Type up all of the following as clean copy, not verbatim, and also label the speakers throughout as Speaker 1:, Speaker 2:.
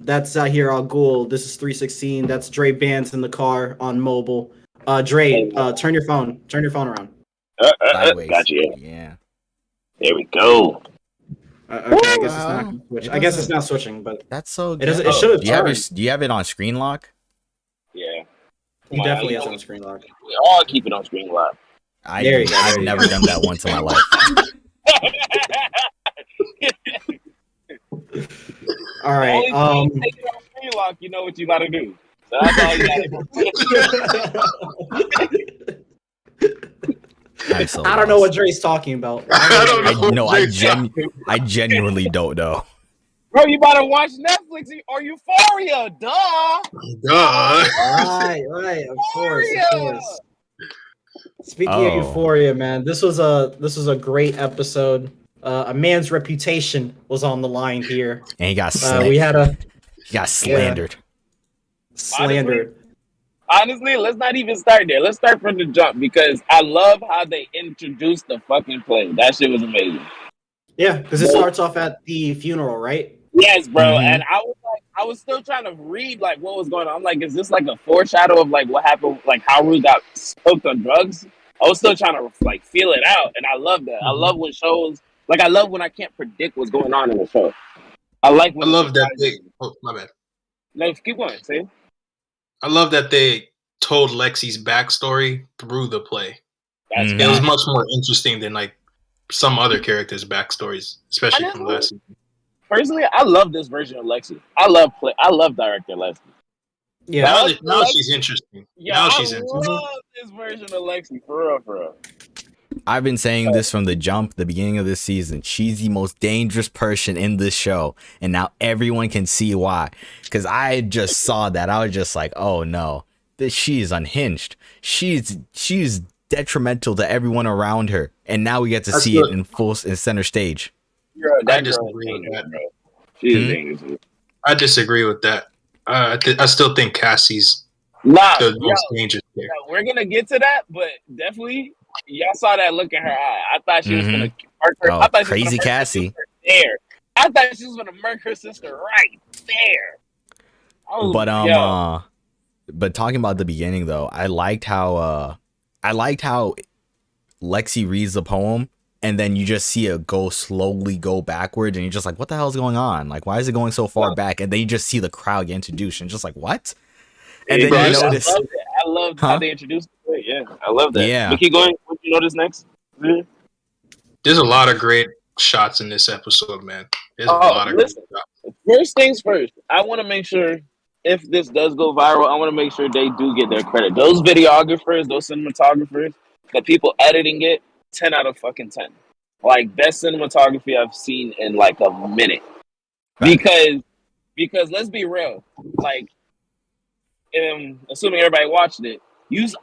Speaker 1: That's Zahir Al Ghul. This is 316. That's Dre Bands in the car on mobile. Dre, turn your phone around.
Speaker 2: Sideways.
Speaker 3: Gotcha.
Speaker 2: Yeah.
Speaker 3: There we go.
Speaker 1: Okay, I guess it's not switching. I guess it's not switching, but
Speaker 2: that's so good.
Speaker 1: It should have turned.
Speaker 2: Do you have it on screen lock?
Speaker 3: Yeah.
Speaker 1: He definitely has it on screen lock.
Speaker 3: We all keep it on screen lock.
Speaker 2: I've never done that once in my life.
Speaker 1: All right.
Speaker 3: Take it on screen lock. You know what you gotta do. So that's all you gotta do.
Speaker 1: I don't know what Dre's talking about.
Speaker 2: I genuinely don't know.
Speaker 3: Bro, you better watch Netflix or Euphoria, duh.
Speaker 1: Right, of course. Speaking of Euphoria, man, this was a great episode. A man's reputation was on the line here,
Speaker 2: and he got
Speaker 1: he
Speaker 2: got slandered.
Speaker 3: Honestly, let's not even start there. Let's start from the jump because I love how they introduced the fucking play. That shit was amazing.
Speaker 1: Yeah, because it starts off at the funeral, right?
Speaker 3: Yes, bro. Mm-hmm. And I was still trying to read like what was going on. I'm like, is this like a foreshadow of like what happened, like how Ruth got hooked on drugs? I was still trying to like feel it out, and I love that. I love when shows I love when I can't predict what's going on in the show. I love that they. Oh, my bad. No, keep going. See.
Speaker 4: I love that they told Lexi's backstory through the play. It was much more interesting than like some other characters' backstories, especially from last season.
Speaker 3: Personally, I love this version of Lexi. I love director Lexi.
Speaker 4: Yeah, now she's interesting.
Speaker 3: Yeah, I love this version of Lexi for real.
Speaker 2: I've been saying this from the jump, the beginning of this season. She's the most dangerous person in this show, and now everyone can see why. Because I just saw that, I was just like, "Oh no, she is unhinged. She's detrimental to everyone around her." And now we get to see it in center stage.
Speaker 4: I disagree with that.
Speaker 3: She is dangerous.
Speaker 4: I disagree with that. I still think Cassie's the most dangerous.
Speaker 3: We're gonna get to that, but definitely. Y'all saw that look in her eye. I thought she was gonna murk her. I thought
Speaker 2: crazy Cassie.
Speaker 3: There. I thought she was gonna murk her sister right there.
Speaker 2: But talking about the beginning though, I liked how Lexi reads the poem and then you just see it slowly go backwards and you're just like, what the hell is going on? Like, why is it going so far back? And then you just see the crowd get introduced and just like, what? And then you notice.
Speaker 3: I love how they introduced it. Yeah, I love that.
Speaker 2: Yeah.
Speaker 3: But keep going. What you notice next? Mm-hmm.
Speaker 4: There's a lot of great shots in this episode, man. There's a lot of great shots.
Speaker 3: First things first, I want to make sure if this does go viral, I want to make sure they do get their credit. Those videographers, those cinematographers, the people editing it, 10 out of fucking 10. Like, best cinematography I've seen in like a minute. Because let's be real, like, assuming everybody watched it,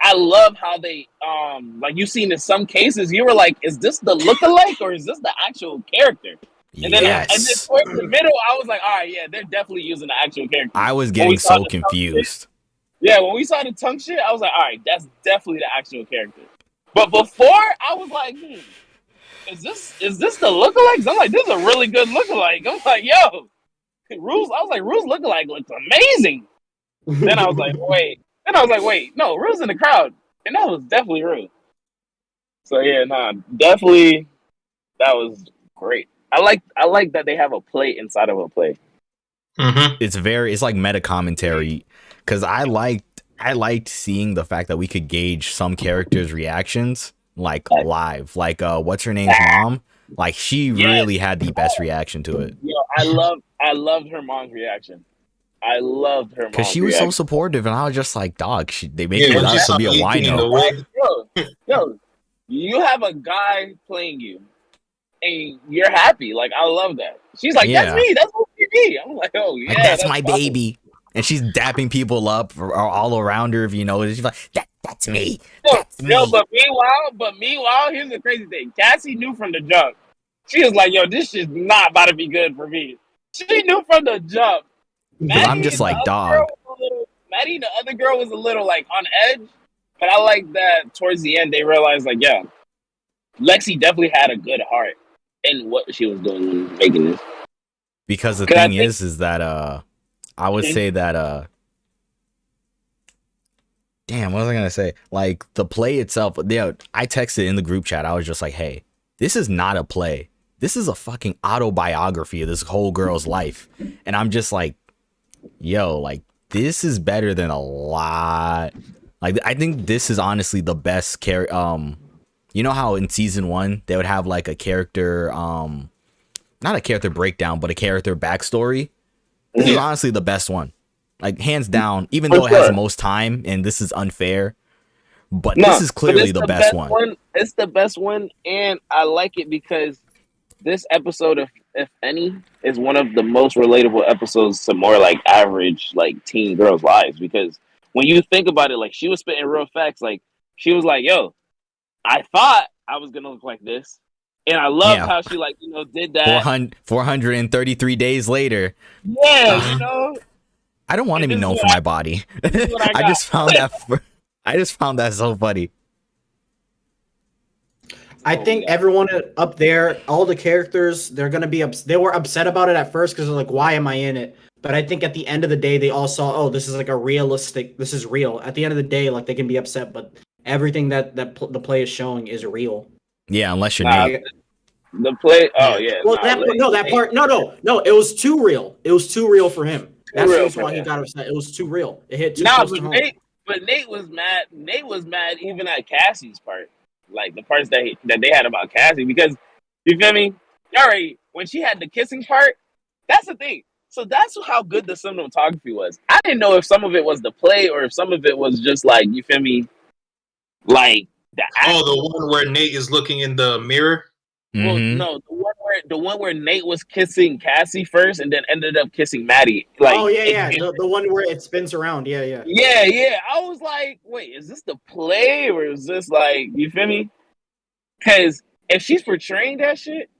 Speaker 3: I love how they like you've seen in some cases you were like, is this the lookalike or is this the actual character? And then towards the middle I was like, all right, yeah, they're definitely using the actual character.
Speaker 2: I was getting so confused.
Speaker 3: Yeah, when we saw the tongue shit, I was like, all right, that's definitely the actual character. But before I was like, is this the lookalike? I'm like, this is a really good lookalike. I'm like, yo, Rules lookalike looks amazing. Then I was like, wait. No, Rue's in the crowd. And that was definitely Rue. So yeah, definitely that was great. I like that they have a play inside of a play.
Speaker 2: Mm-hmm. It's like meta commentary. Cause I liked seeing the fact that we could gauge some characters' reactions like live. Like what's her name's mom? Like she really had the best reaction to it.
Speaker 3: Yo, I loved her mom's reaction. I loved her
Speaker 2: because she was so supportive, and I was just like, "Dog, they make me out to be a wino."
Speaker 3: Yo, you have a guy playing you, and you're happy. Like, I love that. She's like, "That's me. That's what me." I'm like, "Oh yeah,
Speaker 2: that's my baby." And she's dapping people up all around her. If you know, she's like, "That's me."
Speaker 3: But meanwhile, here's the crazy thing: Cassie knew from the jump. She was like, "Yo, this shit's not about to be good for me." She knew from the jump.
Speaker 2: I'm just like, dog.
Speaker 3: Maddie, the other girl, was a little like on edge, but I like that towards the end they realized like, yeah, Lexi definitely had a good heart in what she was doing when making this.
Speaker 2: Because the thing is that I would say that damn, what was I gonna say? Like the play itself, yeah, I texted in the group chat. I was just like, hey, this is not a play. This is a fucking autobiography of this whole girl's life. And I'm just like, yo, like this is better than a lot. Like I think this is honestly the best character. You know how in season 1 they would have like a character, not a character breakdown, but a character backstory. This is honestly the best one. Like hands down, even though it has the most time, and this is unfair, but this is clearly the best one.
Speaker 3: It's the best one, and I like it because this episode, if any, is one of the most relatable episodes to more like average like teen girls' lives. Because when you think about it, like she was spitting real facts. Like she was like, "Yo, I thought I was gonna look like this," and I love how she like did that.
Speaker 2: 433 days later.
Speaker 3: Yeah, you know.
Speaker 2: I don't want to be known for my body. I just found that so funny.
Speaker 1: I think everyone up there, all the characters, they're gonna be they were upset about it at first because they're like, why am I in it? But I think at the end of the day, they all saw, oh, this is like a realistic. This is real. At the end of the day, like they can be upset, but everything that the play is showing is real.
Speaker 2: Yeah, unless you're Nate.
Speaker 3: The play. Oh yeah.
Speaker 1: Well, that part. No. It was too real. It was too real for him. That's why he got upset. It was too real. It hit too close to home.
Speaker 3: But Nate was mad. Nate was mad even at Cassie's part, like the parts that they had about Cassie, because you feel me? All right, when she had the kissing part, that's the thing. So that's how good the cinematography was. I didn't know if some of it was the play or if some of it was just like, you feel me, like the
Speaker 4: one where Nate is looking in the mirror.
Speaker 3: Well, no, the one where Nate was kissing Cassie first and then ended up kissing Maddie. Like,
Speaker 1: the one where it spins around. Yeah.
Speaker 3: I was like, wait, is this the play or is this like, you feel me? Because if she's portraying that shit,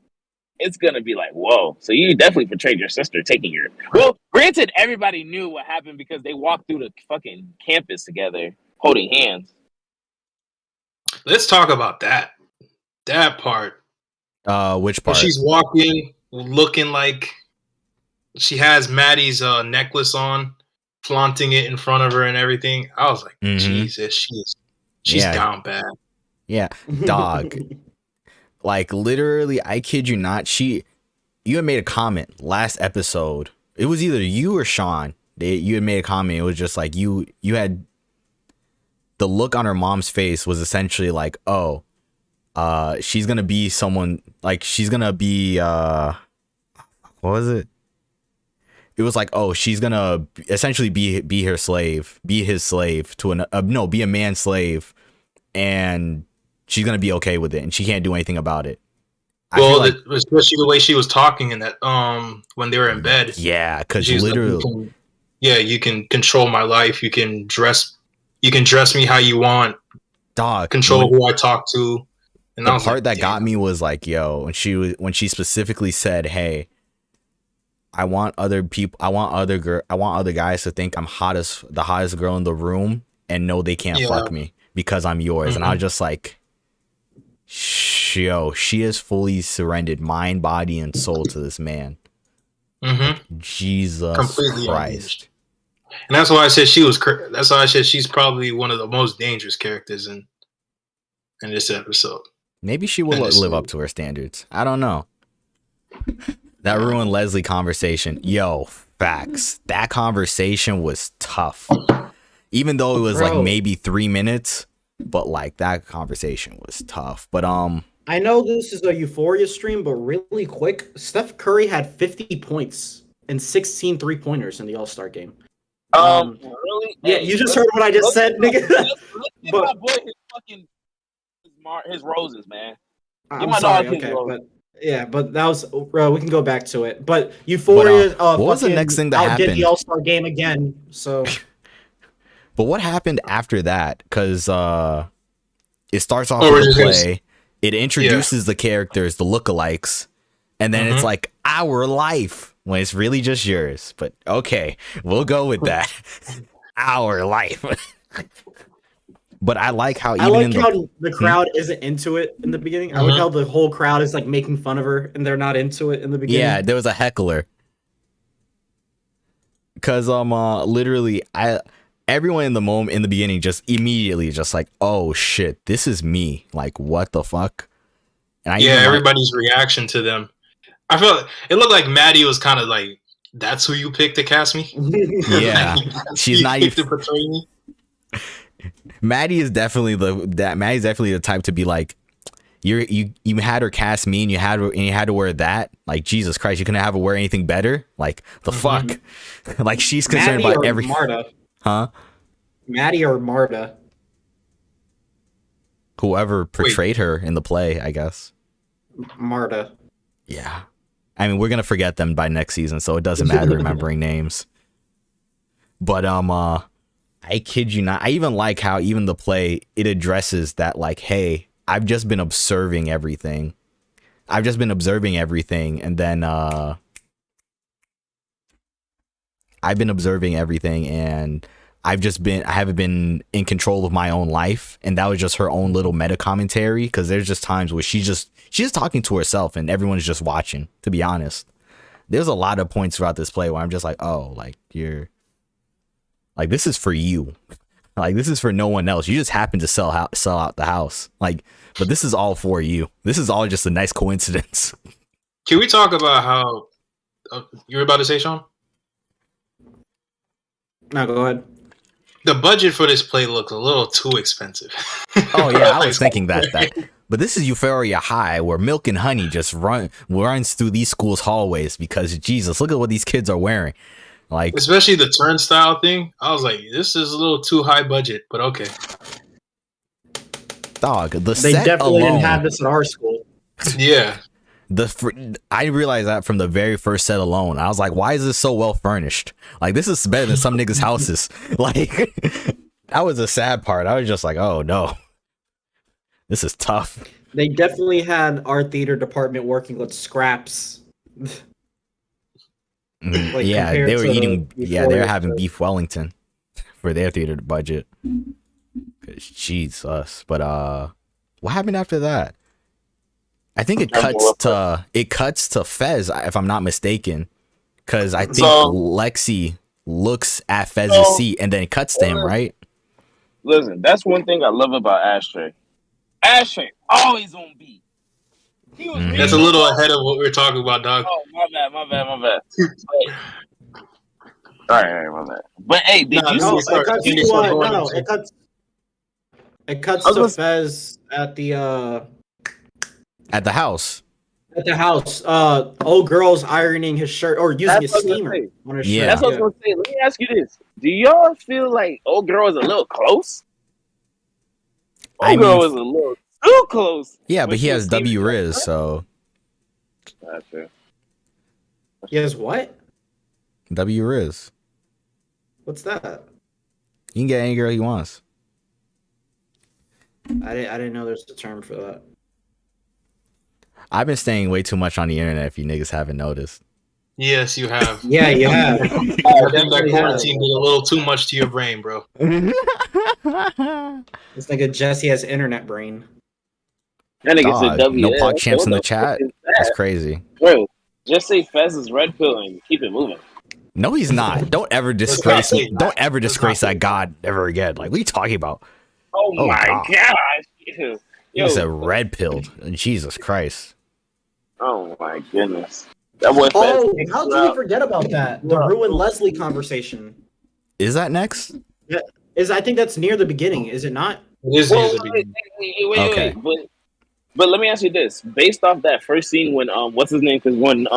Speaker 3: it's gonna be like, whoa. So you definitely portrayed your sister taking your. Well, granted, everybody knew what happened because they walked through the fucking campus together, holding hands.
Speaker 4: Let's talk about that. That part.
Speaker 2: Which part?
Speaker 4: She's walking, looking like she has Maddie's necklace on, flaunting it in front of her and everything. I was like, Jesus, she's down bad.
Speaker 2: Yeah, dog. Like literally, I kid you not. You had made a comment last episode. It was either you or Shawn. You had made a comment. It was just like you had the look on her mom's face was essentially like, oh. She's gonna be someone like she's gonna be what was it? It was like, oh, she's gonna essentially be her slave, be his slave to be a man's slave, and she's gonna be okay with it, and she can't do anything about it.
Speaker 4: Well, especially the way she was talking in that when they were in bed.
Speaker 2: Yeah, because literally,
Speaker 4: you can control my life. You can dress me how you want.
Speaker 2: Dog,
Speaker 4: control who I talk to. And
Speaker 2: the part that got me was like, yo, when she specifically said, hey, I want other guys to think I'm the hottest girl in the room and know they can't fuck me because I'm yours. And I was just like, yo, she has fully surrendered mind, body, and soul to this man. Jesus completely Christ.
Speaker 4: And that's why I said that's why I said she's probably one of the most dangerous characters in this episode.
Speaker 2: Maybe she will live up to her standards. I don't know. That ruined Leslie conversation. Yo, facts. That conversation was tough. Even though it was like maybe 3 minutes, but like that conversation was tough. But
Speaker 1: I know this is a Euphoria stream, but really quick, Steph Curry had 50 points and 16 3-pointers in the All-Star game.
Speaker 3: Really?
Speaker 1: Yeah, you just heard what I just said, nigga.
Speaker 3: Let's give my boy his roses, man.
Speaker 1: I'm sorry, okay, but that was we can go back to it. But Euphoria,
Speaker 2: what was the next thing that happened?
Speaker 1: The All-Star game again. So,
Speaker 2: but what happened after that? Because it starts off with a play, it introduces the characters, the lookalikes, and then it's like our life when it's really just yours. But okay, we'll go with that. Our life. But I like how
Speaker 1: the crowd isn't into it in the beginning. I like how the whole crowd is like making fun of her and they're not into it in the beginning.
Speaker 2: Yeah, there was a heckler. because literally everyone in the beginning just immediately just like, oh shit, this is me. Like, what the fuck? And
Speaker 4: everybody's reaction to them. I felt it looked like Maddie was kind of like, that's who you picked to cast me.
Speaker 2: Yeah, she's not even
Speaker 4: to portray me.
Speaker 2: Maddie's definitely the type to be like, you had her cast me and you had to wear that. Like, Jesus Christ, you couldn't have her wear anything better. Like, the fuck. Like, she's concerned
Speaker 1: Maddie
Speaker 2: about
Speaker 1: or
Speaker 2: every
Speaker 1: Marta.
Speaker 2: Huh?
Speaker 1: Maddie or Marta.
Speaker 2: Whoever portrayed her in the play, I guess.
Speaker 1: Marta.
Speaker 2: Yeah. I mean, we're gonna forget them by next season, so it doesn't matter remembering names. But I kid you not, I even like how even the play, it addresses that, like, hey, I've just been observing everything. And then I've been observing everything, and I haven't been in control of my own life. And that was just her own little meta commentary, because there's just times where she's just talking to herself and everyone's just watching, to be honest. There's a lot of points throughout this play where I'm just like, oh, like, you're like, this is for you. Like, this is for no one else. You just happen to sell out the house. Like, but this is all for you. This is all just a nice coincidence.
Speaker 4: Can we talk about how you were about to say, Shawn?
Speaker 1: No, go ahead.
Speaker 4: The budget for this play looks a little too expensive.
Speaker 2: Oh yeah, I was thinking that. But this is Euphoria High, where milk and honey just runs through these schools' hallways, because Jesus, look at what these kids are wearing. Like,
Speaker 4: especially the turnstile thing. I was like, this is a little too high budget, but okay.
Speaker 2: Dog,
Speaker 1: they definitely didn't have this at our school.
Speaker 4: Yeah.
Speaker 2: I realized that from the very first set alone. I was like, why is this so well furnished? Like, this is better than some niggas' houses. Like, that was a sad part. I was just like, oh no, this is tough.
Speaker 1: They definitely had our theater department working with scraps.
Speaker 2: Like, yeah, they were eating. Yeah, they were having beef Wellington for their theater budget. Jesus, but what happened after that? I think it cuts to Fez, if I'm not mistaken, because I think Lexi looks at Fez's seat and then it cuts to him, right?
Speaker 3: Listen, that's one thing I love about Ashtray. Ashtray always on beat.
Speaker 4: That's a little ahead of what we were talking about, dog.
Speaker 3: Oh, my bad. All right, my bad. But hey, did you see?
Speaker 1: It cuts to Fez at the
Speaker 2: house.
Speaker 1: At the house. Old girl's ironing his shirt or using his steamer on her shirt.
Speaker 2: Yeah.
Speaker 3: That's what I was gonna say. Let me ask you this: do y'all feel like old girl is a little close? Old girl is a little too close.
Speaker 2: Yeah, but he has W Riz, so.
Speaker 3: Gotcha.
Speaker 1: He has what?
Speaker 2: W Riz.
Speaker 1: What's that?
Speaker 2: He can get any girl he wants.
Speaker 1: I didn't know there's a term for that.
Speaker 2: I've been staying way too much on the internet, if you niggas haven't noticed.
Speaker 4: Yes, you have.
Speaker 1: Yeah, you have.
Speaker 4: I think that quarantine did a little too much to your brain, bro.
Speaker 1: It's like a Jesse has internet brain.
Speaker 3: That nigga said W.
Speaker 2: No POC champs in the chat. That's crazy.
Speaker 3: Bro, just say Fez is red pill and keep it moving.
Speaker 2: No, he's not. Don't ever disgrace me. Don't ever disgrace that God ever again. Like, what are you talking about?
Speaker 3: Oh my gosh. Yo.
Speaker 2: He said red pilled. Jesus Christ.
Speaker 3: Oh my goodness. That boy
Speaker 1: how did we forget about that? The Ruin Leslie conversation.
Speaker 2: Is that next?
Speaker 1: Yeah, I think that's near the beginning, is it not?
Speaker 4: It is near the beginning.
Speaker 3: Wait. But let me ask you this: based off that first scene when what's his name? Because when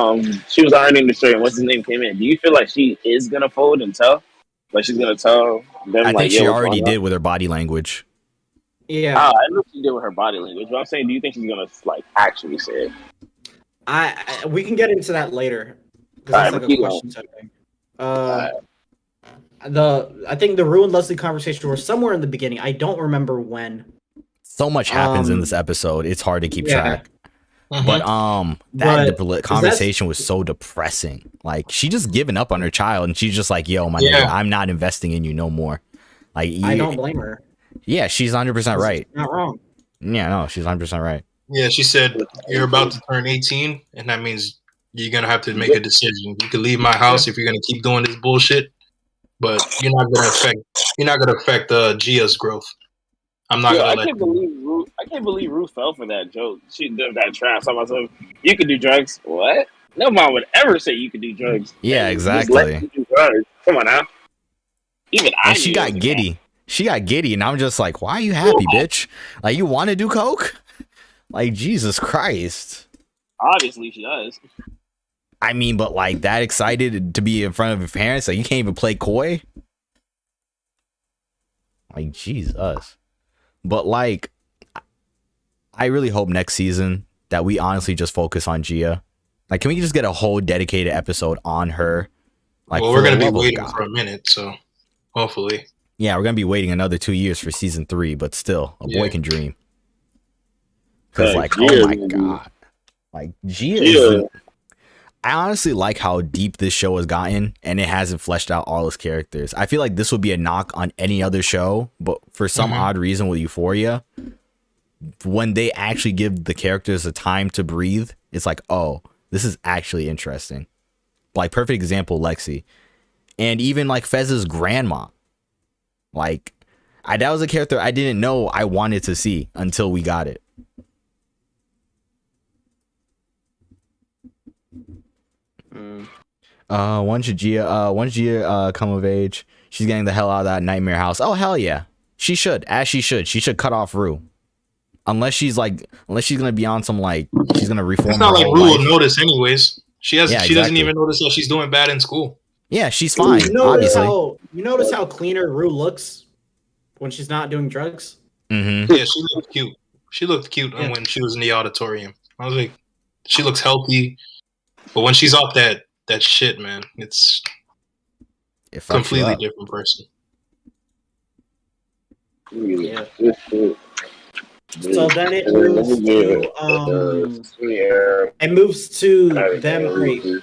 Speaker 3: she was ironing the shirt and what's his name came in, do you feel like she is gonna fold and tell? Like she's gonna tell them?
Speaker 2: I think she already did with her body language.
Speaker 1: Yeah,
Speaker 3: I know she did with her body language. But I'm saying, do you think she's gonna like actually say it?
Speaker 1: We can get into that later. That's like a question type thing. I think the Ruin Leslie conversation was somewhere in the beginning. I don't remember when.
Speaker 2: So much happens in this episode. It's hard to keep track.
Speaker 4: Mm-hmm.
Speaker 2: But conversation was so depressing. Like, she just giving up on her child, and she's just like, "Yo, my nigga, I'm not investing in you no more." Like,
Speaker 1: I don't blame her.
Speaker 2: Yeah, she's 100% right.
Speaker 1: Not wrong.
Speaker 2: Yeah, no, she's 100% right.
Speaker 4: Yeah, she said you're about to turn 18, and that means you're gonna have to make a decision. You can leave my house if you're gonna keep doing this bullshit, but you're not gonna affect Gia's growth. I'm not
Speaker 3: Yo,
Speaker 4: gonna
Speaker 3: I
Speaker 4: let
Speaker 3: can't
Speaker 4: you.
Speaker 3: believe Ruth. I can't believe Ruth fell for that joke. She did that trash. I myself, you could do drugs. What? No mom would ever say you could do drugs.
Speaker 2: Yeah,
Speaker 3: And just let
Speaker 2: exactly.
Speaker 3: you do drugs. Come on now. Even I
Speaker 2: And she
Speaker 3: knew it
Speaker 2: got
Speaker 3: was a
Speaker 2: giddy. She got giddy, and I'm just like, why are you happy, bitch? Like, you want to do coke? Like, Jesus Christ.
Speaker 3: Obviously, she does.
Speaker 2: I mean, but like that excited to be in front of your parents, like you can't even play coy. Like, Jesus. But like, I really hope next season that we honestly just focus on Gia. Like, can we just get a whole dedicated episode on her? Like,
Speaker 4: Well,
Speaker 2: for
Speaker 4: we're
Speaker 2: the
Speaker 4: gonna be
Speaker 2: love of
Speaker 4: waiting
Speaker 2: God.
Speaker 4: for a minute, so hopefully.
Speaker 2: Yeah, we're gonna be waiting another 2 years for season 3, but still, a boy
Speaker 4: Yeah.
Speaker 2: can dream. Cause like,
Speaker 3: Gia,
Speaker 2: oh my
Speaker 3: maybe.
Speaker 2: God, like Gia
Speaker 3: Gia.
Speaker 2: is. I honestly like how deep this show has gotten, and it hasn't fleshed out all its characters. I feel like this would be a knock on any other show, but for some odd reason with Euphoria, when they actually give the characters the time to breathe, it's like, oh, this is actually interesting. Like, perfect example, Lexi. And even like Fez's grandma. Like, that was a character I didn't know I wanted to see until we got it. Once Gia come of age, she's getting the hell out of that nightmare house. Oh, hell yeah. She should. She should cut off Rue. Unless she's gonna be on some, like, she's gonna reform
Speaker 4: It's not
Speaker 2: her
Speaker 4: like
Speaker 2: whole
Speaker 4: Rue
Speaker 2: life.
Speaker 4: will notice anyways. She
Speaker 2: Yeah,
Speaker 4: doesn't
Speaker 2: exactly.
Speaker 4: even notice that she's doing bad in school.
Speaker 2: Yeah, she's fine.
Speaker 1: You notice
Speaker 2: Obviously.
Speaker 1: how cleaner Rue looks when she's not doing drugs?
Speaker 2: Mm-hmm.
Speaker 4: Yeah, she looked cute. She looked cute when she was in the auditorium. I was like, she looks healthy. But when she's off that shit, man, it's
Speaker 2: It fucks you
Speaker 4: completely
Speaker 2: up.
Speaker 4: different person.
Speaker 1: Yeah. So then it moves to them three.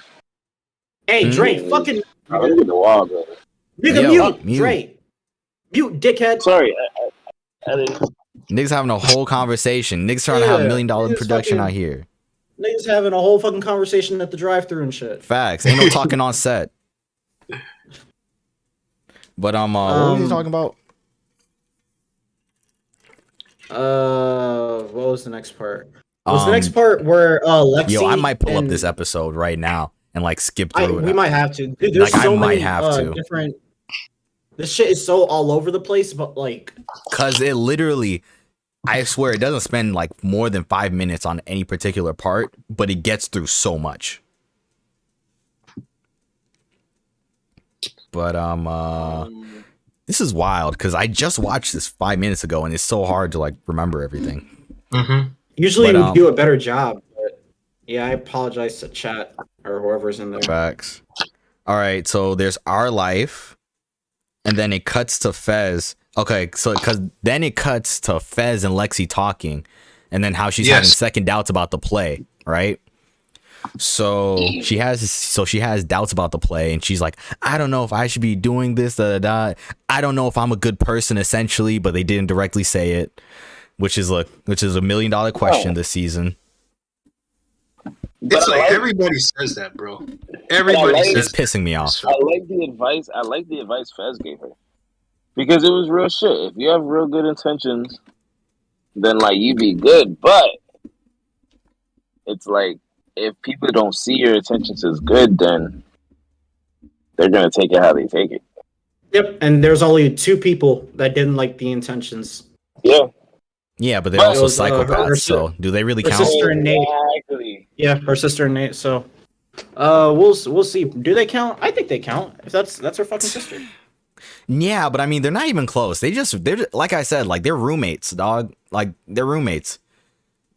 Speaker 1: Hey, Dre, fucking
Speaker 3: Look at the wall, bro.
Speaker 1: nigga,
Speaker 2: Yo,
Speaker 1: mute, Dre, mute, dickhead.
Speaker 3: Sorry, I didn't.
Speaker 2: Niggas having a whole conversation. Niggas trying to have $1 million production
Speaker 1: fucking-
Speaker 2: out here.
Speaker 1: Niggas having a whole fucking conversation at the drive-thru and shit.
Speaker 2: Facts. Ain't no talking on set. But what was he talking about?
Speaker 1: What was the next part? Was the next part where Lexi?
Speaker 2: Yo, I might pull up
Speaker 1: and
Speaker 2: this episode right now and like skip through it.
Speaker 1: we might have to. Dude, there's
Speaker 2: Like, I
Speaker 1: so
Speaker 2: might
Speaker 1: many
Speaker 2: have to.
Speaker 1: different. This shit is so all over the place, but like,
Speaker 2: Cause it literally, I swear, it doesn't spend like more than 5 minutes on any particular part, but it gets through so much. But this is wild because I just watched this 5 minutes ago, and it's so hard to like remember everything.
Speaker 4: Mm-hmm.
Speaker 1: usually
Speaker 2: But,
Speaker 1: we do a better job. But yeah, I apologize to chat or whoever's in there.
Speaker 2: Facts. All right, so there's our life, and then it cuts to Fez. Okay, so because then it cuts to Fez and Lexi talking, and then how she's having second doubts about the play, right? So she has doubts about the play, and she's like, I don't know if I should be doing this. I don't know if I'm a good person, essentially, but they didn't directly say it, which is $1 million question this season.
Speaker 4: It's like everybody says that, bro. Everybody says
Speaker 2: It's pissing me off.
Speaker 3: I like the advice. I like the advice Fez gave her because it was real shit. If you have real good intentions, then like you be good. But it's like if people don't see your intentions as good, then they're gonna take it how they take it.
Speaker 1: Yep, and there's only 2 people that didn't like the intentions.
Speaker 3: Yeah.
Speaker 2: Yeah, but they're
Speaker 3: But
Speaker 2: also
Speaker 1: it was,
Speaker 2: psychopaths.
Speaker 1: her
Speaker 2: So do they really
Speaker 1: her
Speaker 2: count?
Speaker 1: sister and Nate.
Speaker 3: Exactly.
Speaker 1: Yeah, her sister and Nate. So, we'll see. Do they count? I think they count. If that's her fucking sister.
Speaker 2: Yeah, but I mean, they're not even close. They're like I said, like they're roommates, dog. Like they're roommates.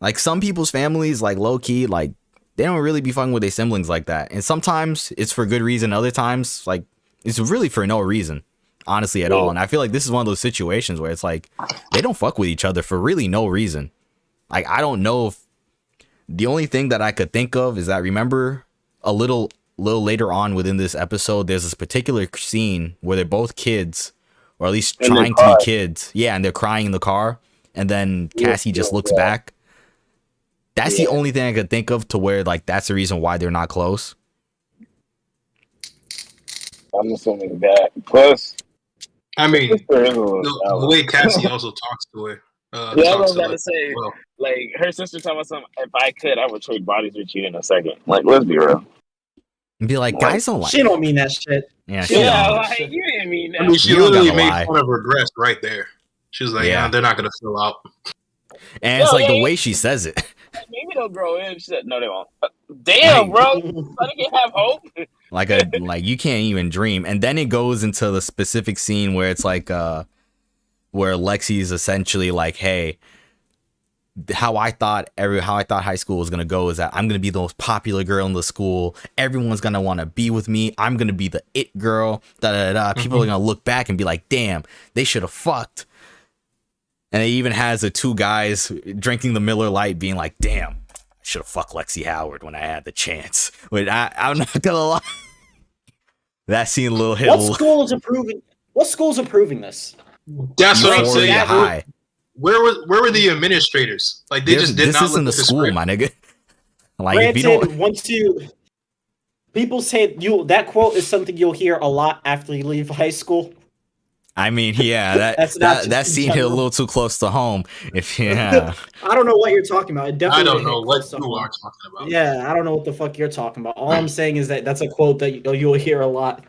Speaker 2: Like some people's families, like low key, like they don't really be fucking with their siblings like that. And sometimes it's for good reason. Other times, like it's really for no reason, honestly, at all. And I feel like this is one of those situations where it's like they don't fuck with each other for really no reason. Like I don't know if the only thing that I could think of is that remember a little later on within this episode, there's this particular scene where they're both kids, or at least trying to be kids. Yeah, and they're crying in the car, and then Cassie just looks back. That's the only thing I could think of to where like that's the reason why they're not close.
Speaker 3: I'm assuming that. Plus,
Speaker 4: I mean,
Speaker 3: sister is a
Speaker 4: the
Speaker 3: little
Speaker 4: way Cassie also talks to her.
Speaker 3: yeah, I was
Speaker 4: Talks
Speaker 3: about
Speaker 4: to
Speaker 3: to say,
Speaker 4: well.
Speaker 3: like, her sister talking about something. If I could, I would trade bodies with you in a second. Like, let's be real.
Speaker 2: And be like, guys don't like.
Speaker 1: She don't mean that shit.
Speaker 2: Yeah,
Speaker 1: She
Speaker 2: she
Speaker 3: Yeah,
Speaker 2: don't.
Speaker 3: like you didn't mean that.
Speaker 4: I mean, she
Speaker 2: You don't
Speaker 4: literally
Speaker 2: gotta
Speaker 4: made
Speaker 2: lie.
Speaker 4: fun of her breast right there. She was like,
Speaker 2: Yeah.
Speaker 4: they're not gonna fill out.
Speaker 2: And
Speaker 3: Yo,
Speaker 2: it's like
Speaker 3: yeah,
Speaker 2: the
Speaker 3: yeah.
Speaker 2: way she says it.
Speaker 3: Maybe they'll grow in. She said, no, they won't. Damn, bro. Sonny can't have hope.
Speaker 2: Like you can't even dream. And then it goes into the specific scene where it's like where Lexi's essentially like, hey, how I thought high school was gonna go is that I'm gonna be the most popular girl in the school. Everyone's gonna want to be with me. I'm gonna be the it girl. People are gonna look back and be like, damn, they should have fucked. And it even has the two guys drinking the Miller Lite being like, damn, I should have fucked Lexi Howard when I had the chance. But I'm not gonna lie. That scene a little hit.
Speaker 1: What school's approving this?
Speaker 4: That's what I'm
Speaker 2: Euphoria
Speaker 4: saying.
Speaker 2: High.
Speaker 4: Where were the administrators? Like they just did
Speaker 2: this
Speaker 4: not
Speaker 2: isn't
Speaker 4: look
Speaker 2: the
Speaker 4: at
Speaker 2: school,
Speaker 4: script.
Speaker 2: my nigga. Like if you
Speaker 1: Granted,
Speaker 2: don't,
Speaker 1: once people say that quote is something you'll hear a lot after you leave high school.
Speaker 2: I mean, yeah,
Speaker 1: That's not
Speaker 2: that
Speaker 1: just
Speaker 2: scene
Speaker 1: in
Speaker 2: hit a
Speaker 1: general.
Speaker 2: little too close to home. If yeah,
Speaker 1: I don't know what you're talking about. It definitely
Speaker 4: I don't
Speaker 1: hit
Speaker 4: know what
Speaker 1: close to
Speaker 4: you
Speaker 1: home.
Speaker 4: are talking about.
Speaker 1: Yeah, I don't know what the fuck you're talking about. All I'm saying is that that's a quote that you'll hear a lot.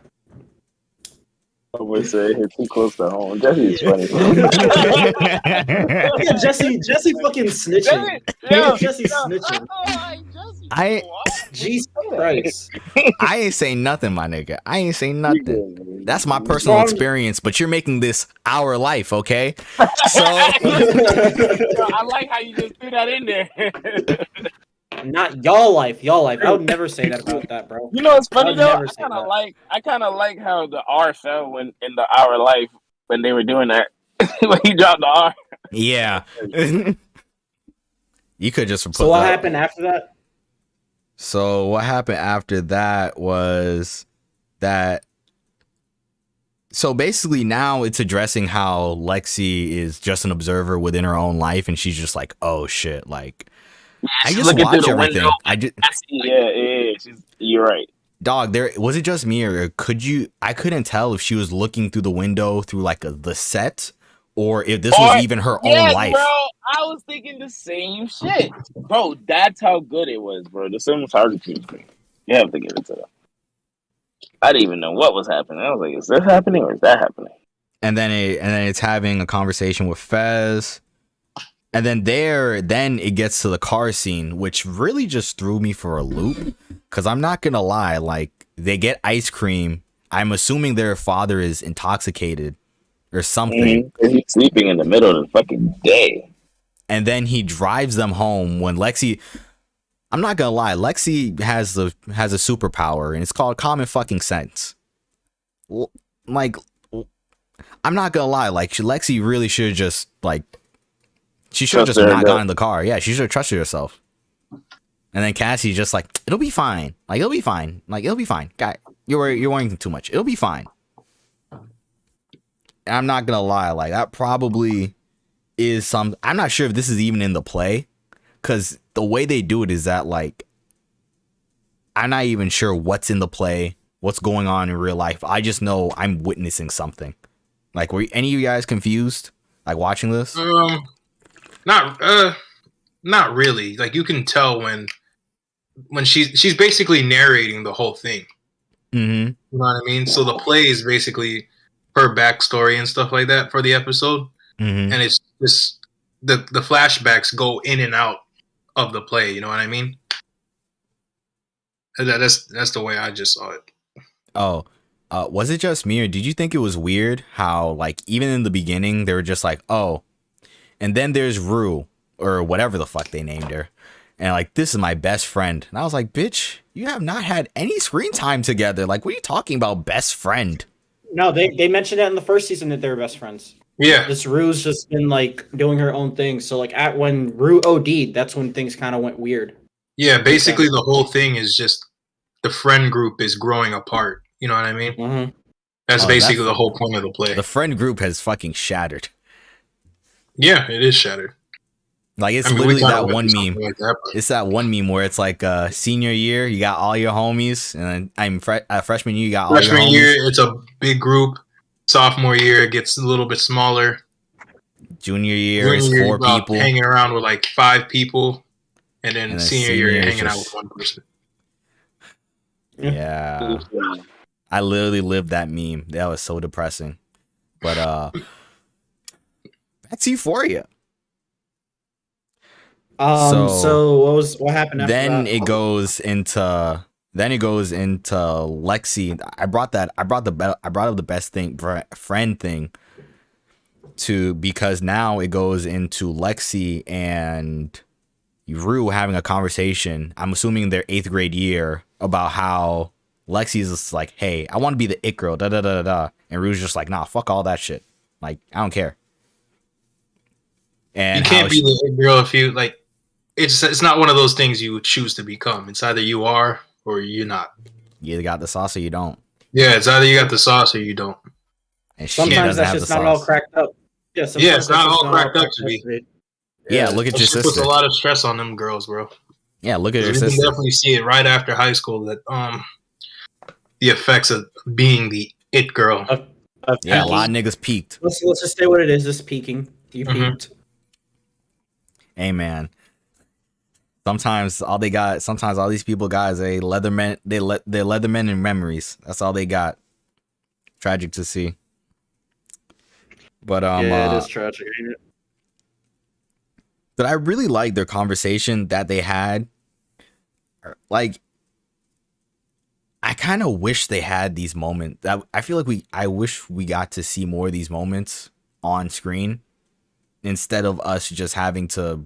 Speaker 3: I would say hit too close to home. Jesse's funny.
Speaker 1: Yeah, Jesse fucking snitching. Jesse snitching. Jesus Christ.
Speaker 2: I ain't saying nothing, my nigga. I ain't saying nothing. That's my personal experience, but you're making this our life, okay? So
Speaker 3: I like how you just threw that in there.
Speaker 1: Not y'all life. I would never say that about that, bro.
Speaker 3: You know what's funny
Speaker 1: I'd
Speaker 3: though?
Speaker 1: never
Speaker 3: I
Speaker 1: say
Speaker 3: kind of
Speaker 1: that.
Speaker 3: like how the R fell when in the Our Life when they were doing that when he dropped the R.
Speaker 2: yeah. You could just put
Speaker 1: So what
Speaker 2: that.
Speaker 1: happened after that?
Speaker 2: So what happened after that was that. So basically now it's addressing how Lexi is just an observer within her own life, and she's just like, oh shit, like I just watch everything.
Speaker 3: Yeah. You're right.
Speaker 2: Dog, was it just me, or I couldn't tell if she was looking through the window through like the set, or if this was even her own life.
Speaker 3: Bro, I was thinking the same shit. Bro, that's how good it was, bro. The cinematography was great. You have to give it to them. I didn't even know what was happening. I was like, is this happening or is that happening?
Speaker 2: And then it's having a conversation with Fez. And then it gets to the car scene, which really just threw me for a loop. Because I'm not going to lie, like, they get ice cream. I'm assuming their father is intoxicated or something.
Speaker 3: He's sleeping in the middle of the fucking day.
Speaker 2: And then he drives them home when Lexi... I'm not going to lie, Lexi has a superpower, and it's called common fucking sense. Like, I'm not going to lie, like, Lexi really should have just, like... She should have just not gotten in the car. Yeah, she should have trusted herself. And then Cassie's just like, it'll be fine. Like, it'll be fine. Like, it'll be fine. Guy, you're worrying too much. It'll be fine. And I'm not gonna lie, like, that probably is some... I'm not sure if this is even in the play. Because the way they do it is that, like... I'm not even sure what's in the play. What's going on in real life. I just know I'm witnessing something. Like, were any of you guys confused? Like, watching this?
Speaker 4: Not really. Like you can tell when she's basically narrating the whole thing.
Speaker 2: Mm-hmm.
Speaker 4: You know what I mean? So the play is basically her backstory and stuff like that for the episode, and it's just the flashbacks go in and out of the play. You know what I mean? That's the way I just saw it.
Speaker 2: Oh, was it just me, or did you think it was weird how, like, even in the beginning they were just like, oh, and then there's Rue, or whatever the fuck they named her, and like, this is my best friend, and I was like, bitch, you have not had any screen time together. Like, what are you talking about, best friend?
Speaker 1: No, they mentioned that in the first season that they were best friends.
Speaker 4: Yeah,
Speaker 1: This Rue's just been like doing her own thing. So like when Rue OD'd, that's when things kind of went weird.
Speaker 4: yeah. Basically, the whole thing is just the friend group is growing apart. You know what I mean?
Speaker 1: Mm-hmm.
Speaker 4: That's basically the whole point of the play.
Speaker 2: The friend group has fucking shattered.
Speaker 4: Yeah, it is shattered.
Speaker 2: Like it's
Speaker 4: I mean,
Speaker 2: literally
Speaker 4: kinda
Speaker 2: that
Speaker 4: went
Speaker 2: one
Speaker 4: through
Speaker 2: meme.
Speaker 4: something like that, but-
Speaker 2: It's that one meme where it's like senior year, you got all your homies, and then freshman year, you got all your
Speaker 4: Freshman
Speaker 2: homies.
Speaker 4: year, it's a big group. Sophomore year, it gets a little bit smaller.
Speaker 2: Junior year is
Speaker 4: Junior year,
Speaker 2: 4
Speaker 4: you're about
Speaker 2: people,
Speaker 4: hanging around with like 5 people, and then
Speaker 2: and then
Speaker 4: senior year, you're
Speaker 2: is
Speaker 4: hanging out with
Speaker 2: just
Speaker 4: 1 person.
Speaker 2: yeah. I literally lived that meme. That was so depressing. But that's Euphoria.
Speaker 1: So what happened after
Speaker 2: Then
Speaker 1: that?
Speaker 2: it goes into Lexi. I brought up the best thing, friend thing, because now it goes into Lexi and Rue having a conversation. I'm assuming their 8th grade year, about how Lexi's just like, hey, I want to be the it girl, da da da da, and Rue's just like, nah, fuck all that shit. Like, I don't care. And
Speaker 4: you can't be the girl if you like. It's not one of those things you would choose to become. It's either you are or you're not.
Speaker 2: you either got the sauce or you don't.
Speaker 4: Yeah, it's either you got the sauce or you don't.
Speaker 2: And she
Speaker 1: Sometimes
Speaker 2: doesn't
Speaker 1: that's
Speaker 2: have
Speaker 1: just
Speaker 2: the
Speaker 1: not all
Speaker 2: sauce.
Speaker 1: cracked up. Yeah,
Speaker 4: Yeah, it's not all cracked up to be.
Speaker 2: Yeah, look at
Speaker 4: That
Speaker 2: your
Speaker 4: shit puts
Speaker 2: sister.
Speaker 4: a lot of stress on them girls, bro.
Speaker 2: Yeah, look at her
Speaker 4: You can
Speaker 2: sister.
Speaker 4: definitely see it right after high school that the effects of being the it girl.
Speaker 2: Yeah, a lot of niggas peaked.
Speaker 1: Let's just say what it is. Just peaking. You peaked.
Speaker 2: Hey man. Sometimes all these people got is a leatherman. They're leathermen in memories. That's all they got. Tragic to see. But
Speaker 1: yeah, it is tragic, ain't it?
Speaker 2: But I really like their conversation that they had. Like, I kind of wish they had these moments. I feel like I wish we got to see more of these moments on screen instead of us just having to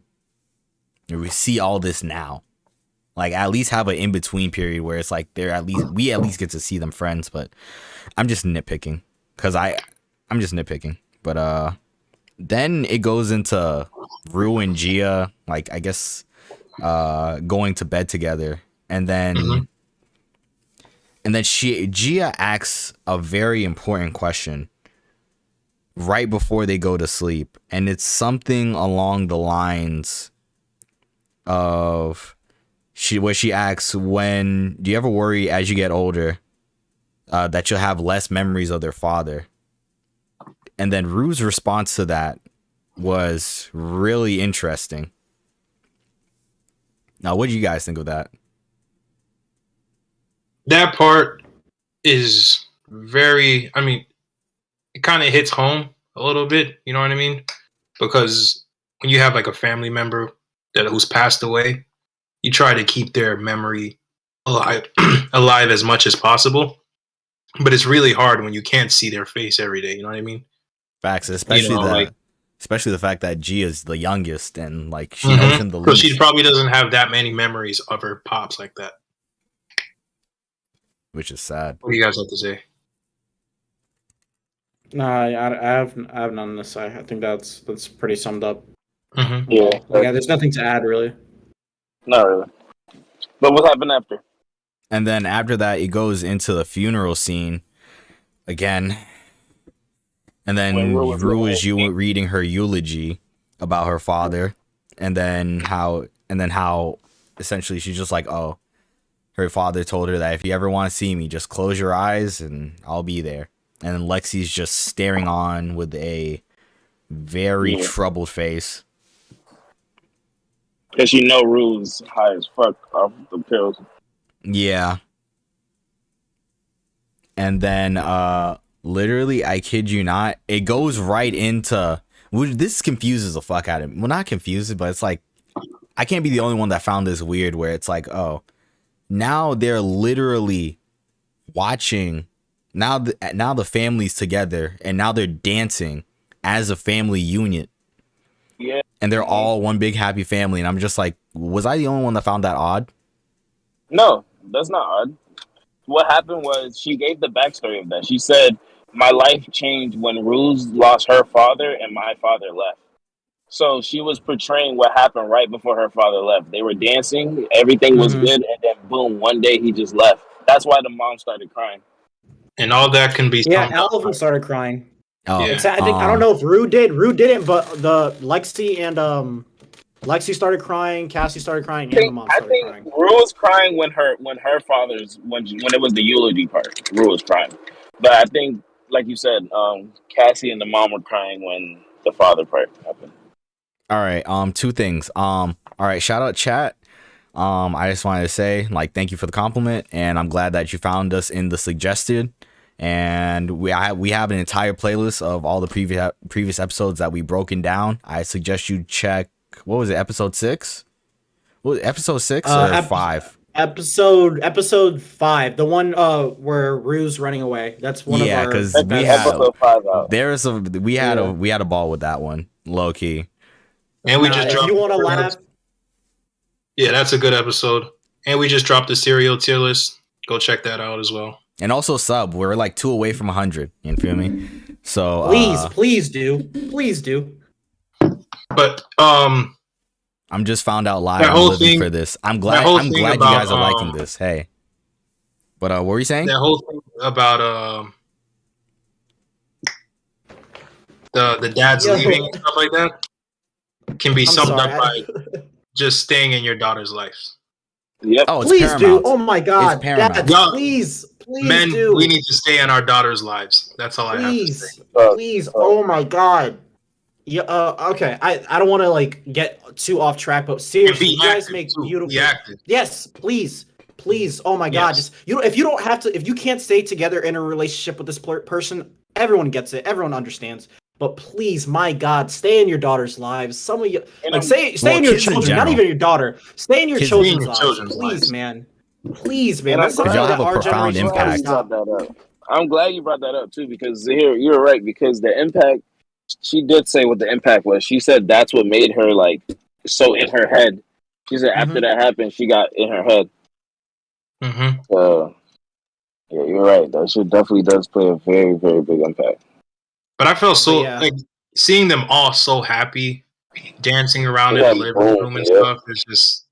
Speaker 2: see all this now. Like, at least have an in-between period where it's like we at least get to see them friends. But I'm just nitpicking because I'm just nitpicking. But then it goes into Rue and Gia, like, I guess going to bed together, and then Gia asks a very important question right before they go to sleep, and it's something along the lines of where she asks, do you ever worry as you get older that you'll have less memories of their father? And then Rue's response to that was really interesting. Now, what do you guys think of that?
Speaker 4: That part is very, I mean, it kind of hits home a little bit, you know what I mean? Because when you have like a family member who's passed away, you try to keep their memory alive as much as possible. But it's really hard when you can't see their face every day, you know what I mean?
Speaker 2: Facts, especially especially the fact that Gia's the youngest and like she knows him the
Speaker 4: So
Speaker 2: least.
Speaker 4: she probably doesn't have that many memories of her pops like that.
Speaker 2: Which is sad.
Speaker 4: What do you guys have to say?
Speaker 1: Nah, I have none on this side. I think that's pretty summed up.
Speaker 3: Yeah.
Speaker 1: Like, there's nothing to add really.
Speaker 3: Not really. But what happened after?
Speaker 2: And then after that, it goes into the funeral scene again. And then Rue is reading her eulogy about her father, and then how essentially she's just like, oh, her father told her that if you ever want to see me, just close your eyes and I'll be there. And then Lexi's just staring on with a very troubled face.
Speaker 3: Because you know Rue's high as fuck off the pills.
Speaker 2: Yeah. And then literally, I kid you not, it goes right into, this confuses the fuck out of me. Well, not confused, but it's like, I can't be the only one that found this weird, where it's like, oh, now they're literally watching, now the family's together, and now they're dancing as a family unit.
Speaker 3: Yeah.
Speaker 2: And they're all one big happy family, and I'm just like, was I the only one that found that odd?
Speaker 3: No, that's not odd. What happened was she gave the backstory of that. She said, my life changed when Ruse lost her father and my father left. So she was portraying what happened right before her father left. They were dancing, everything was good, and then boom, one day he just left. That's why the mom started crying.
Speaker 4: And all that can be
Speaker 1: all of them started crying.
Speaker 2: Oh,
Speaker 4: Yeah.
Speaker 1: I don't know if Rue did. Rue didn't, but the Lexi and Lexi started crying, Cassie started crying, and the mom
Speaker 3: I
Speaker 1: started
Speaker 3: think
Speaker 1: crying.
Speaker 3: Rue was crying when her father's when it was the eulogy part. Rue was crying, but I think, like you said, Cassie and the mom were crying when the father part happened.
Speaker 2: All right. Two things. All right. Shout out chat. I just wanted to say, like, thank you for the compliment, and I'm glad that you found us in the suggested. And we have an entire playlist of all the previous episodes that we broken down. I suggest you check. What was it? Episode 6? What was it, episode 6 or 5?
Speaker 1: Episode 5, the one where Rue's running away. That's one of our.
Speaker 2: Yeah, because we
Speaker 3: episode 5 out.
Speaker 2: we had a ball with that one, low key.
Speaker 4: And we just
Speaker 1: if
Speaker 4: dropped.
Speaker 1: you want to laugh,
Speaker 4: Yeah, that's a good episode. And we just dropped the serial tier list. Go check that out as well.
Speaker 2: And also sub. We're like 2 away from 100. You feel me? So
Speaker 1: please do.
Speaker 4: But
Speaker 2: I'm just found out live.
Speaker 4: That
Speaker 2: I'm
Speaker 4: whole
Speaker 2: living
Speaker 4: thing-
Speaker 2: for this. I'm glad.
Speaker 4: whole
Speaker 2: I'm
Speaker 4: thing
Speaker 2: glad you
Speaker 4: about,
Speaker 2: guys are liking this. Hey, but what were you saying?
Speaker 4: that whole thing about the dads
Speaker 1: Yo.
Speaker 4: leaving and stuff like that can be
Speaker 1: I'm
Speaker 4: summed
Speaker 1: sorry,
Speaker 4: up by just staying in your daughter's life.
Speaker 3: Yep.
Speaker 2: Oh, it's
Speaker 1: please
Speaker 2: paramount.
Speaker 1: do. Oh my God,
Speaker 2: paramount.
Speaker 1: Dad,
Speaker 4: Y'all-
Speaker 1: please
Speaker 4: Men,
Speaker 1: do.
Speaker 4: we need to stay in our daughters' lives. That's all I have to say.
Speaker 1: Please. Oh my God. Yeah. Okay. I don't want to like get too off track, but
Speaker 4: And
Speaker 1: seriously,
Speaker 4: be
Speaker 1: you guys
Speaker 4: active,
Speaker 1: make
Speaker 4: too.
Speaker 1: beautiful.
Speaker 4: Be active.
Speaker 1: Yes, please. Oh my God.
Speaker 4: Yes.
Speaker 1: Just if you can't stay together in a relationship with this person, everyone gets it. Everyone understands. But please, my God, stay in your daughter's lives. Some of you, like, stay in your
Speaker 2: kids in
Speaker 1: children, not
Speaker 2: general.
Speaker 1: even your daughter. Stay in your
Speaker 2: Kids
Speaker 1: children's
Speaker 4: in your
Speaker 1: lives.
Speaker 4: children's
Speaker 1: Please,
Speaker 4: lives.
Speaker 1: man. Please, man.
Speaker 3: And
Speaker 1: That's
Speaker 3: I'm
Speaker 1: something
Speaker 2: glad-
Speaker 1: that
Speaker 2: Y'all have a
Speaker 1: our
Speaker 2: profound
Speaker 1: generation's got to
Speaker 2: impact.
Speaker 1: stop.
Speaker 3: I'm glad you brought that up too, because here you're right, because the impact, she did say what the impact was. She said that's what made her like so in her head. She said after that happened, she got in her head.
Speaker 4: Mm-hmm.
Speaker 3: Yeah, you're right. That shit definitely does play a very, very big impact.
Speaker 4: But I felt so
Speaker 1: Yeah.
Speaker 4: like seeing them all so happy, dancing around in
Speaker 3: Yeah,
Speaker 4: the living room and
Speaker 3: yeah.
Speaker 4: stuff. Is just,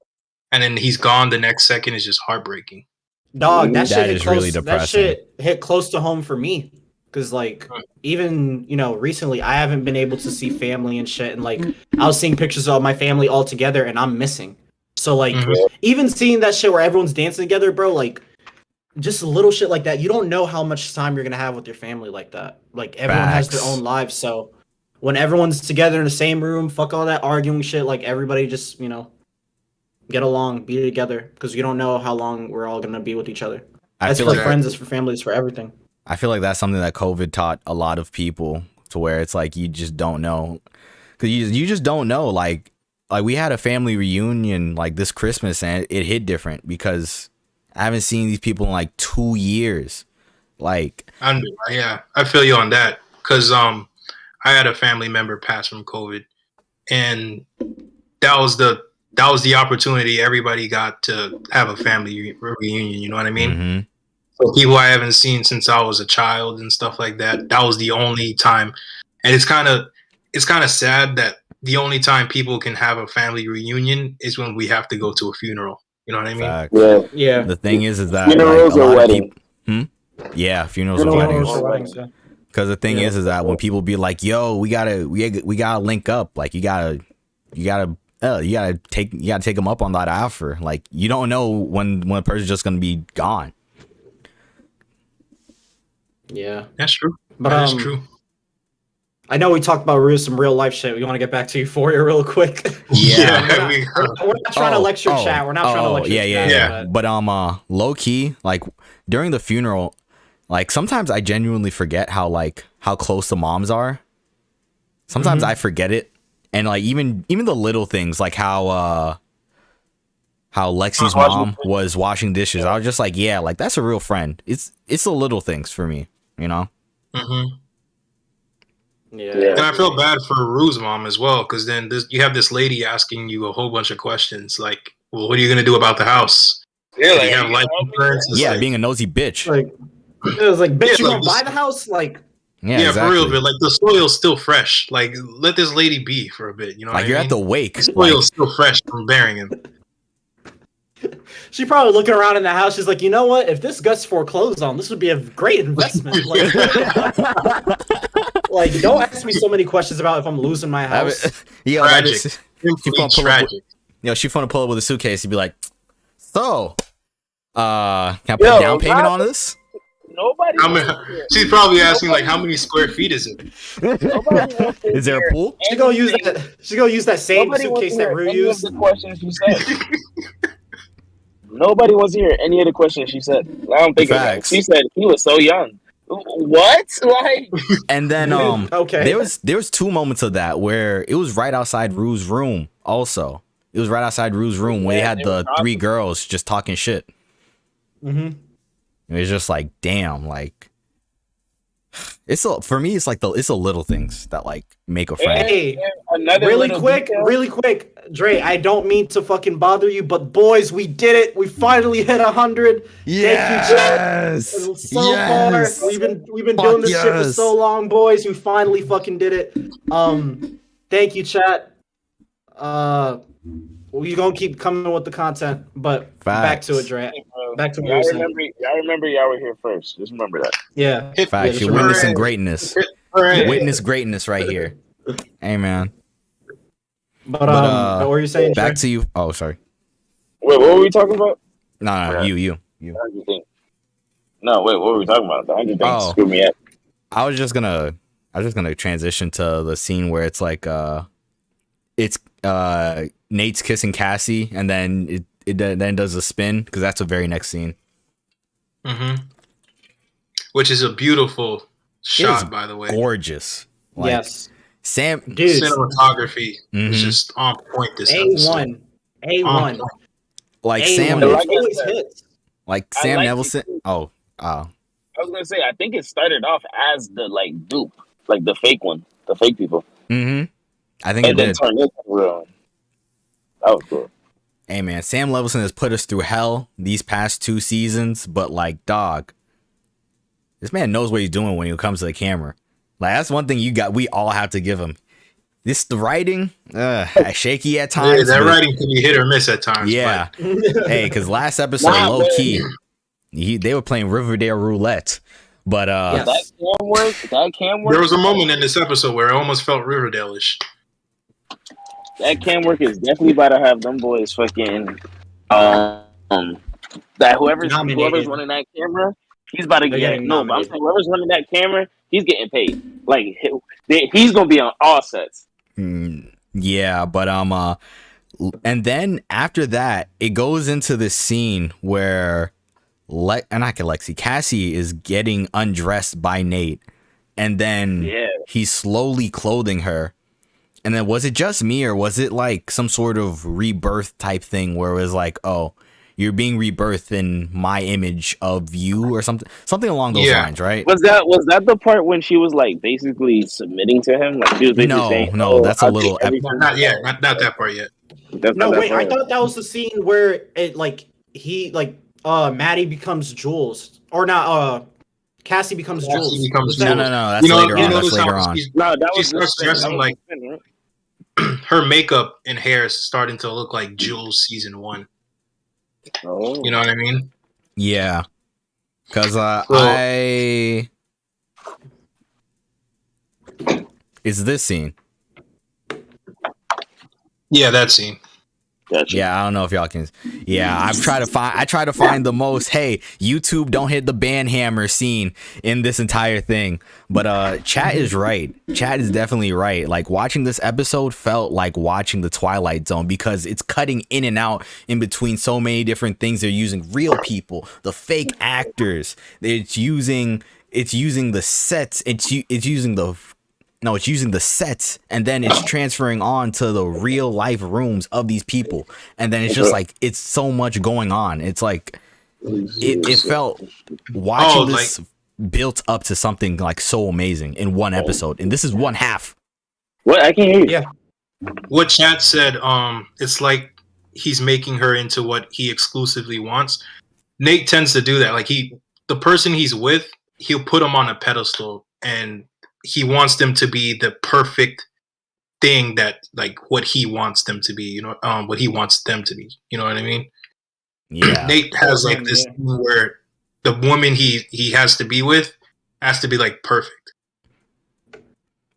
Speaker 4: and then he's gone the next second. Is just heartbreaking.
Speaker 1: Dog, that shit
Speaker 2: That
Speaker 1: hit
Speaker 2: is
Speaker 1: close.
Speaker 2: really
Speaker 1: That
Speaker 2: depressing.
Speaker 1: shit hit close to home for me, because like even recently I haven't been able to see family and shit, and like I was seeing pictures of my family all together, and I'm missing. So like even seeing that shit where everyone's dancing together, bro, like just little shit like that. You don't know how much time you're gonna have with your family like that. Like everyone has their
Speaker 2: Facts.
Speaker 1: own lives, so when everyone's together in the same room, fuck all that arguing shit. Like everybody just get along, be together, because you don't know how long we're all gonna be with each other.
Speaker 2: I
Speaker 1: That's
Speaker 2: feel
Speaker 1: for
Speaker 2: like
Speaker 1: friends, it's for families, for everything.
Speaker 2: I feel like that's something that COVID taught a lot of people, to where it's like you just don't know, because you just don't know. Like we had a family reunion like this Christmas, and it hit different because I haven't seen these people in like 2 years. Like
Speaker 4: Yeah, I feel you on that, because I had a family member pass from COVID, and that was the opportunity everybody got to have a family reunion. You know what I mean?
Speaker 2: mm-hmm.
Speaker 4: So people I haven't seen since I was a child and stuff like that. That was the only time, and it's kind of sad that the only time people can have a family reunion is when we have to go to a funeral. You know what I mean?
Speaker 2: Facts.
Speaker 1: Yeah.
Speaker 2: The thing is that
Speaker 3: Funerals
Speaker 2: like, a
Speaker 3: or
Speaker 2: lot
Speaker 3: weddings?
Speaker 2: of people, yeah, funerals or
Speaker 3: Funerals
Speaker 2: weddings.
Speaker 3: or weddings.
Speaker 1: yeah.
Speaker 2: Because the thing is that when people be like, "Yo, we gotta link up," like you gotta take them up on that offer. Like you don't know when a person's just gonna be gone.
Speaker 1: Yeah.
Speaker 4: That's true.
Speaker 1: But
Speaker 4: That is true.
Speaker 1: I know we talked about some real life shit. We want to get back to Euphoria real quick.
Speaker 2: Yeah.
Speaker 1: We're not trying to lecture chat. We're not trying to lecture chat.
Speaker 2: Yeah. But low key, like during the funeral, like sometimes I genuinely forget how close the moms are. Sometimes I forget it, and like even the little things, like how Lexi's mom was washing dishes. I was just like, yeah, like that's a real friend. It's the little things for me, you know.
Speaker 4: Mm-hmm.
Speaker 1: Yeah.
Speaker 4: And I feel bad for Rue's mom as well, because then you have this lady asking you a whole bunch of questions, like, well, what are you going to do about the house?
Speaker 3: Yeah,
Speaker 4: Do
Speaker 3: like,
Speaker 4: you have life insurance? It's
Speaker 2: Yeah,
Speaker 4: like,
Speaker 2: being a nosy bitch.
Speaker 1: Like it was like, bitch,
Speaker 4: Yeah,
Speaker 1: you
Speaker 4: like
Speaker 1: gonna buy the house? Like
Speaker 2: Yeah,
Speaker 4: yeah,
Speaker 2: exactly.
Speaker 4: for real, but like the soil's still fresh. Like, let this lady be for a bit. You know,
Speaker 2: Like
Speaker 4: what
Speaker 2: you're
Speaker 4: I
Speaker 2: at
Speaker 4: mean?
Speaker 2: the wake.
Speaker 4: The soil's
Speaker 2: Like,
Speaker 4: still fresh from burying him.
Speaker 1: she probably looking around in the house. She's like, you know what? If this Gus foreclosed on, this would be a great investment. Like, like, don't ask me so many questions about if I'm losing my house.
Speaker 2: yo,
Speaker 4: Tragic. simply tragic.
Speaker 2: She phone pull up with a suitcase. He'd be like, "So, can I put a down payment on this?"
Speaker 3: Nobody.
Speaker 4: She's probably asking like, how many square feet is it?
Speaker 2: Is there a pool?
Speaker 1: She's gonna use that. She's gonna use that same
Speaker 3: Nobody wants
Speaker 1: suitcase
Speaker 3: to hear
Speaker 1: that Rue
Speaker 3: any
Speaker 1: used.
Speaker 3: of the questions you said. Nobody wants to hear any of the questions she said. I don't think of it. She said he was so young. What? Like,
Speaker 2: and then
Speaker 1: okay.
Speaker 2: there was 2 moments of that where it was right outside Rue's room. Also, it was right outside Rue's room where they had the 3 girls just talking shit.
Speaker 1: Mm-hmm.
Speaker 2: It was just like, damn, like for me, it's like it's the little things that like make a friend.
Speaker 1: Hey, really quick, Dre. I don't mean to fucking bother you, but boys, we did it. We finally hit 100.
Speaker 2: Yes.
Speaker 1: Thank you, chat. So far, we've been doing this shit for so long, boys. We finally fucking did it. Thank you, chat. We're gonna keep coming with the content, but back to it, Dre. Back to what you were saying.
Speaker 3: Y'all remember y'all were here first. Just remember that.
Speaker 1: Yeah.
Speaker 2: Facts. You're witnessing greatness. Witness greatness right here. Hey, man.
Speaker 1: But what were you saying?
Speaker 2: Back
Speaker 1: Dre?
Speaker 2: to you. Oh, sorry.
Speaker 3: Wait, what were we talking about?
Speaker 2: No, you.
Speaker 3: No, wait, what were we talking about? The 100 things screwed me up.
Speaker 2: I was just gonna transition to the scene where it's like it's Nate's kissing Cassie, and then it then does a spin because that's the very next scene.
Speaker 4: Mm-hmm. Which is a beautiful shot, by the way.
Speaker 2: Gorgeous. Like,
Speaker 1: yes.
Speaker 2: Sam,
Speaker 1: dude.
Speaker 4: Cinematography is just on point. This episode.
Speaker 1: A1.
Speaker 2: Like
Speaker 1: A1.
Speaker 2: Sam,
Speaker 1: like
Speaker 2: Sam Nevelson. Oh,
Speaker 3: I was gonna say, I think it started off as the like dupe, like the fake one, the fake people.
Speaker 2: Mm-hmm. I think
Speaker 3: and
Speaker 2: it
Speaker 3: then
Speaker 2: did.
Speaker 3: turned into real. That was cool.
Speaker 2: Hey man, Sam Levinson has put us through hell these past 2 seasons, but like, dog, this man knows what he's doing when it comes to the camera. Like, that's one thing we all have to give him. The writing, shaky at times.
Speaker 4: Yeah, that writing can be hit or miss at times.
Speaker 2: Yeah. Hey, because last episode, low key, they were playing Riverdale roulette. But
Speaker 3: that can work.
Speaker 4: There was a moment in this episode where it almost felt Riverdale-ish.
Speaker 3: That can work is definitely about to have them boys fucking that whoever's running that camera, he's about to get no. But I'm saying whoever's running that camera, he's getting paid. Like he's gonna be on all sets.
Speaker 2: Yeah, but and then after that, it goes into this scene where Cassie is getting undressed by Nate, and then he's slowly clothing her. And then was it just me, or was it like some sort of rebirth type thing where it was like, oh, you're being rebirthed in my image of you, or something along those lines, right?
Speaker 3: Was that the part when she was like basically submitting to him? Like she was basically saying,
Speaker 2: no, that's a little.
Speaker 4: Not yet. Not that part yet.
Speaker 1: No, wait. I thought that was the scene where it Maddie becomes Jules, or not? Cassie becomes Jules.
Speaker 2: No. That's later on. That's later on.
Speaker 3: No, that was
Speaker 4: she starts dressing like her makeup and hair is starting to look like Jules season 1.
Speaker 3: Oh.
Speaker 4: You know what I mean?
Speaker 2: Yeah. Because it's this scene.
Speaker 4: Yeah, that scene.
Speaker 3: Gotcha.
Speaker 2: Yeah, I don't know if y'all can. Yeah, I try to find the most. Hey, YouTube, don't hit the ban hammer scene in this entire thing. But chat is right. Chat is definitely right. Like, watching this episode felt like watching the Twilight Zone, because it's cutting in and out in between so many different things. They're using real people, the fake actors. It's using the sets. It's using the sets, and then it's transferring on to the real life rooms of these people, and then it's just like, it's so much going on. It's like it felt watching this built up to something like so amazing in one episode, and this is one half.
Speaker 3: What? I can't hear you.
Speaker 1: Yeah.
Speaker 4: What chat said, it's like he's making her into what he exclusively wants. Nate tends to do that. Like, the person he's with, he'll put him on a pedestal, and he wants them to be the perfect thing that, like, what he wants them to be, you know, what he wants them to be. You know what I mean?
Speaker 2: Yeah.
Speaker 4: Nate has like this thing where the woman he has to be with has to be like perfect.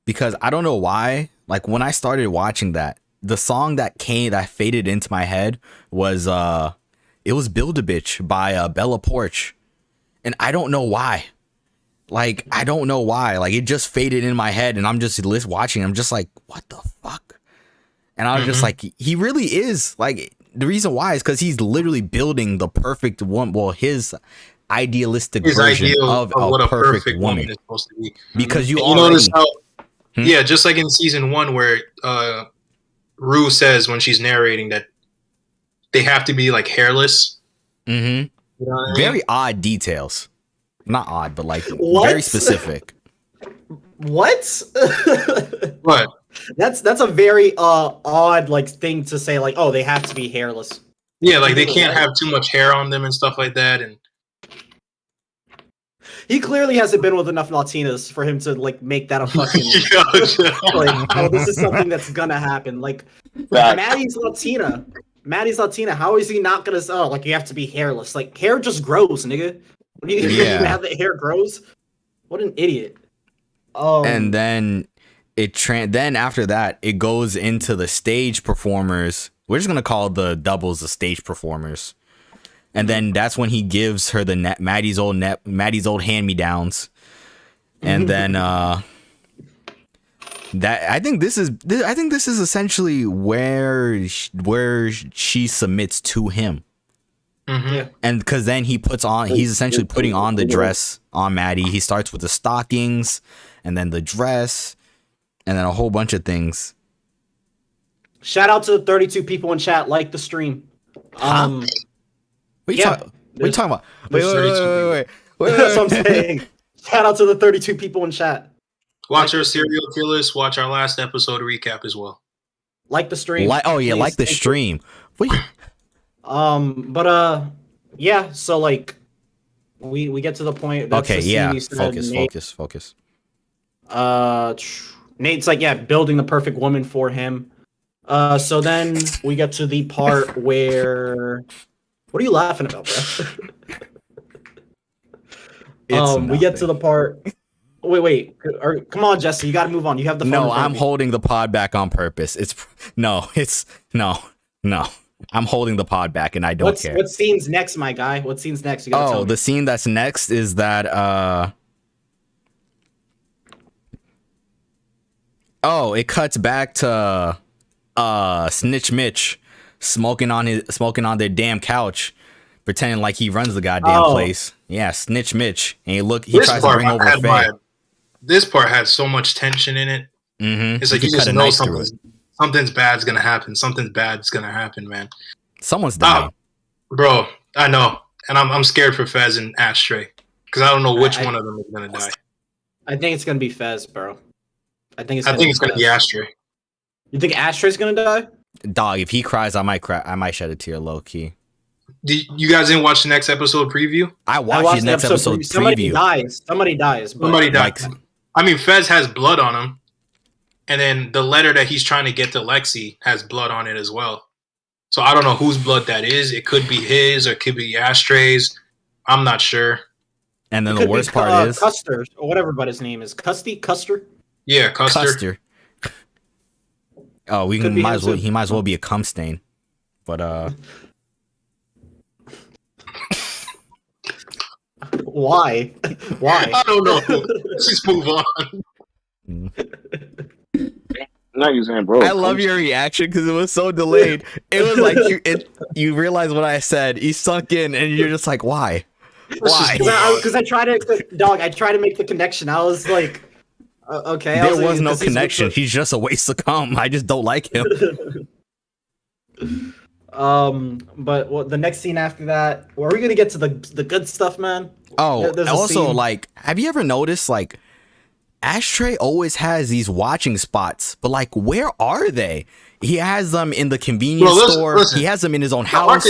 Speaker 2: Because I don't know why, like, when I started watching that, the song that faded into my head was it was Build-A-Bitch by Bella Porch, and I don't know why. Like, I don't know why. Like, it just faded in my head, and I'm just watching. I'm just like, what the fuck? And I was just like, he really is. Like, the reason why is because he's literally building the perfect one. Well, his idealistic version of what a perfect woman
Speaker 4: is supposed to be.
Speaker 2: Because you
Speaker 4: already notice how, yeah, just like in season 1 where Rue says when she's narrating that they have to be like hairless.
Speaker 2: Mm-hmm.
Speaker 4: You know what I mean?
Speaker 2: Very odd details. Not odd, but like
Speaker 1: What?
Speaker 2: very specific.
Speaker 1: What?
Speaker 4: What?
Speaker 1: That's a very odd like thing to say. Like, oh, they have to be hairless.
Speaker 4: Yeah, like they can't have too much hair on them and stuff like that. And
Speaker 1: he clearly hasn't been with enough Latinas for him to like make that a fucking like. Oh, this is something that's gonna happen. Like, Maddie's Latina. Maddie's Latina. How is he not gonna? Oh, like you have to be hairless. Like hair just grows, nigga. When you have that hair grows. What an idiot.
Speaker 2: And then then after that it goes into the stage performers. We're just gonna call the doubles the stage performers. And then that's when he gives her the Maddie's old hand-me-downs. And then that I think this is essentially where she submits to him.
Speaker 1: Yeah.
Speaker 2: And because then he's essentially putting on the dress on Maddie. He starts with the stockings and then the dress and then a whole bunch of things.
Speaker 1: Shout out to the 32 people in chat, like the stream.
Speaker 2: What are you talking about? Wait.
Speaker 1: That's what I'm saying. Shout out to the 32 people in chat.
Speaker 4: Watch our serial killers. Watch our last episode recap as well.
Speaker 1: Like the stream.
Speaker 2: Like the stream.
Speaker 1: Yeah. So like, we get to the point. That's
Speaker 2: okay.
Speaker 1: the scene
Speaker 2: Yeah.
Speaker 1: you said,
Speaker 2: Focus.
Speaker 1: Nate's like, yeah, building the perfect woman for him. So then we get to the part where. What are you laughing about, bro? We get to the part. Wait. Come on, Jesse. You got to move on. You have the phone.
Speaker 2: No, I'm holding the pod back on purpose. No. I'm holding the pod back, and I don't care.
Speaker 1: What scene's next, my guy? What scene's next? You gotta tell me.
Speaker 2: The scene that's next is that. It cuts back to Snitch Mitch smoking on their damn couch, pretending like he runs the goddamn place. Yeah, Snitch Mitch, and he tries to bring over Faye.
Speaker 4: This part had so much tension in it.
Speaker 2: Mm-hmm.
Speaker 4: It's like you just know something's bad's gonna happen. Something's bad's gonna happen, man.
Speaker 2: Someone's dying,
Speaker 4: bro. I know, and I'm scared for Fez and Ashtray because I don't know which one of them is gonna die.
Speaker 1: I think it's gonna be Fez, bro. I think it's
Speaker 4: gonna be Ashtray.
Speaker 1: You think Ashtray's gonna die?
Speaker 2: Dog, if he cries, I might cry. I might shed a tear, low key.
Speaker 4: You guys didn't watch the next episode preview?
Speaker 2: I watched the next episode preview.
Speaker 1: Somebody dies.
Speaker 4: Somebody dies. I mean, Fez has blood on him, and then the letter that he's trying to get to Lexi has blood on it as well. So I don't know whose blood that is. It could be his or it could be Ashtray's. I'm not sure.
Speaker 2: And then the worst part is
Speaker 1: Custer or whatever, but his name is Custer.
Speaker 4: Yeah, Custer.
Speaker 2: Oh, he might as well be a cum stain. But
Speaker 1: Why?
Speaker 4: I don't know. Let's just move on.
Speaker 3: Not you saying, bro.
Speaker 2: I love your reaction because it was so delayed. It was like you realize what I said. You sunk in, and you're just like, why? Why?
Speaker 1: Because I tried to make the connection. I was like, okay.
Speaker 2: There was no connection. He's just a waste of cum. I just don't like him.
Speaker 1: But the next scene after that, are we gonna get to the good stuff, man?
Speaker 2: Oh, also, like, have you ever noticed, like, Ashtray always has these watching spots, but like, where are they? He has them in the convenience store. Listen, he has them in his own house.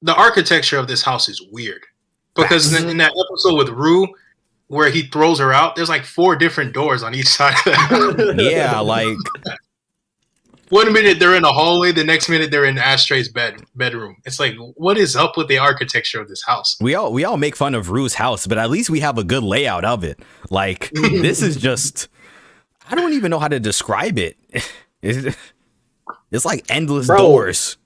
Speaker 4: The architecture of this house is weird because in that episode with Rue, where he throws her out, there's like 4 different doors on each side of the house.
Speaker 2: Yeah, like.
Speaker 4: One minute they're in a hallway, the next minute they're in Ashtray's bedroom. It's like, what is up with the architecture of this house?
Speaker 2: We all make fun of Rue's house, but at least we have a good layout of it. Like, this is just, I don't even know how to describe it. It's like endless
Speaker 1: Bro.
Speaker 2: doors.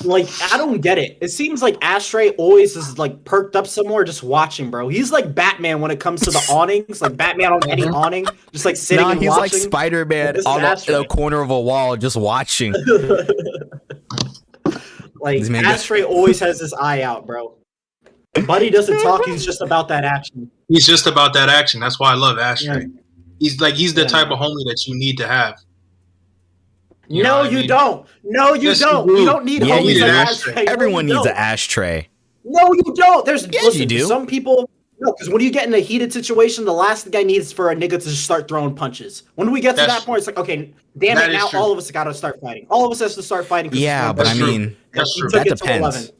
Speaker 1: Like, I don't get it. It seems like Ashtray always is like perked up somewhere just watching, bro. He's like Batman when it comes to the awnings, like Batman on any awning, just like sitting and
Speaker 2: He's
Speaker 1: watching.
Speaker 2: like Spider-Man
Speaker 1: This is
Speaker 2: on
Speaker 1: Ashtray.
Speaker 2: the corner of a wall just watching.
Speaker 1: Like,
Speaker 2: This man
Speaker 1: Ashtray always has his eye out, bro. Buddy doesn't talk, he's just about that action.
Speaker 4: He's just about that action. That's why I love Ashtray.
Speaker 1: Yeah.
Speaker 4: He's the
Speaker 1: Yeah.
Speaker 4: type of homie that you need to have. You know
Speaker 1: No,
Speaker 4: what I
Speaker 1: you
Speaker 4: mean?
Speaker 1: don't. No, you
Speaker 4: Yes, you
Speaker 1: don't.
Speaker 4: do.
Speaker 1: You don't need
Speaker 2: Yeah,
Speaker 1: homies
Speaker 2: you
Speaker 1: like
Speaker 2: do.
Speaker 1: Ashtray. No,
Speaker 2: Everyone
Speaker 1: you
Speaker 2: needs
Speaker 1: don't.
Speaker 2: an ashtray.
Speaker 1: No, you don't. There's
Speaker 2: Yes,
Speaker 1: listen,
Speaker 2: you do.
Speaker 1: some people. No, because when you get in a heated situation, the last thing I need is for a nigga to just start throwing punches. When we get to
Speaker 4: That's
Speaker 1: that point, it's like, okay, damn
Speaker 4: That
Speaker 1: it,
Speaker 4: is
Speaker 1: now
Speaker 4: true.
Speaker 1: all of us got to start fighting. All of us has to start fighting. 'cause
Speaker 2: Yeah,
Speaker 1: it's
Speaker 2: but I
Speaker 1: one
Speaker 4: That's
Speaker 2: mean,
Speaker 4: true. That's
Speaker 1: He
Speaker 4: true.
Speaker 1: took
Speaker 2: that
Speaker 1: it to 11.
Speaker 2: depends.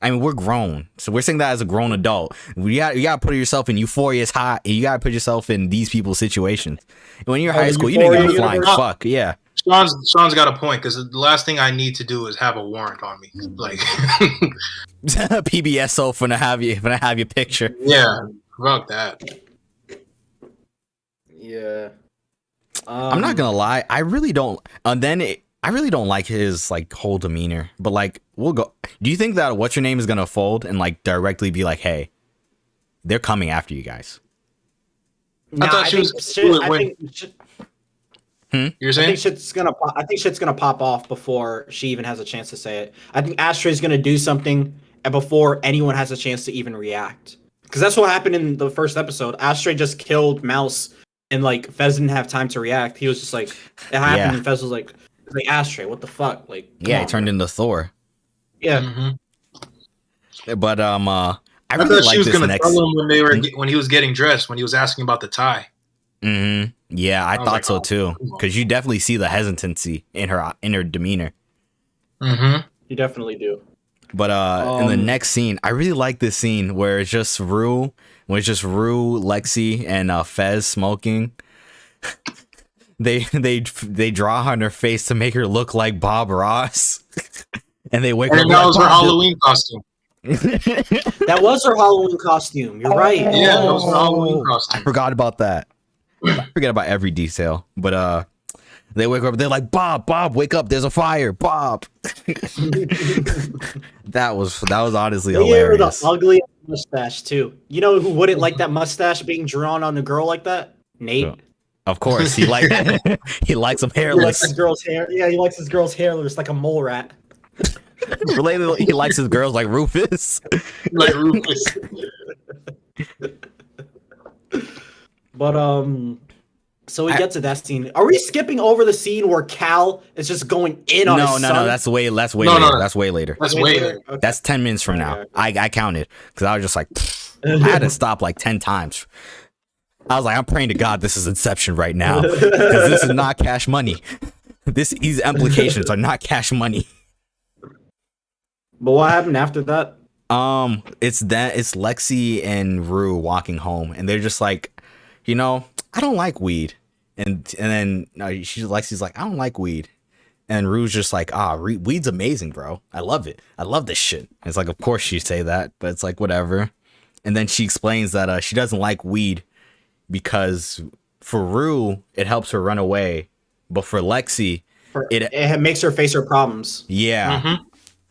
Speaker 2: I mean, we're grown, so we're saying that as a grown adult. You got to put yourself in Euphoria's hot. You got to put yourself in these people's situations. And when you're
Speaker 1: Oh,
Speaker 2: high
Speaker 1: the
Speaker 2: school, you didn't give a
Speaker 1: Euphoria
Speaker 2: flying
Speaker 1: universe?
Speaker 2: fuck. Yeah.
Speaker 4: Sean's got a point because the last thing I need to do is have a warrant on me. Like,
Speaker 2: PBSO finna have your picture.
Speaker 4: yeah, fuck that.
Speaker 1: Yeah.
Speaker 2: I'm not gonna lie, I really don't. I really don't like his like whole demeanor. But like, we'll go. Do you think that what's your name is gonna fold and like directly be like, hey, they're coming after you guys?
Speaker 1: Nah,
Speaker 4: thought
Speaker 1: I
Speaker 4: she
Speaker 1: think
Speaker 4: was
Speaker 1: shit.
Speaker 4: cool
Speaker 1: I
Speaker 4: when-
Speaker 1: think shit.
Speaker 4: You're
Speaker 1: I
Speaker 4: saying?
Speaker 1: think shit's gonna. I think shit's gonna pop off before she even has a chance to say it. I think Ashtray's gonna do something, and before anyone has a chance to even react, because that's what happened in the first episode. Ashtray just killed Mouse, and like Fez didn't have time to react. He was just like, it happened,
Speaker 2: Yeah.
Speaker 1: and Fez was like Ashtray, what the fuck? Like, come
Speaker 2: Yeah,
Speaker 1: on,
Speaker 2: he turned into Thor.
Speaker 1: Yeah,
Speaker 4: Mhm.
Speaker 2: But I
Speaker 4: I
Speaker 2: really
Speaker 4: thought
Speaker 2: like
Speaker 4: she was
Speaker 2: this
Speaker 4: gonna
Speaker 2: next.
Speaker 4: tell him when he was getting dressed, when he was asking about the tie.
Speaker 2: Yeah, I
Speaker 4: was
Speaker 2: thought
Speaker 4: like,
Speaker 2: so
Speaker 4: oh,
Speaker 2: too,
Speaker 4: come on.
Speaker 2: because you definitely see the hesitancy in her demeanor.
Speaker 4: Mm-hmm.
Speaker 1: you definitely do.
Speaker 2: But in the
Speaker 1: Um,
Speaker 2: next scene, I really like this scene where it's just Rue, Lexi, and Fez smoking. They draw on her face to make her look like Bob Ross, and they wake up.
Speaker 4: And that
Speaker 2: like,
Speaker 4: was her
Speaker 2: "Bob,
Speaker 4: Halloween costume.
Speaker 1: That was her Halloween costume. You're right.
Speaker 4: Yeah, that was her Halloween
Speaker 2: I
Speaker 4: costume.
Speaker 2: forgot about that. I forget about every detail. But they wake up. They're like, Bob, wake up! There's a fire, Bob. that was honestly
Speaker 1: They gave her the
Speaker 2: hilarious.
Speaker 1: ugly mustache too. You know who wouldn't like that mustache being drawn on a girl like that? Nate.
Speaker 2: Yeah. Of course, he likes them
Speaker 1: He likes his
Speaker 2: hairless.
Speaker 1: girl's hair. Yeah, he likes his girl's hairless like a mole rat.
Speaker 2: Related, he likes his girls like Rufus.
Speaker 4: Like Rufus.
Speaker 1: But so we get to that scene. Are we skipping over the scene where Cal is just going in on his son?
Speaker 2: No. That's way
Speaker 4: No,
Speaker 2: later.
Speaker 4: no.
Speaker 2: That's way later.
Speaker 4: That's way later.
Speaker 1: Okay.
Speaker 2: That's 10 minutes from now.
Speaker 1: Okay.
Speaker 2: I counted because I was just like, I had to stop like 10 times. I was like, I'm praying to God this is Inception right now because this is not cash money. These implications are not cash money.
Speaker 1: But what happened after that?
Speaker 2: It's Lexi and Rue walking home, and they're just like, I don't like weed, and then Lexi's like, I don't like weed, and Rue's just like, weed's amazing, bro. I love it. I love this shit. And it's like, of course you say that, but it's like whatever. And then she explains that she doesn't like weed because for Rue it helps her run away, but for Lexi,
Speaker 1: It makes her face her problems.
Speaker 2: yeah.
Speaker 4: Mm-hmm.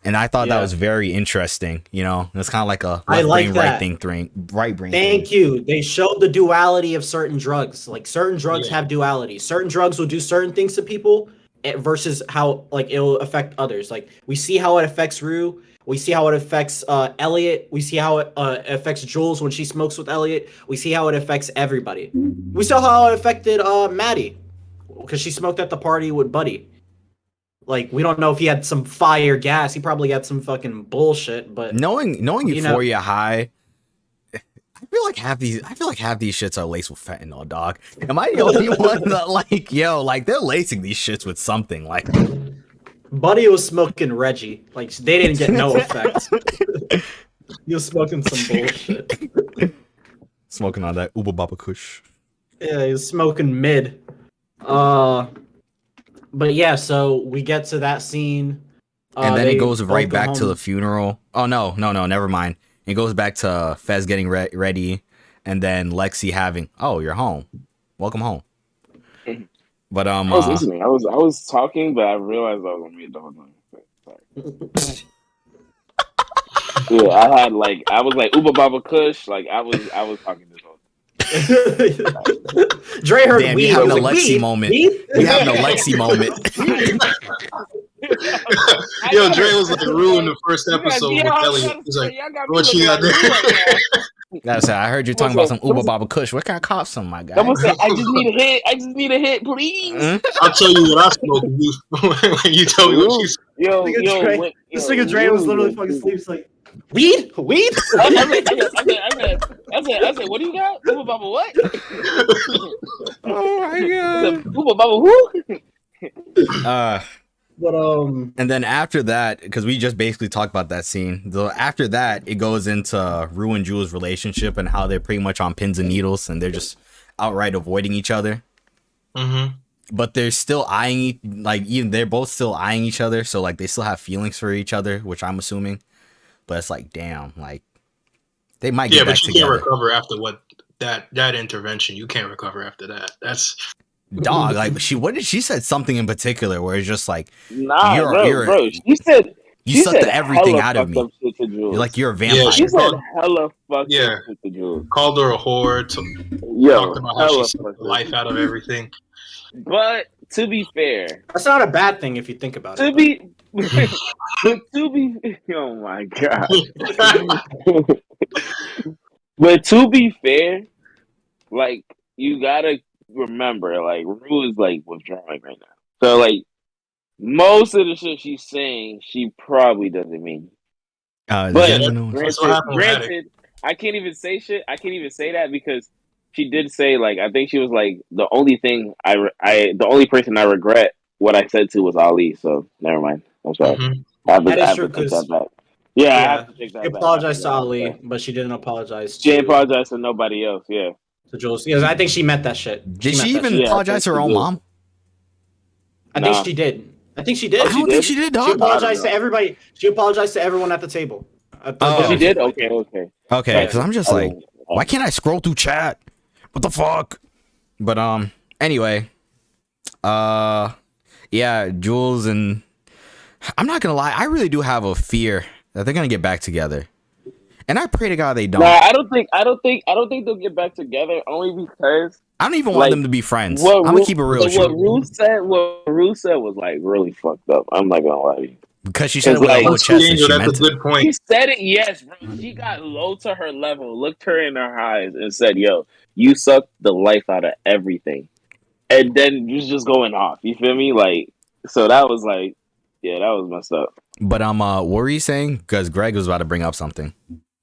Speaker 2: And I thought that
Speaker 1: Yeah.
Speaker 2: was very interesting. It's kind of like a
Speaker 1: I
Speaker 2: left
Speaker 1: like
Speaker 2: brain,
Speaker 1: that.
Speaker 2: right brain.
Speaker 1: Thank you. They showed the duality of certain drugs. Like certain drugs
Speaker 4: Yeah.
Speaker 1: have duality. Certain drugs will do certain things to people versus how like it will affect others. Like we see how it affects Rue. We see how it affects Elliot. We see how it affects Jules when she smokes with Elliot. We see how it affects everybody. We saw how it affected Maddie because she smoked at the party with Buddy. Like we don't know if he had some fire gas. He probably had some fucking bullshit. But
Speaker 2: Knowing
Speaker 1: you know-
Speaker 2: Euphoria High, I feel like half these shits are laced with fentanyl, dog. Am I the only one that like they're lacing these shits with something like?
Speaker 1: Buddy was smoking Reggie. Like they didn't get no effect. He was smoking some bullshit.
Speaker 2: Smoking on that Uber Baba Kush.
Speaker 1: Yeah, he was smoking mid. But yeah, so we get to that scene.
Speaker 2: And then
Speaker 1: they
Speaker 2: it goes
Speaker 1: both
Speaker 2: right
Speaker 1: go
Speaker 2: back to
Speaker 1: home.
Speaker 2: the funeral. Oh no, never mind. It goes back to Fez getting ready, and then Lexi having, "Oh, you're home. Welcome home." But
Speaker 3: I was listening. I was talking, but I realized I was on mute the whole time. Sorry. Yeah, I was like Uba Baba Kush. Like I was talking this whole
Speaker 1: Dre heard
Speaker 2: damn,
Speaker 1: weed.
Speaker 2: you having a
Speaker 1: I was like,
Speaker 2: Lexi
Speaker 1: weed?
Speaker 2: moment.
Speaker 1: Weed?
Speaker 2: You having a Lexi moment.
Speaker 4: Yo, Dre was like ruined the first episode with Elliot. He's like, what you got there?
Speaker 2: That's how I heard you talking about some Uber Baba Kush. What kind of cops some, my guy?
Speaker 3: Someone said, I just need a hit. I just need a hit, please.
Speaker 4: I'll tell you what I smoke when you tell me what you smoke.
Speaker 3: Yo,
Speaker 1: this nigga Dre was literally fucking asleep. He's like, weed? Weed?
Speaker 3: I said, what do you got? Uber Baba what?
Speaker 2: Oh my god.
Speaker 3: Uber Baba who?
Speaker 1: But
Speaker 2: and then after that, because we just basically talked about that scene. After that, it goes into Rue and Jules' relationship and how they're pretty much on pins and needles and they're just outright avoiding each other.
Speaker 4: Mm-hmm.
Speaker 2: But they're still eyeing, they're both still eyeing each other, so like they still have feelings for each other, which I'm assuming. But it's like, damn, like they might get back together.
Speaker 4: Yeah, but you can't recover after what that intervention. You can't recover after that. That's.
Speaker 2: Dog, like she said something in particular where it's just like,
Speaker 3: nah, bro. She said
Speaker 2: everything out of me. You're like, you're a vampire.
Speaker 3: Yeah, she said hella fucked up shit to Jules.
Speaker 4: Called her a whore. Talked about how she sucked the life out of everything.
Speaker 3: But to be fair,
Speaker 1: that's not a bad thing if you think about it.
Speaker 3: Oh my god. But to be fair, like you gotta remember, like Rue is like withdrawing right now. So like most of the shit she's saying, she probably doesn't mean. But granted, I can't even say shit. I can't even say that because she did say like I think she was like the only thing the only person I regret what I said to was Ali. So never mind. I'm sorry.
Speaker 1: Mm-hmm. I have to take that back. Yeah, I have to take that back. She apologized to Ali, but she didn't apologize.
Speaker 3: She apologized to nobody else. Yeah.
Speaker 1: To Jules. Yeah, I think she meant that shit.
Speaker 2: Did she even apologize to her own mom?
Speaker 1: I think she did. I think she did.
Speaker 2: I don't think she did, dog.
Speaker 1: She apologized to everybody. She apologized to everyone at the table.
Speaker 3: She did? Okay.
Speaker 2: Okay, because I'm just like, why can't I scroll through chat? What the fuck? But anyway, yeah, Jules and I'm not gonna lie, I really do have a fear that they're gonna get back together, and I pray to God they don't.
Speaker 3: Nah, I don't think they'll get back together only because
Speaker 2: I don't even want them to be friends. I'm gonna keep it real.
Speaker 3: What Rue said was like really fucked up. I'm not gonna lie to you.
Speaker 2: Because she said it with a whole chest.
Speaker 4: That's a good point.
Speaker 3: She said it, yes, bro. She got low to her level, looked her in her eyes, and said, "Yo, you sucked the life out of everything," and then you just going off. You feel me? Like, so that was like, yeah, that was messed up.
Speaker 2: But what were you saying? Because Greg was about to bring up something.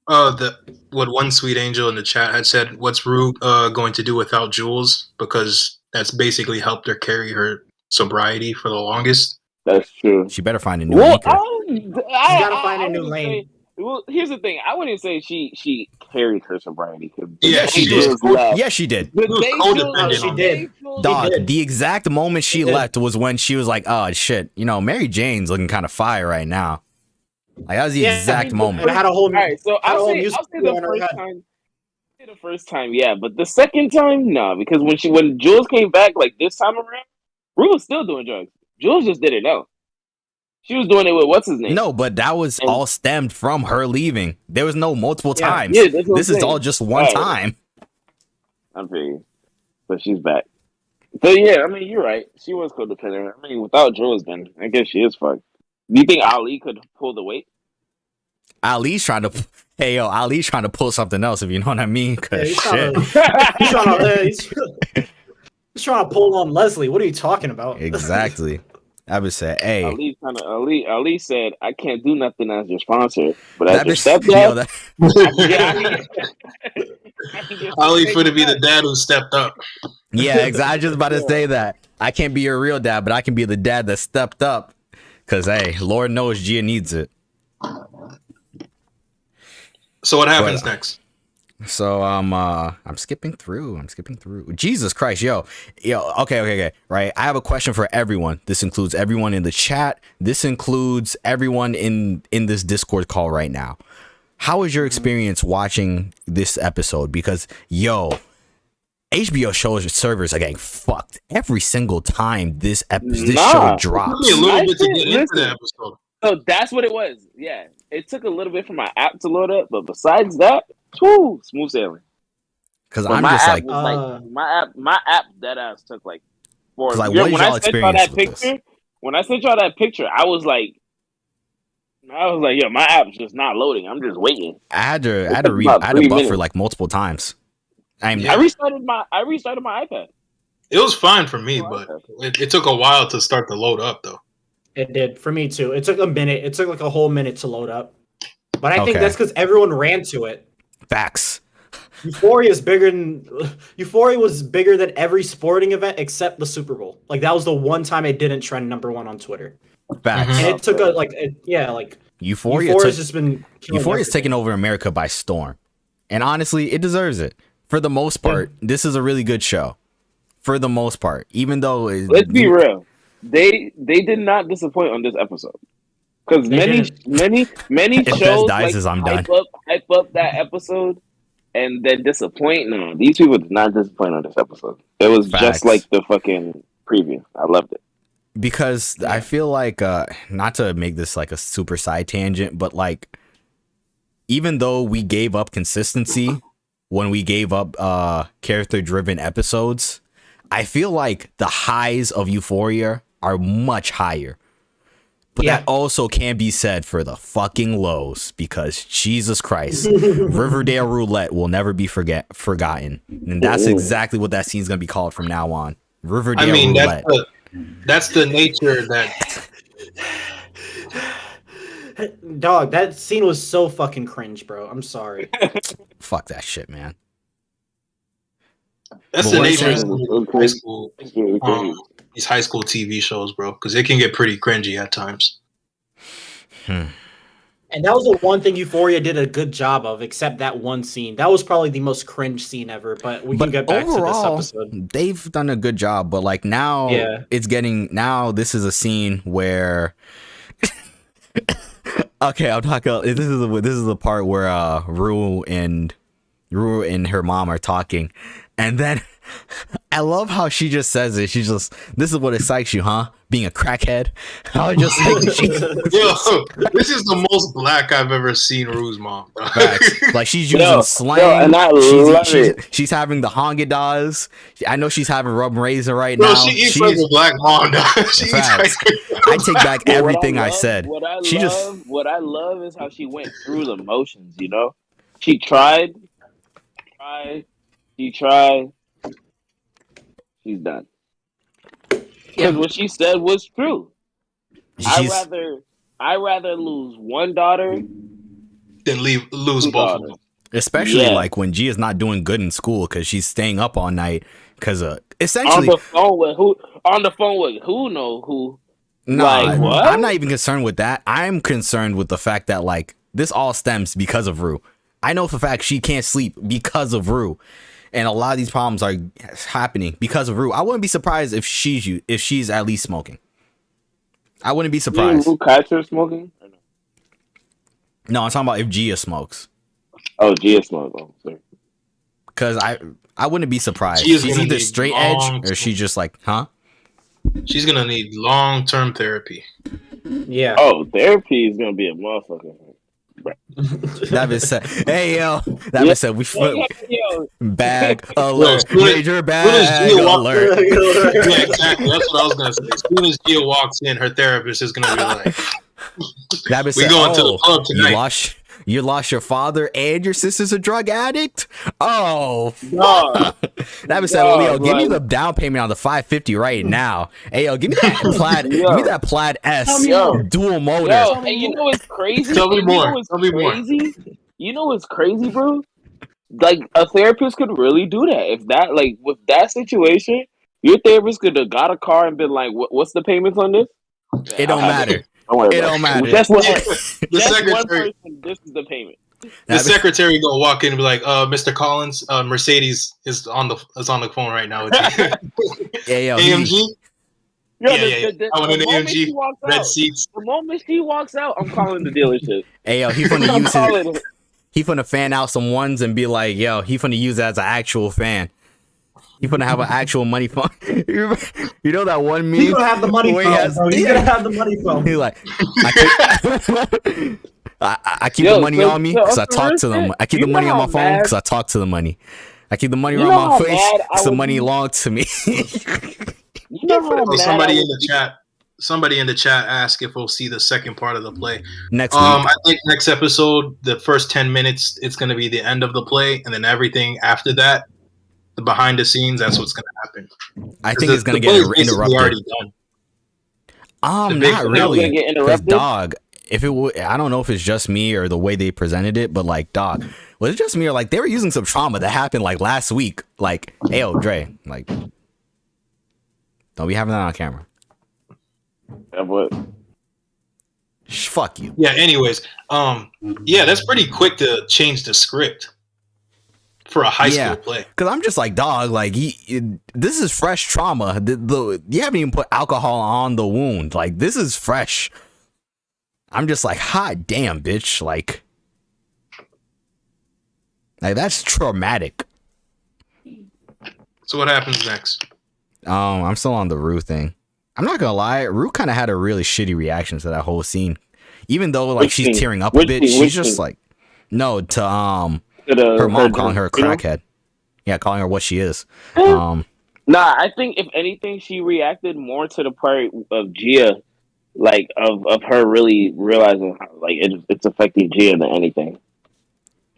Speaker 4: What one sweet angel in the chat had said, "What's Rue going to do without Jules?" Because that's basically helped her carry her sobriety for the longest.
Speaker 3: That's true.
Speaker 2: She better find a new maker.
Speaker 1: She's gotta find a new lane.
Speaker 3: Well, here's the thing. I wouldn't say she carried her sobriety.
Speaker 2: Yeah, she did. Yeah, she did.
Speaker 1: She did.
Speaker 2: Dog, the exact moment she left was when she was like, "Oh shit, Mary Jane's looking kind of fire right now." Like that was the exact moment.
Speaker 1: I had a whole.
Speaker 3: All right, so I'll say the first time, yeah, but the second time, no, because when Jules came back, like this time around, Rue was still doing drugs. Jules just didn't know. She was doing it with what's his name?
Speaker 2: No, but that was all stemmed from her leaving. There was no multiple times.
Speaker 3: Yeah,
Speaker 2: this is all just one time.
Speaker 3: I'm pretty. But she's back. But yeah, I mean, you're right. She was codependent. I mean, without Jules, then I guess she is fucked. Do you think Ali could pull the weight?
Speaker 2: Ali's trying to. Hey yo, Ali's trying to pull something else, if you know what I mean. Cause
Speaker 1: he's
Speaker 2: shit.
Speaker 1: He's trying to pull on Leslie. What are you talking about?
Speaker 2: Exactly. I would say, hey.
Speaker 3: Ali said, "I can't do nothing as your sponsor, but as your stepdad."
Speaker 4: Ali for to be the dad who stepped up.
Speaker 2: Yeah, exactly. I was just about to say that. I can't be your real dad, but I can be the dad that stepped up. Cause hey, Lord knows Gia needs it.
Speaker 4: So what happens next?
Speaker 2: So I'm skipping through. Jesus Christ, yo. Okay. Right. I have a question for everyone. This includes everyone in the chat. This includes everyone in this Discord call right now. How was your experience watching this episode? Because yo, HBO shows servers are getting fucked every single time this show
Speaker 3: Nah.
Speaker 2: drops.
Speaker 4: It took me a little bit to
Speaker 3: Listen,
Speaker 4: get into the
Speaker 3: listen.
Speaker 4: episode.
Speaker 3: So that's what it was. Yeah, it took a little bit for my app to load up, but besides that, whoo, smooth sailing.
Speaker 2: Because
Speaker 3: But
Speaker 2: I'm
Speaker 3: my
Speaker 2: just
Speaker 3: app
Speaker 2: like,
Speaker 3: was like my app dead ass took like 4.
Speaker 2: like,
Speaker 3: Yeah,
Speaker 2: what is
Speaker 3: when I
Speaker 2: y'all
Speaker 3: sent y'all
Speaker 2: experience
Speaker 3: that
Speaker 2: with this?
Speaker 3: picture, when I sent y'all that picture, I was like, yo, my app's just not loading. I'm just waiting.
Speaker 2: I had to
Speaker 3: It took about
Speaker 2: buffer
Speaker 3: 3 minutes.
Speaker 2: like multiple times.
Speaker 4: Yeah.
Speaker 3: I restarted my iPad.
Speaker 4: It was fine for me, but it took a while to start to load up, though.
Speaker 1: It did for me too. It took a minute. It took like a whole minute to load up. But I think
Speaker 2: Okay.
Speaker 1: that's because everyone ran to it.
Speaker 2: Facts.
Speaker 1: Euphoria was bigger than every sporting event except the Super Bowl. Like that was the one time it didn't trend #1 on Twitter.
Speaker 2: Facts.
Speaker 1: And it took Euphoria's just been
Speaker 2: Euphoria's taken over America by storm. And honestly, it deserves it. For the most part, this is a really good show. For the most part, even though
Speaker 3: Let's be real, they did not disappoint on this episode. Because many
Speaker 2: If
Speaker 3: shows
Speaker 2: Fez dies,
Speaker 3: like
Speaker 2: I'm done.
Speaker 3: hype up that episode and then disappoint. No, these people did not disappoint on this episode. It was
Speaker 2: Facts.
Speaker 3: just like the fucking preview. I loved it.
Speaker 2: Because I feel like, not to make this like a super side tangent, but like, even though we gave up consistency when we gave up character driven episodes, I feel like the highs of Euphoria are much higher. But that also can be said for the fucking lows, because Jesus Christ, Riverdale Roulette will never be forgotten. And that's exactly what that scene's going to be called from now on. Riverdale Roulette.
Speaker 4: That's the nature that...
Speaker 1: Dog, that scene was so fucking cringe, bro. I'm sorry.
Speaker 2: Fuck that shit, man.
Speaker 4: That's
Speaker 2: But
Speaker 4: the
Speaker 2: what
Speaker 4: nature
Speaker 2: I'm
Speaker 4: of high school, these high school TV shows, bro, because it can get pretty cringy at times.
Speaker 1: And that was the one thing Euphoria did a good job of, except that one scene. That was probably the most cringe scene ever, but we can get back to this episode.
Speaker 2: They've done a good job, but like now this is a scene where okay, I'm talking, this is the part where Rue and her mom are talking, and then I love how she just says it. She's just, this is what excites you, huh? Being a crackhead. I was just like,
Speaker 4: yo, this is the most black I've ever seen Rue's mom.
Speaker 2: Facts. Like she's using slang.
Speaker 3: And I love it.
Speaker 2: She's having the Haagen-Dazs. I know she's having rum raisin right
Speaker 4: Bro,
Speaker 2: now.
Speaker 4: she eats like a black mom.
Speaker 2: I take back everything I said.
Speaker 3: What I love is how she went through the motions. You know, she tried. She's done. Because what she said was true. I rather lose one daughter
Speaker 4: than lose both of them.
Speaker 2: Especially like when Gia's not doing good in school because she's staying up all night because essentially
Speaker 3: on the phone with who know who.
Speaker 2: No,
Speaker 3: like, what?
Speaker 2: I'm not even concerned with that. I'm concerned with the fact that like this all stems because of Rue. I know for a fact she can't sleep because of Rue. And a lot of these problems are happening because of Rue. I wouldn't be surprised if she's at least smoking. I wouldn't be surprised.
Speaker 3: Rue catch her smoking?
Speaker 2: No, I'm talking about if Gia smokes.
Speaker 3: Oh, Gia smokes. Oh, sorry.
Speaker 2: Because I wouldn't be surprised.
Speaker 4: She's
Speaker 2: either straight edge or she's just like, huh?
Speaker 4: She's gonna need long-term therapy.
Speaker 1: Yeah.
Speaker 3: Oh, therapy is gonna be a motherfucker.
Speaker 2: That been said. Hey yo, that been said. We bag alert, major bag alert.
Speaker 4: Yeah, exactly. That's what I was gonna say. As soon as Gia walks in, her therapist is gonna be like,
Speaker 2: that been
Speaker 4: "We
Speaker 2: said,
Speaker 4: going to the pub tonight."
Speaker 2: You lost your father and your sister's a drug addict. Oh,
Speaker 3: no.
Speaker 2: That been said. Leo, give me the down payment on the $550 right now. Hey yo, give me that plaid. Give me that plaid S dual motor.
Speaker 3: Yo, and you know what's crazy?
Speaker 4: Tell me more.
Speaker 3: You know what's crazy, bro? Like a therapist could really do that. If that, like, with that situation, your therapist could have got a car and been like, "What's the payments on this?"
Speaker 2: It don't matter.
Speaker 3: It don't matter. That's what.
Speaker 4: The secretary.
Speaker 3: This is the payment.
Speaker 4: The secretary gonna walk in and be like, "Mr. Collins, Mercedes is on the phone right now with you."
Speaker 2: Yeah, yo,
Speaker 4: AMG.
Speaker 3: Yo,
Speaker 4: I want an AMG. Red seats.
Speaker 3: The moment she walks out, I'm calling the dealership.
Speaker 2: Hey yo, he finna fan out some ones and be like, yo, he finna use that as an actual fan. He's gonna have an actual money phone. You know that one meme?
Speaker 1: He's gonna have the money
Speaker 2: where
Speaker 1: phone, bro. He's gonna have the money phone.
Speaker 2: He's like, I keep the money on me because I talk to them. I keep the money on my phone because I talk to the money. I keep the money around my face because the money belongs to me.
Speaker 4: Somebody in the chat asked if we'll see the second part of the play
Speaker 2: next week.
Speaker 4: I think next episode, the first 10 minutes, it's going to be the end of the play, and then everything after that, the behind the scenes, that's what's going to happen.
Speaker 2: I think it's going to get interrupted.
Speaker 4: Already done.
Speaker 2: Not really. Because dog, if it I don't know if it's just me or the way they presented it, but like dog, was it just me or like they were using some trauma that happened like last week? Like, hey, yo, Dre, like, don't be having that on camera.
Speaker 3: Yeah, what?
Speaker 2: Fuck you.
Speaker 4: Yeah. Anyways, yeah, that's pretty quick to change the script for a high school play.
Speaker 2: Because I'm just like, dog, like this is fresh trauma. You haven't even put alcohol on the wound. Like this is fresh. I'm just like, hot damn, bitch. Like that's traumatic.
Speaker 4: So what happens next?
Speaker 2: I'm still on the Rue thing. I'm not gonna lie, Rue kind of had a really shitty reaction to that whole scene. Even though like she's tearing up a bit, she's just like, no, to her mom calling her a crackhead. Yeah, calling her what she is.
Speaker 3: Nah, I think if anything, she reacted more to the part of Gia, like of her really realizing how like it's affecting Gia than anything.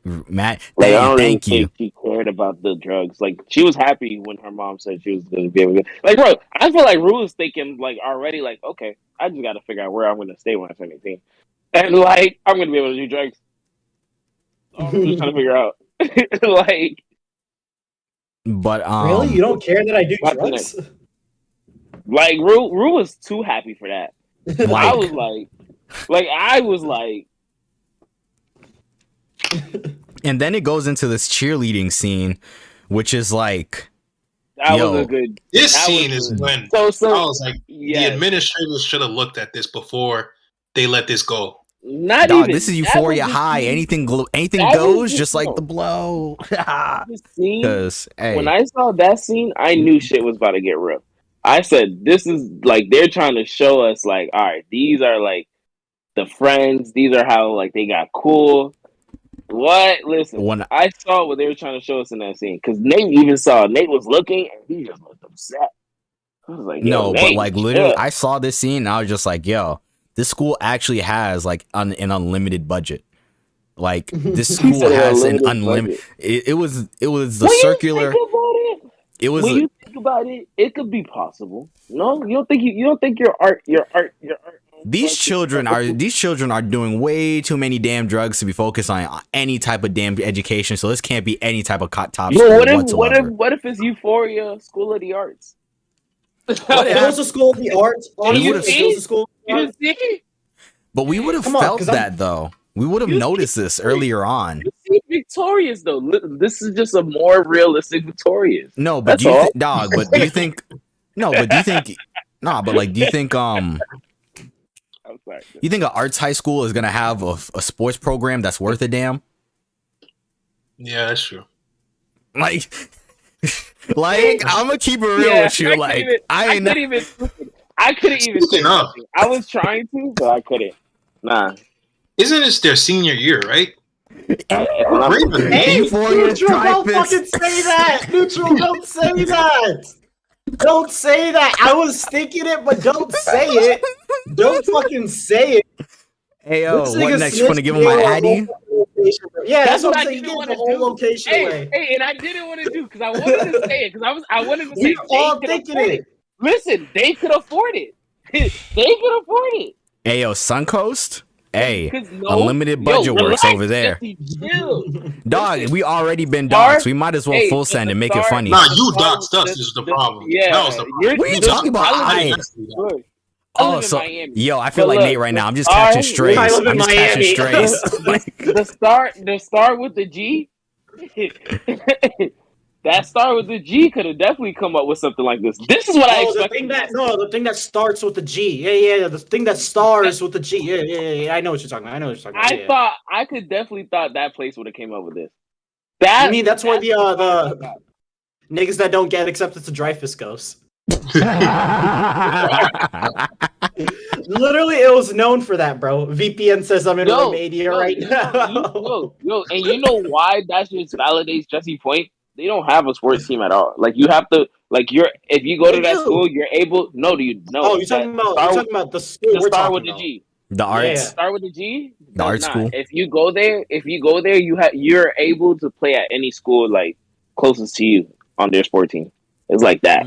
Speaker 2: Matt,
Speaker 3: like, I don't
Speaker 2: thank
Speaker 3: really
Speaker 2: you.
Speaker 3: think she cared about the drugs. Like she was happy when her mom said she was going to be able to. Like, bro, I feel like Rue was thinking like already, like, okay, I just got to figure out where I'm going to stay when I turn 18, and like I'm going to be able to do drugs. I'm just trying to figure out, like.
Speaker 2: But
Speaker 1: really, you don't care that I do drugs?
Speaker 3: Like Rue was too happy for that. I was like.
Speaker 2: And then it goes into this cheerleading scene, which is like,
Speaker 3: that was a good.
Speaker 4: This scene is when I was like, the administrators should have looked at this before they let this go.
Speaker 2: Not dog, even. This is Euphoria high. Anything goes, just like the blow.
Speaker 3: Because when I saw that scene, I knew shit was about to get real. I said, this is like they're trying to show us, like, all right, these are like the friends. These are how like they got cool. What? Listen, I saw what they were trying to show us in that scene because Nate even saw. Nate was looking and he just looked upset. I was like, no,
Speaker 2: Nate, but like literally, I saw this scene and I was just like, yo, this school actually has like an unlimited budget. Like this school has an unlimited. It was the circular. It was.
Speaker 3: When you think about it, it could be possible. No, you don't think your art.
Speaker 2: These children are doing way too many damn drugs to be focused on any type of damn education. So this can't be any type of top school whatsoever.
Speaker 3: What if it's Euphoria School of the Arts?
Speaker 1: It was a School of the Arts. Honestly, it was a School of the Arts.
Speaker 2: But we would have felt that though. We would have noticed this earlier on.
Speaker 3: You see Victorious though. This is just a more realistic Victorious.
Speaker 2: No, but do you dog? But do you think? No, but do you think? Nah, but like, do you think? You think an arts high school is gonna have a sports program that's worth a damn?
Speaker 4: Yeah, that's true.
Speaker 2: Like I'm gonna keep it real with you. I
Speaker 3: couldn't even. I was trying to, but I couldn't. Nah.
Speaker 4: Isn't this their senior year, right?
Speaker 1: Hey, Neutral, don't fucking say that. Neutral, don't say that. Don't say that. I was thinking it, but don't say it. Don't fucking say it.
Speaker 2: Hey, yo, what next? You want to give him my Addy?
Speaker 1: Yeah, that's what I'm saying. Give the whole location away.
Speaker 3: Hey, and I didn't want to do because I wanted to say it because I wanted to say
Speaker 1: we all thinking it.
Speaker 3: Listen, they could afford it. They could afford it.
Speaker 2: Hey, yo, Suncoast. Hey, unlimited budget works over there. Dog, we already been doxxed. We might as well full send and make it funny.
Speaker 4: Nah, you doxxed us is the problem.
Speaker 3: Yeah,
Speaker 4: that was the problem.
Speaker 2: What are you talking about? Oh, so yo, I feel like Nate right now. I'm just catching strays. I'm just catching strays.
Speaker 3: The star with the G. That star with the G could have definitely come up with something like this. This is what I expected.
Speaker 1: The thing that starts with the G. Yeah. The thing that stars with the G. Yeah. I know what you're talking about.
Speaker 3: I could definitely thought that place would have came up with this.
Speaker 1: That's where the Niggas that don't get accepted to Dreyfus goes. Literally, it was known for that, bro. VPN says I'm in Romania right now.
Speaker 3: And you know why that just validates Jesse's point? They don't have a sports team at all. Like you have to, like if you go to that school, you're able. No, do you? No.
Speaker 1: Oh, you're talking about the school we're talking
Speaker 3: with the
Speaker 1: about.
Speaker 3: G.
Speaker 2: The arts.
Speaker 3: Start with the G.
Speaker 2: The art school.
Speaker 3: If you go there, you're able to play at any school like closest to you on their sport team. It's like that.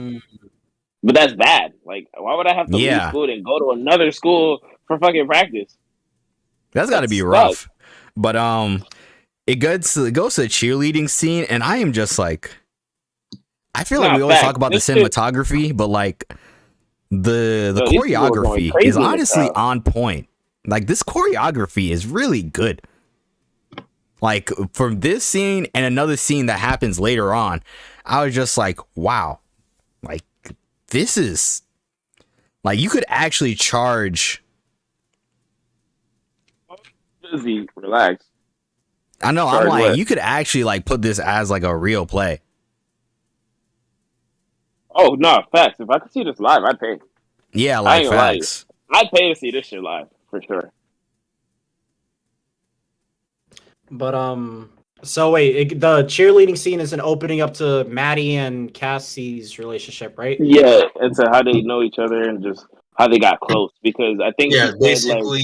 Speaker 3: But that's bad. Like, why would I have to leave school and go to another school for fucking practice?
Speaker 2: That's got to be rough. But it goes to the cheerleading scene, and I am just like, I feel like we always talk about the cinematography, but like the choreography is honestly on point. Like this choreography is really good. Like from this scene and another scene that happens later on, I was just like, wow, like this is like you could actually charge.
Speaker 3: Relax.
Speaker 2: I know. I'm like, you could actually like put this as like a real play.
Speaker 3: Oh no, facts. If I could see this live, I'd pay.
Speaker 2: Yeah, like facts.
Speaker 3: I'd pay to see this shit live for sure.
Speaker 1: But so wait, the cheerleading scene is an opening up to Maddie and Cassie's relationship, right?
Speaker 3: Yeah, and to how they know each other and just how they got close. Because I think
Speaker 4: basically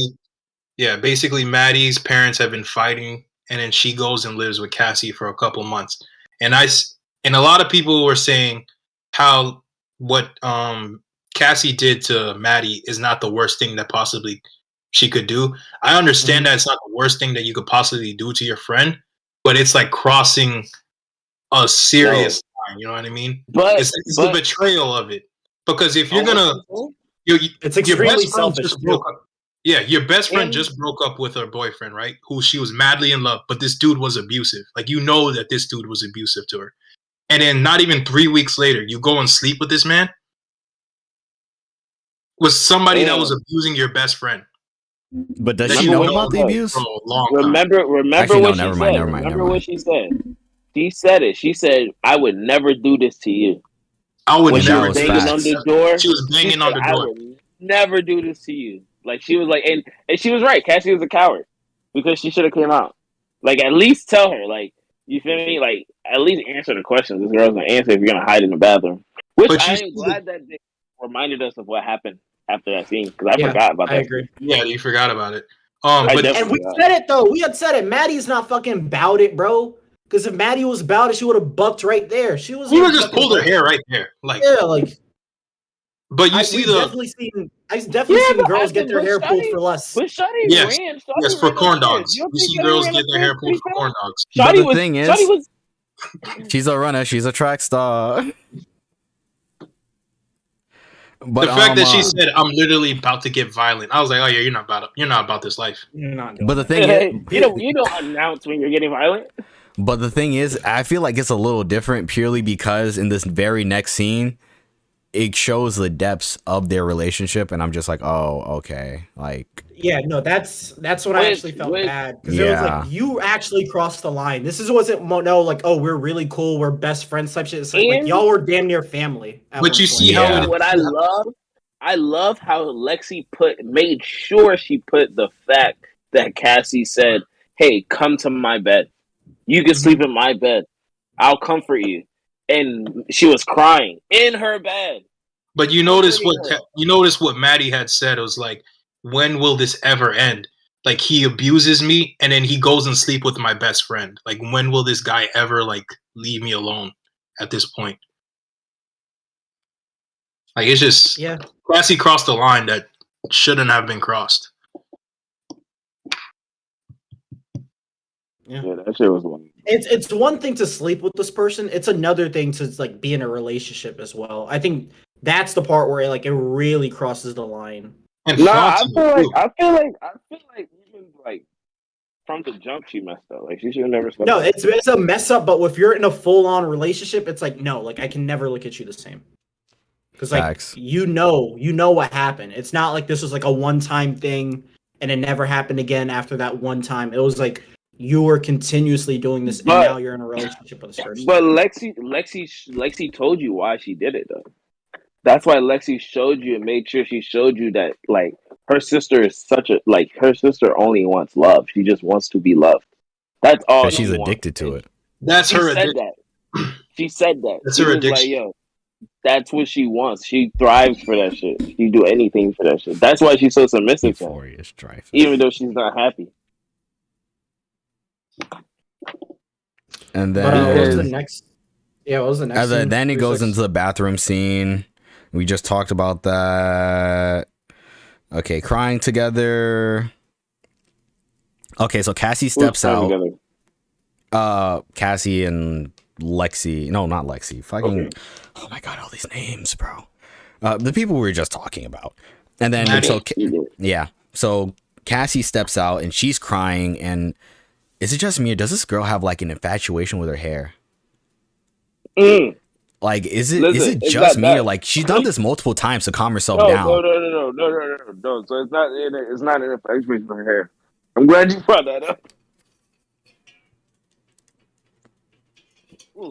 Speaker 4: Maddie's parents have been fighting, and then she goes and lives with Cassie for a couple months. And a lot of people were saying how what Cassie did to Maddie is not the worst thing that possibly she could do. I understand that it's not the worst thing that you could possibly do to your friend, but it's like crossing a serious line. You know what I mean?
Speaker 3: But
Speaker 4: it's the betrayal of it. Because if you're gonna,
Speaker 1: it's extremely selfish.
Speaker 4: Your best friend just broke up with her boyfriend, right? Who she was madly in love, but this dude was abusive. Like you know that this dude was abusive to her, and then not even 3 weeks later, you go and sleep with this man. Was somebody that was abusing your best friend.
Speaker 2: But does she know about the abuse?
Speaker 3: Remember what she said. She said it. She said, "I would never do this to you."
Speaker 4: I would never.
Speaker 3: On the door.
Speaker 4: She was banging on the door.
Speaker 3: I would never do this to you. Like she was like, and she was right. Cassie was a coward because she should have came out. Like at least tell her. Like you feel me? Like at least answer the questions. This girl's gonna answer if you're gonna hide in the bathroom. Which I am glad that they reminded us of what happened after that scene because I forgot about that.
Speaker 1: I agree.
Speaker 4: Yeah, you forgot about it.
Speaker 1: And we said it though. We had said it. Maddie's not fucking about it, bro. Because if Maddie was about it, she would have bucked right there. She would
Speaker 4: have just pulled her hair right there. Like
Speaker 1: like.
Speaker 4: But you see
Speaker 1: I've definitely seen girls get their hair pulled for less.
Speaker 3: But Shawty ran.
Speaker 4: Yes, for corn dogs. You see girls get their hair pulled for corn dogs.
Speaker 2: But the thing is, she's a runner. She's a track star.
Speaker 3: But
Speaker 4: the fact that she said, "I'm literally about to get violent," I was like, "Oh yeah, you're not about this life."
Speaker 2: But the thing is,
Speaker 3: you don't announce when you're getting violent.
Speaker 2: But the thing is, I feel like it's a little different purely because in this very next scene, it shows the depths of their relationship, and I'm just like, oh, okay, like.
Speaker 1: Yeah, no, that's what I actually felt bad because it was like you actually crossed the line. This wasn't like, oh, we're really cool, we're best friends type shit. It's like y'all were damn near family.
Speaker 4: But you see how
Speaker 3: what I love how Lexi made sure she put the fact that Cassie said, "Hey, come to my bed. You can sleep in my bed. I'll comfort you." And she was crying in her bed.
Speaker 4: But you notice what Maddie had said. It was like, when will this ever end? Like he abuses me and then he goes and sleep with my best friend. Like when will this guy ever like leave me alone at this point? Like it's just Cassie crossed the line that shouldn't have been crossed.
Speaker 3: Yeah, that shit was one.
Speaker 1: It's one thing to sleep with this person. It's another thing to like be in a relationship as well. I think that's the part where it really crosses the line.
Speaker 3: I feel like even like from the jump she messed up. Like she should have never slept.
Speaker 1: No, it's a mess up. But if you're in a full on relationship, it's like no, like I can never look at you the same. Because like you know what happened. It's not like this was like a one time thing and it never happened again after that one time. It was like you were continuously doing this, and
Speaker 3: But-
Speaker 1: now you're in a relationship with this person.
Speaker 3: But Lexi told you why she did it though. That's why Lexi showed you and made sure she showed you that like her sister is her sister only wants love. She just wants to be loved. That's all.
Speaker 2: Because she's
Speaker 3: she wants.
Speaker 2: addicted to it.
Speaker 4: That's
Speaker 3: She
Speaker 4: her
Speaker 3: said
Speaker 4: addiction.
Speaker 3: that. She said that.
Speaker 4: That's
Speaker 3: She
Speaker 4: her
Speaker 3: was
Speaker 4: addiction.
Speaker 3: like, yo, that's what she wants. She thrives for that shit. She do anything for that shit. That's why she's so submissive to him,
Speaker 2: Euphoria strife.
Speaker 3: even though she's not happy.
Speaker 2: And
Speaker 1: But what was the
Speaker 2: then,
Speaker 1: next? Yeah, what was the next? scene?
Speaker 2: then it goes
Speaker 1: 36?
Speaker 2: into the bathroom scene. We just talked about that. Okay, crying together. Okay, so Cassie steps
Speaker 3: Who's
Speaker 2: out.
Speaker 3: together?
Speaker 2: Cassie and Lexi. No, not Lexi. Fucking.
Speaker 3: Okay.
Speaker 2: Oh my god, all these names, bro. The people we were just talking about. And then
Speaker 4: Maddie.
Speaker 2: so
Speaker 3: You did.
Speaker 2: yeah. So Cassie steps out and she's crying, and is it just me or does this girl have like an infatuation with her hair?
Speaker 3: Mm.
Speaker 2: Like, is it
Speaker 3: Listen, it's
Speaker 2: just
Speaker 3: not
Speaker 2: me
Speaker 3: that.
Speaker 2: or like she's done this multiple times to calm herself
Speaker 3: No.
Speaker 2: down?
Speaker 3: So it's not an infatuation for her hair. I'm glad you brought that up.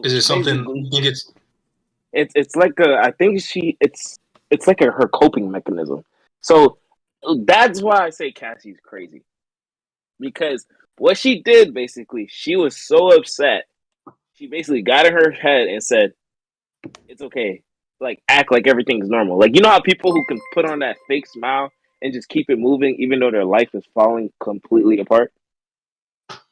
Speaker 4: Is it something
Speaker 3: Basically,
Speaker 4: you think it's
Speaker 3: it's like I think it's like her coping mechanism. So that's why I say Cassie's crazy, because what she did basically, she was so upset. She basically got in her head and said, "It's okay." Like act like everything's normal. Like you know how people who can put on that fake smile and just keep it moving even though their life is falling completely apart.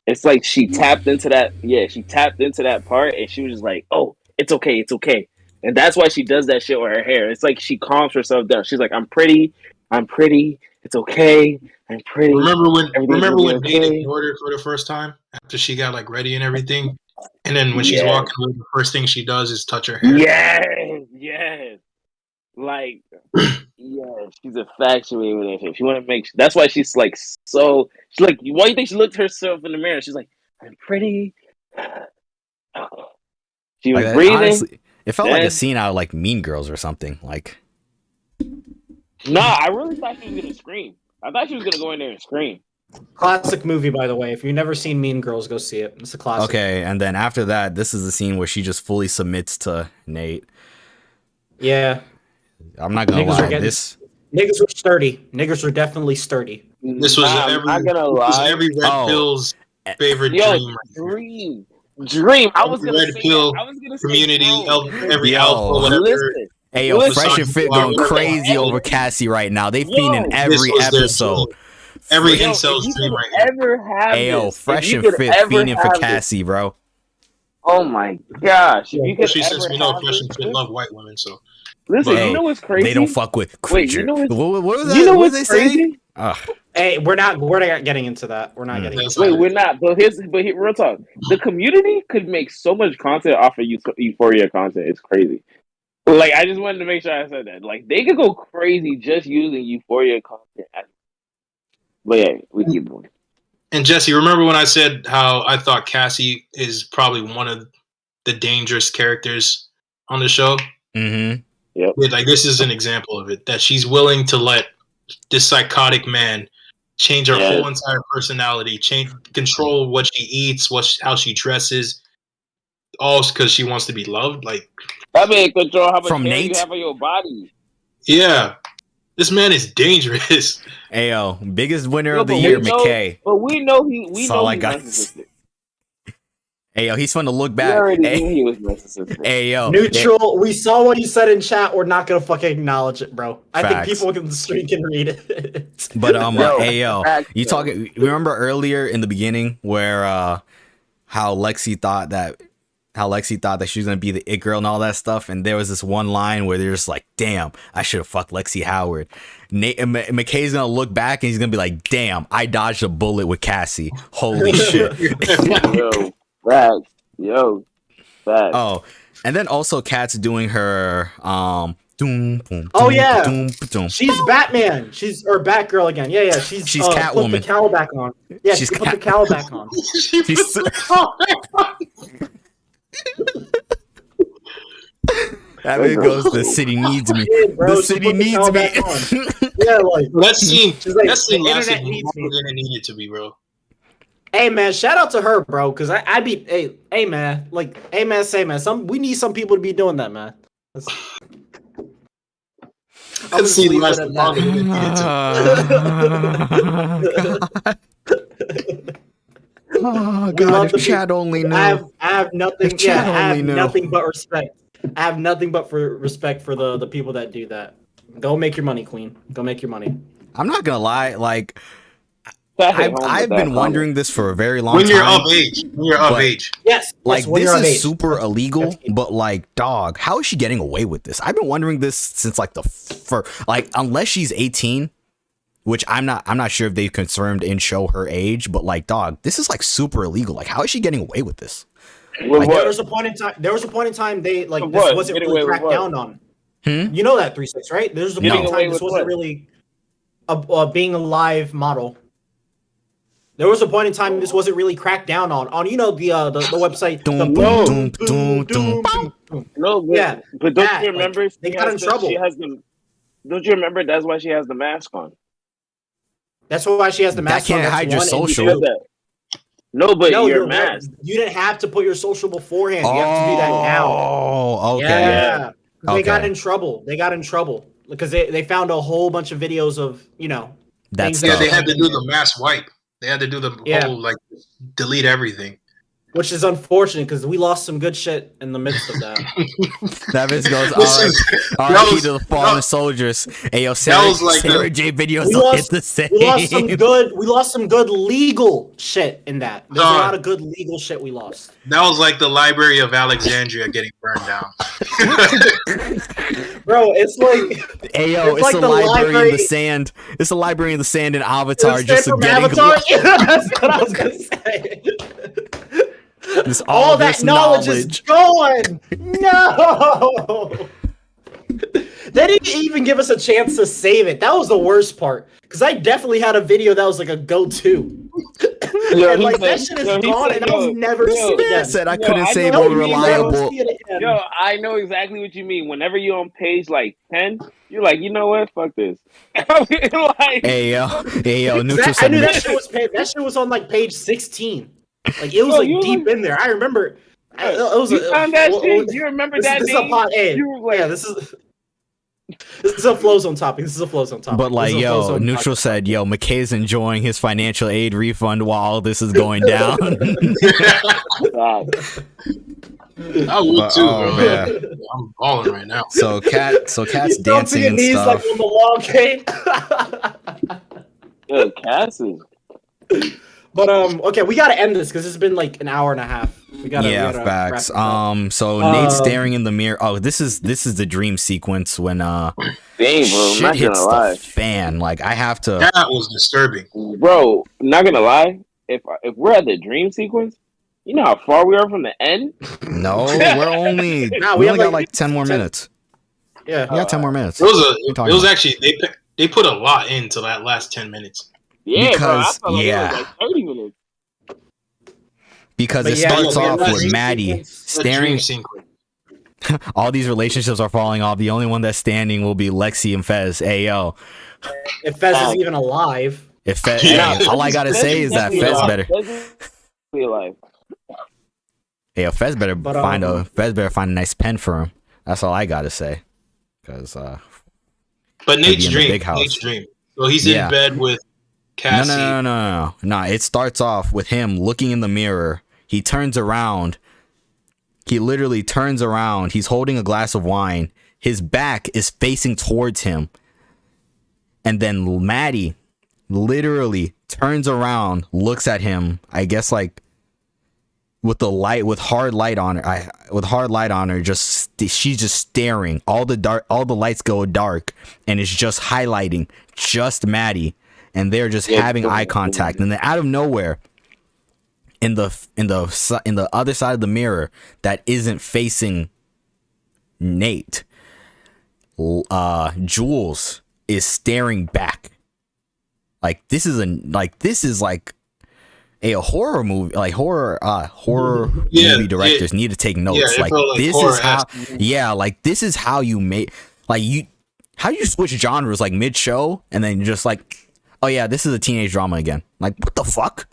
Speaker 3: It's like she tapped into that. Yeah, she tapped into that part, and she was just like, "Oh, it's okay, it's okay." And that's why she does that shit with her hair. It's like she calms herself down. She's like, I'm pretty, it's okay, I'm pretty.
Speaker 4: remember when
Speaker 3: Everything's gonna be
Speaker 4: Nate
Speaker 3: okay."
Speaker 4: ignored her for the first time after she got like ready and everything? And then when she's
Speaker 3: Yes.
Speaker 4: walking away, the first thing she does is touch her hair.
Speaker 3: Yes. Like, yeah, she's infatuated with that shit. She want to make. That's why she's like so. She's like, why do you think she looked herself in the mirror? She's like, I'm pretty. She was
Speaker 2: Like,
Speaker 3: breathing.
Speaker 2: honestly, it felt like a
Speaker 3: then-
Speaker 2: scene out of like Mean Girls or something. Like,
Speaker 3: Nah, I really thought she was gonna scream. I thought she was gonna go in there and scream.
Speaker 1: Classic movie, by the way. If you've never seen Mean Girls, go see it. It's a classic.
Speaker 2: okay, and then after that, this is the scene where she just fully submits to Nate.
Speaker 1: Yeah,
Speaker 2: I'm not gonna
Speaker 1: Niggas are
Speaker 2: lie,
Speaker 1: getting-
Speaker 2: this.
Speaker 1: niggas were sturdy. Niggas were definitely sturdy.
Speaker 4: This was
Speaker 3: I'm not gonna lie.
Speaker 4: every red
Speaker 2: Oh.
Speaker 4: pill's favorite
Speaker 3: Yo,
Speaker 4: dream.
Speaker 3: dream. I was
Speaker 4: Every
Speaker 3: gonna
Speaker 4: red
Speaker 3: say
Speaker 4: pill
Speaker 3: that. I was gonna say
Speaker 4: Community,
Speaker 3: bro.
Speaker 4: every
Speaker 2: Yo.
Speaker 4: alpha, whatever.
Speaker 3: Listen,
Speaker 2: Hey yo,
Speaker 3: Listen,
Speaker 2: Fresh and Fit going
Speaker 4: listen,
Speaker 2: crazy over Cassie right now. They
Speaker 3: Yo,
Speaker 2: fiending every
Speaker 4: This was their
Speaker 2: episode.
Speaker 4: dream. Every
Speaker 3: yo,
Speaker 4: incel's
Speaker 3: if you
Speaker 4: dream
Speaker 3: could
Speaker 4: right here.
Speaker 3: ever have
Speaker 2: Hey yo,
Speaker 3: this, if
Speaker 2: Fresh
Speaker 3: you
Speaker 2: and
Speaker 3: could
Speaker 2: Fit
Speaker 3: ever
Speaker 2: fiending for
Speaker 3: have this-
Speaker 2: Cassie, bro.
Speaker 3: Oh my gosh! If you could
Speaker 4: Especially
Speaker 3: ever
Speaker 4: since we know
Speaker 3: have
Speaker 4: Fresh and
Speaker 3: this-
Speaker 4: Fit love white women, so
Speaker 3: Listen,
Speaker 2: Hey,
Speaker 3: you know what's crazy?
Speaker 2: They don't fuck with
Speaker 3: Wait,
Speaker 2: creature.
Speaker 3: you know what's-
Speaker 2: what was that?
Speaker 3: You know
Speaker 2: what
Speaker 3: what's
Speaker 2: did they say?
Speaker 3: crazy?
Speaker 2: Ugh.
Speaker 1: Hey, we're not getting into that. We're not
Speaker 2: Mm.
Speaker 1: getting.
Speaker 4: that's
Speaker 1: Into
Speaker 3: Wait,
Speaker 4: like-
Speaker 3: we're not. But here, real talk. The community could make so much content off of Euphoria content. It's crazy. Like, I just wanted to make sure I said that. Like, they could go crazy just using Euphoria content. But yeah, we keep going.
Speaker 4: And Jesse, remember when I said how I thought Cassie is probably one of the dangerous characters on the show?
Speaker 2: Mm-hmm.
Speaker 4: Yeah, like this is an example of it. That she's willing to let this psychotic man change her
Speaker 3: Yes.
Speaker 4: whole entire personality, control what she eats, how she dresses, all because she wants to be loved. Like,
Speaker 3: I mean, control how much
Speaker 2: From
Speaker 3: hair
Speaker 2: Nate?
Speaker 3: you have on your body.
Speaker 4: yeah, this man is dangerous.
Speaker 2: Hey yo, biggest winner
Speaker 3: Yo,
Speaker 2: of the
Speaker 3: but
Speaker 2: year,
Speaker 3: we know-
Speaker 2: McKay.
Speaker 3: But we know we
Speaker 2: That's
Speaker 3: know
Speaker 2: all I
Speaker 3: he's
Speaker 2: got.
Speaker 3: narcissistic.
Speaker 2: Hey yo, he's fun to look
Speaker 3: We
Speaker 2: back.
Speaker 3: already
Speaker 2: Hey,
Speaker 3: knew he was narcissistic.
Speaker 2: hey yo,
Speaker 1: Neutral. We saw what you said in chat. We're not gonna fucking acknowledge it, bro. I
Speaker 2: Facts.
Speaker 1: think people in the street can read it.
Speaker 2: But
Speaker 3: Yo,
Speaker 2: hey yo,
Speaker 3: facts,
Speaker 2: you
Speaker 3: yo.
Speaker 2: talking? Remember earlier in the beginning where how Lexi thought that she was gonna be the it girl and all that stuff, and there was this one line where they're just like, "Damn, I should have fucked Lexi Howard." McKay's gonna look back and he's gonna be like, "Damn, I dodged a bullet with Cassie. Holy shit!"
Speaker 3: Yo, facts. Yo, facts.
Speaker 2: Oh, and then also Kat's doing her doom, boom,
Speaker 1: Oh,
Speaker 2: doom,
Speaker 1: yeah.
Speaker 2: doom, doom.
Speaker 1: She's Batman. She's or Batgirl again. Yeah, yeah. She's
Speaker 2: She's
Speaker 1: Put the
Speaker 2: Catwoman.
Speaker 1: cowl back on. Yeah,
Speaker 2: She's
Speaker 1: she put the cowl back on.
Speaker 2: She's that man goes, "The city needs me.
Speaker 1: Yeah, bro,
Speaker 2: The
Speaker 1: she
Speaker 2: city
Speaker 1: put the
Speaker 2: needs
Speaker 1: cowl
Speaker 2: me."
Speaker 1: back on. Yeah, like
Speaker 4: that scene,
Speaker 1: She's like,
Speaker 4: that scene
Speaker 1: the
Speaker 4: lasted
Speaker 1: internet needs
Speaker 4: longer
Speaker 1: me.
Speaker 4: than it needed to be, bro.
Speaker 1: Hey man, shout out to her, bro. Cause I be hey man, like hey man, say man. We need some people to be doing that, man. I'm
Speaker 4: Let's see
Speaker 1: leave
Speaker 4: less
Speaker 1: it at
Speaker 4: longer than it needed to.
Speaker 2: Oh
Speaker 1: We love
Speaker 2: god,
Speaker 1: the
Speaker 2: if Chad only knew.
Speaker 1: I have nothing.
Speaker 2: If
Speaker 1: Yeah,
Speaker 2: Chad
Speaker 1: I have
Speaker 2: only knew.
Speaker 1: nothing but respect. I have nothing but for respect for the people that do that. Go make your money, Queen. Go make your money.
Speaker 2: I'm not gonna lie, like
Speaker 3: I hit home with
Speaker 2: I've
Speaker 3: that
Speaker 2: been
Speaker 3: comment.
Speaker 2: wondering this for a very long
Speaker 4: When
Speaker 2: time.
Speaker 4: you're of age. When you're of
Speaker 2: But-
Speaker 4: age.
Speaker 1: Yes,
Speaker 2: Like
Speaker 1: when
Speaker 2: this
Speaker 1: you're of
Speaker 2: is
Speaker 1: age.
Speaker 2: super illegal,
Speaker 1: that's-
Speaker 2: but like, dog, how is she getting away with this? I've been wondering this since like unless she's 18, which I'm not sure if they've confirmed and show her age, but like, dog, this is like super illegal. Like, how is she getting away with this?
Speaker 3: With
Speaker 2: Like,
Speaker 3: what?
Speaker 1: There was a point in time they like
Speaker 3: Of
Speaker 1: this
Speaker 3: what?
Speaker 1: wasn't
Speaker 3: Getting
Speaker 1: really
Speaker 3: away with
Speaker 1: cracked
Speaker 3: what?
Speaker 1: down on.
Speaker 2: Hmm?
Speaker 1: You know that 3-6, right? There's a point
Speaker 2: Getting
Speaker 1: in
Speaker 3: away
Speaker 1: time this
Speaker 3: with
Speaker 1: wasn't
Speaker 3: what?
Speaker 1: really being a live model. There was a point in time this wasn't really cracked down on the website.
Speaker 2: Doom,
Speaker 1: the
Speaker 2: doom, doom, doom,
Speaker 1: boom.
Speaker 3: No, but,
Speaker 1: Yeah,
Speaker 3: but don't
Speaker 1: that,
Speaker 3: you remember?
Speaker 1: like, they
Speaker 3: she
Speaker 1: got
Speaker 3: has
Speaker 1: in
Speaker 3: the-
Speaker 1: trouble.
Speaker 3: She has the. Don't you remember? That's why she has the mask on.
Speaker 1: That's why she has the
Speaker 2: That
Speaker 1: mask
Speaker 2: can't
Speaker 1: on. That's
Speaker 2: hide your
Speaker 1: one, and
Speaker 2: social.
Speaker 3: She has that. No, but
Speaker 1: No,
Speaker 3: your
Speaker 1: you're right.
Speaker 3: mask.
Speaker 1: You didn't have to put your social beforehand. You have to do that now.
Speaker 2: Oh, okay.
Speaker 1: Yeah. They got
Speaker 2: Okay.
Speaker 1: in trouble. They got in trouble because they found a whole bunch of videos of,
Speaker 2: That's
Speaker 1: things
Speaker 4: Yeah,
Speaker 1: that-
Speaker 4: they had to do the mass wipe. They had to do the
Speaker 1: Yeah.
Speaker 4: whole like delete everything.
Speaker 1: which is unfortunate because we lost some good shit in the midst of that.
Speaker 2: That bitch goes,
Speaker 4: Listen,
Speaker 2: RIP
Speaker 4: that was-
Speaker 2: to the fallen
Speaker 4: that-
Speaker 2: soldiers. Hey, yo, Sarah,
Speaker 4: was like
Speaker 2: Sarah
Speaker 4: the-
Speaker 2: J videos
Speaker 1: We
Speaker 2: don't
Speaker 1: lost-
Speaker 2: hit the same.
Speaker 1: We lost some good legal shit in that. There's a lot of good legal shit we lost.
Speaker 4: That was like the Library of Alexandria getting burned down.
Speaker 1: Bro, it's like
Speaker 2: Hey, yo, it's
Speaker 1: like
Speaker 2: a
Speaker 1: the
Speaker 2: library in
Speaker 1: library-
Speaker 2: the sand. It's a library in the sand in Avatar.
Speaker 1: Instead
Speaker 2: Just
Speaker 1: from
Speaker 2: getting
Speaker 1: Avatar. That's what I was gonna say.
Speaker 2: this,
Speaker 1: All that
Speaker 2: this
Speaker 1: knowledge is gone. No. They didn't even give us a chance to save it. That was the worst part. Because I definitely had a video that was like a go-to.
Speaker 3: Yo,
Speaker 1: And
Speaker 3: he
Speaker 1: like that
Speaker 3: said-
Speaker 1: shit is
Speaker 3: yo, he
Speaker 1: gone,
Speaker 3: said,
Speaker 1: and I'll
Speaker 3: yo,
Speaker 1: never
Speaker 3: yo,
Speaker 1: see it again.
Speaker 2: said I
Speaker 3: Yo,
Speaker 2: couldn't
Speaker 3: I
Speaker 2: say
Speaker 3: know
Speaker 2: more
Speaker 3: you never
Speaker 2: reliable.
Speaker 1: See it again.
Speaker 3: Yo, I know exactly what you mean. Whenever you're on page like 10, you're like, you know what? Fuck this. Like,
Speaker 2: Hey, yo, Neutral
Speaker 1: I knew
Speaker 2: said,
Speaker 1: that shit was on like page 16. Like it was
Speaker 3: Yo,
Speaker 1: like
Speaker 3: you
Speaker 1: deep
Speaker 3: was-
Speaker 1: in there. I remember. It was
Speaker 3: you found that
Speaker 1: well,
Speaker 3: shit? You remember
Speaker 1: This,
Speaker 3: that
Speaker 1: this is a
Speaker 3: day?
Speaker 1: pot. Hey,
Speaker 3: You was like,
Speaker 1: yeah, this is a Flozone topic. This is a Flozone topic.
Speaker 2: but like,
Speaker 1: This is a
Speaker 2: yo,
Speaker 1: Flozone
Speaker 2: Neutral
Speaker 1: podcast.
Speaker 2: said, yo, McKay's enjoying his financial aid refund while all this is going down.
Speaker 3: God.
Speaker 4: I would
Speaker 2: But,
Speaker 4: too,
Speaker 2: oh,
Speaker 4: bro.
Speaker 2: man.
Speaker 4: I'm balling right now.
Speaker 2: So Cat's
Speaker 1: He's
Speaker 2: dancing
Speaker 1: dumping
Speaker 2: and
Speaker 1: these
Speaker 2: stuff.
Speaker 1: like on the long game.
Speaker 3: Yo, Cassie.
Speaker 1: But okay, we gotta end this because it's been like an hour and a half. We gotta
Speaker 2: Yeah,
Speaker 1: wrap
Speaker 2: facts.
Speaker 1: this up.
Speaker 2: So Nate's staring in the mirror. Oh, this is the dream sequence when
Speaker 3: Dang, bro, I'm
Speaker 2: shit
Speaker 3: not
Speaker 2: hits
Speaker 3: gonna lie.
Speaker 2: the fan. Like I have to.
Speaker 4: That was disturbing.
Speaker 3: Bro, not gonna lie. If we're at the dream sequence, you know how far we are from the end?
Speaker 2: No, we're only
Speaker 1: Nah,
Speaker 2: we
Speaker 1: we
Speaker 2: only
Speaker 1: have,
Speaker 2: got
Speaker 1: like,
Speaker 2: like 10 more
Speaker 1: 10
Speaker 2: minutes.
Speaker 1: Yeah.
Speaker 2: We got 10 more minutes.
Speaker 4: It
Speaker 2: talking
Speaker 4: was
Speaker 2: about?
Speaker 4: actually they put a lot into that last 10 minutes.
Speaker 3: Yeah, bro. I
Speaker 2: Because-
Speaker 3: felt like
Speaker 2: yeah.
Speaker 3: it was like 30 minutes.
Speaker 2: Because
Speaker 1: But
Speaker 2: it
Speaker 1: yeah,
Speaker 2: starts
Speaker 1: yeah,
Speaker 2: off
Speaker 1: that
Speaker 2: with
Speaker 1: dream
Speaker 2: Maddie
Speaker 1: sequence-
Speaker 4: That dream
Speaker 2: staring.
Speaker 4: sequence.
Speaker 2: All these relationships are falling off. The only one that's standing will be Lexi and Fez. Hey yo,
Speaker 1: If Fez is even alive.
Speaker 2: if Fez,
Speaker 4: Yeah.
Speaker 2: hey, all I gotta say is that Fez better.
Speaker 3: Be alive.
Speaker 2: Hey, yo, Fez better
Speaker 1: But,
Speaker 2: find a nice pen for him. That's all I gotta say. Because
Speaker 4: But
Speaker 2: be
Speaker 4: Nate's
Speaker 2: in the
Speaker 4: dream.
Speaker 2: big house.
Speaker 4: Nate's dream. So he's
Speaker 2: Yeah.
Speaker 4: in bed with Cassie.
Speaker 2: No. It starts off with him looking in the mirror. He turns around. He literally turns around. He's holding a glass of wine. His back is facing towards him. And then Maddie literally turns around, looks at him. I guess like with hard light on her. She's just staring. All the lights go dark, and it's just highlighting just Maddie. And they're just having eye contact, and then out of nowhere, in the other side of the mirror that isn't facing Nate, Jules is staring back. Like this is like a horror movie, like horror movie directors need to take notes.
Speaker 4: it
Speaker 2: Like
Speaker 4: felt like
Speaker 2: this
Speaker 4: horror
Speaker 2: is how, like this is how you make, like how do you switch genres like mid show and then just like, oh yeah, this is a teenage drama again. Like what the fuck?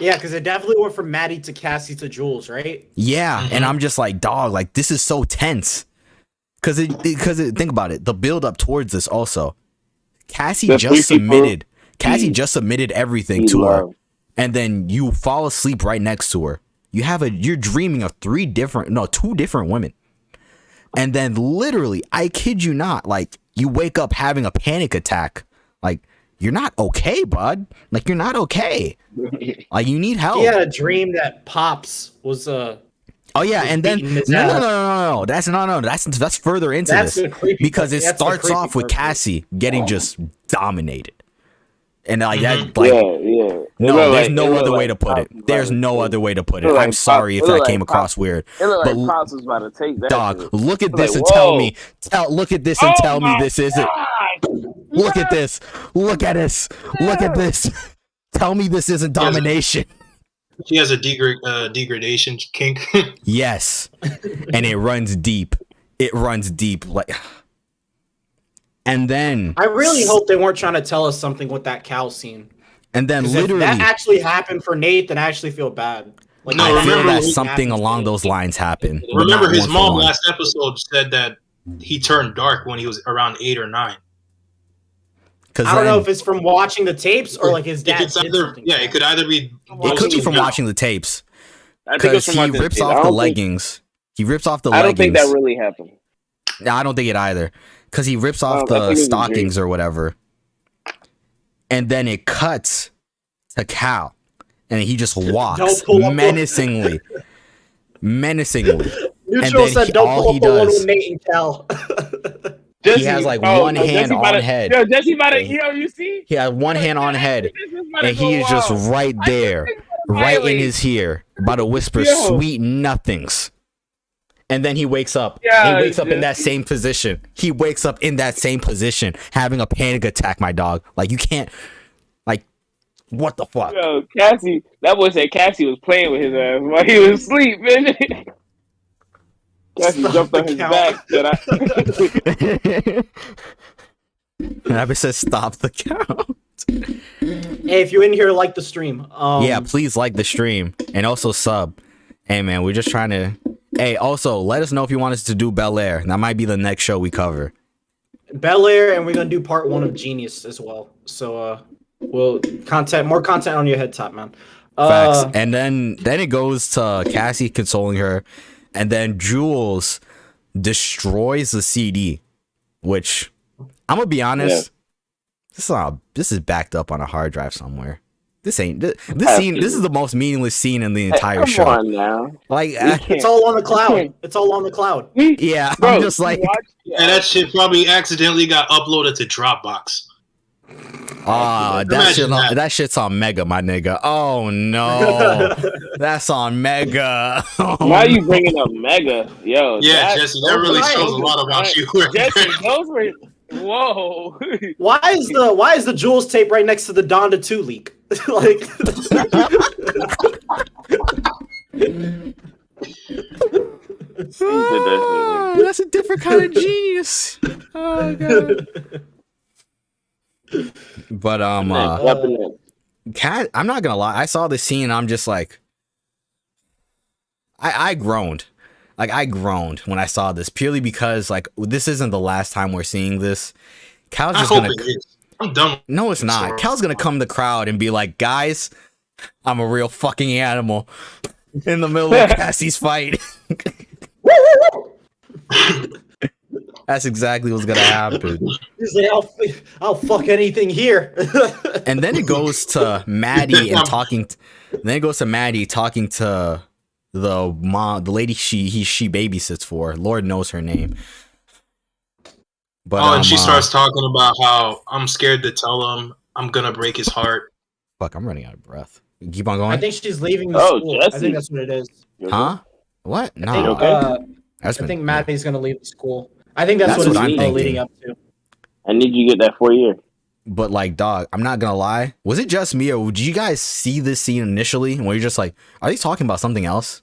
Speaker 1: Yeah, because it definitely went from Maddie to Cassie to Jules, right?
Speaker 2: Yeah, and I'm just like, dog, like this is so tense. Because think about it, the build up towards this also. Cassie just submitted everything to her, and then you fall asleep right next to her. You're dreaming of two different women, and then literally, I kid you not, like you wake up having a panic attack. Like you're not okay, bud. Like you're not okay. Like you need help.
Speaker 1: He had a dream that Pops was
Speaker 2: Oh yeah, and then no. That's further into this because it starts off with Cassie getting just dominated, and like that, like no, there's no other way to put it. There's no other way to put it. I'm sorry if that came across weird, but
Speaker 3: Pops was about to take that.
Speaker 2: Dog, look at this and tell me this isn't. Look at this. Look at this. Look at this. Tell me this isn't domination.
Speaker 4: He has a degradation kink.
Speaker 2: Yes, and it runs deep. It runs deep, like. And then
Speaker 1: I really hope they weren't trying to tell us something with that cow scene.
Speaker 2: And then
Speaker 1: literally, if that actually happened for Nate, then I actually feel bad.
Speaker 2: Like, I feel that something along those lines happened.
Speaker 4: Remember, his mom last episode said that he turned dark when he was around 8 or 9.
Speaker 1: I don't know if it's from watching the tapes or like his dad.
Speaker 4: It could either be.
Speaker 2: It could be from watching the tapes. Because he rips off the leggings. He rips off the leggings.
Speaker 3: I don't think that really happened.
Speaker 2: No, I don't think it either. Because he rips off the stockings or whatever. And then it cuts to Cal. And he just walks menacingly. Menacingly.
Speaker 1: Neutral said, "Don't pull up the one with Nate and Cal."
Speaker 2: Jesse, he has like one hand on head.
Speaker 3: Yo, Jesse about to, you see?
Speaker 2: He has one hand on head, and he is just right there, right in his ear, about to whisper sweet nothings. And then he wakes up. Yeah, he wakes up in that same position. He wakes up in that same position, having a panic attack, my dog. Like, you can't, like, what the fuck?
Speaker 3: Yo, Cassie, that boy said Cassie was playing with his ass while he was asleep, man. Cassie jumped on his back.
Speaker 2: Rabbit says, "Stop the count."
Speaker 1: Hey, if you're in here, like the stream.
Speaker 2: Yeah, please like the stream and also sub. Hey, man, we're just trying to. Hey, also let us know if you want us to do Bel Air. That might be the next show we cover.
Speaker 1: Bel Air, and we're gonna do part 1 of Genius as well. So, we'll more content on your head top, man.
Speaker 2: Facts. And then it goes to Cassie consoling her. And then Jules destroys the CD, which I'm gonna be honest, this is backed up on a hard drive somewhere. This ain't this scene. This is the most meaningless scene in the entire show.
Speaker 3: Come on now,
Speaker 2: like
Speaker 1: it's all on the cloud. It's all on the cloud.
Speaker 2: Yeah, bro, I'm just like,
Speaker 4: and that shit probably accidentally got uploaded to Dropbox.
Speaker 2: That shit's on Mega, my nigga. Oh no, that's on Mega.
Speaker 3: Why are you bringing up Mega, yo?
Speaker 4: Yeah, Jesse, that really shows a lot about you.
Speaker 3: Jesse, those were whoa.
Speaker 1: Why is the Jules tape right next to the Donda 2 leak? Like,
Speaker 2: that's a different kind of genius. Oh god. But Cat, I'm not gonna lie, I saw this scene and I'm just like, I groaned. Like, I groaned when I saw this, purely because like this isn't the last time we're seeing this. Cal's just gonna.
Speaker 4: I'm done.
Speaker 2: No, it's not. Sorry. Cal's gonna come to the crowd and be like, "Guys, I'm a real fucking animal." In the middle of Cassie's fight. That's exactly what's gonna happen.
Speaker 1: He's like, I'll fuck anything here.
Speaker 2: And then it goes to Maddie and talking. Then it goes to Maddie talking to the mom, the lady she babysits for. Lord knows her name. But
Speaker 4: and she starts talking about how I'm scared to tell him I'm gonna break his heart.
Speaker 2: Fuck, I'm running out of breath. Keep on going.
Speaker 1: I think she's leaving the school.
Speaker 3: Jesse.
Speaker 1: I think that's what it is.
Speaker 2: Huh? What? No.
Speaker 1: I think Maddie's gonna leave the school. I think that's what I'm leading up to.
Speaker 3: I need you to get that 4 year.
Speaker 2: But like, dog, I'm not gonna lie. Was it just me, or did you guys see this scene initially where you're just like, are they talking about something else?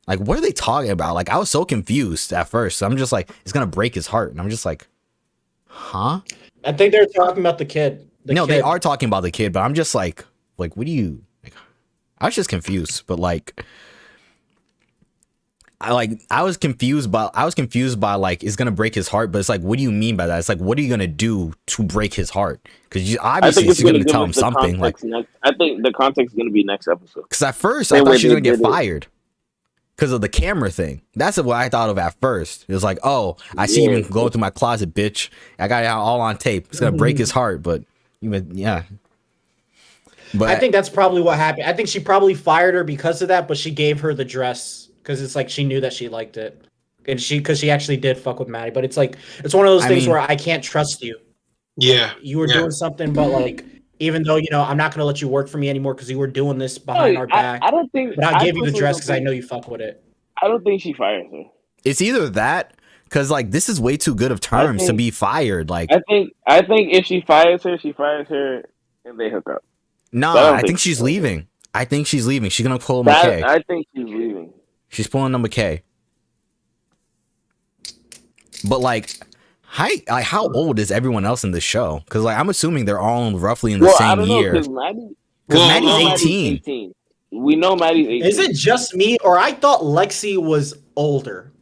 Speaker 2: Like, what are they talking about? Like, I was so confused at first. I'm just like, it's gonna break his heart, and I'm just like, huh?
Speaker 1: I think they're talking about the kid.
Speaker 2: They are talking about the kid, but I'm just like, what do you? Like, I was just confused, but like I was confused by like it's gonna break his heart, but it's like, what do you mean by that? It's like, what are you gonna do to break his heart? Because you
Speaker 3: I
Speaker 2: obviously
Speaker 3: think it's
Speaker 2: you're
Speaker 3: gonna
Speaker 2: gonna
Speaker 3: give
Speaker 2: tell
Speaker 3: us
Speaker 2: him
Speaker 3: the
Speaker 2: something. Like,
Speaker 3: context. I think the context is gonna be next episode.
Speaker 2: because at first I
Speaker 3: Same
Speaker 2: thought
Speaker 3: way
Speaker 2: she was gonna
Speaker 3: they
Speaker 2: get
Speaker 3: did it.
Speaker 2: fired because of the camera thing. That's what I thought of at first. It was like, oh, I see
Speaker 3: Yeah.
Speaker 2: him going through my closet, bitch. I got it all on tape. It's gonna break his heart, but even yeah. But
Speaker 1: I think that's probably what happened. I think she probably fired her because of that, but she gave her the dress because it's like she knew that she liked it, and because she actually did fuck with Maddie. But it's like it's one of those
Speaker 2: I
Speaker 1: things
Speaker 2: mean-
Speaker 1: where I can't trust you.
Speaker 4: Yeah.
Speaker 1: You were
Speaker 4: yeah.
Speaker 1: doing something, but like even though I'm not gonna let you work for me anymore because you were doing this behind our back.
Speaker 3: I don't think.
Speaker 1: But I'll give you the
Speaker 3: personally
Speaker 1: dress
Speaker 3: don't
Speaker 1: because I
Speaker 3: think-
Speaker 1: know you fuck with it.
Speaker 3: I don't think she fires her.
Speaker 2: it's either that, because like this is way too good of terms to
Speaker 3: think-
Speaker 2: be fired. Like,
Speaker 3: I think if she fires her, and they hook up.
Speaker 2: nah,
Speaker 3: I don't
Speaker 2: I think
Speaker 3: think
Speaker 2: she's
Speaker 3: so.
Speaker 2: leaving. I think she's leaving. She's gonna pull
Speaker 3: That,
Speaker 2: McKay.
Speaker 3: I think she's leaving.
Speaker 2: She's pulling a McKay. But like, how old is everyone else in the show? Because like I'm assuming they're all roughly in the
Speaker 3: I
Speaker 2: same
Speaker 3: don't know,
Speaker 2: year.
Speaker 3: because Maddie,
Speaker 2: Because
Speaker 4: Well,
Speaker 2: Maddie's
Speaker 4: no,
Speaker 2: 18.
Speaker 3: We know Maddie's 18.
Speaker 1: Is it just me or I thought Lexi was older?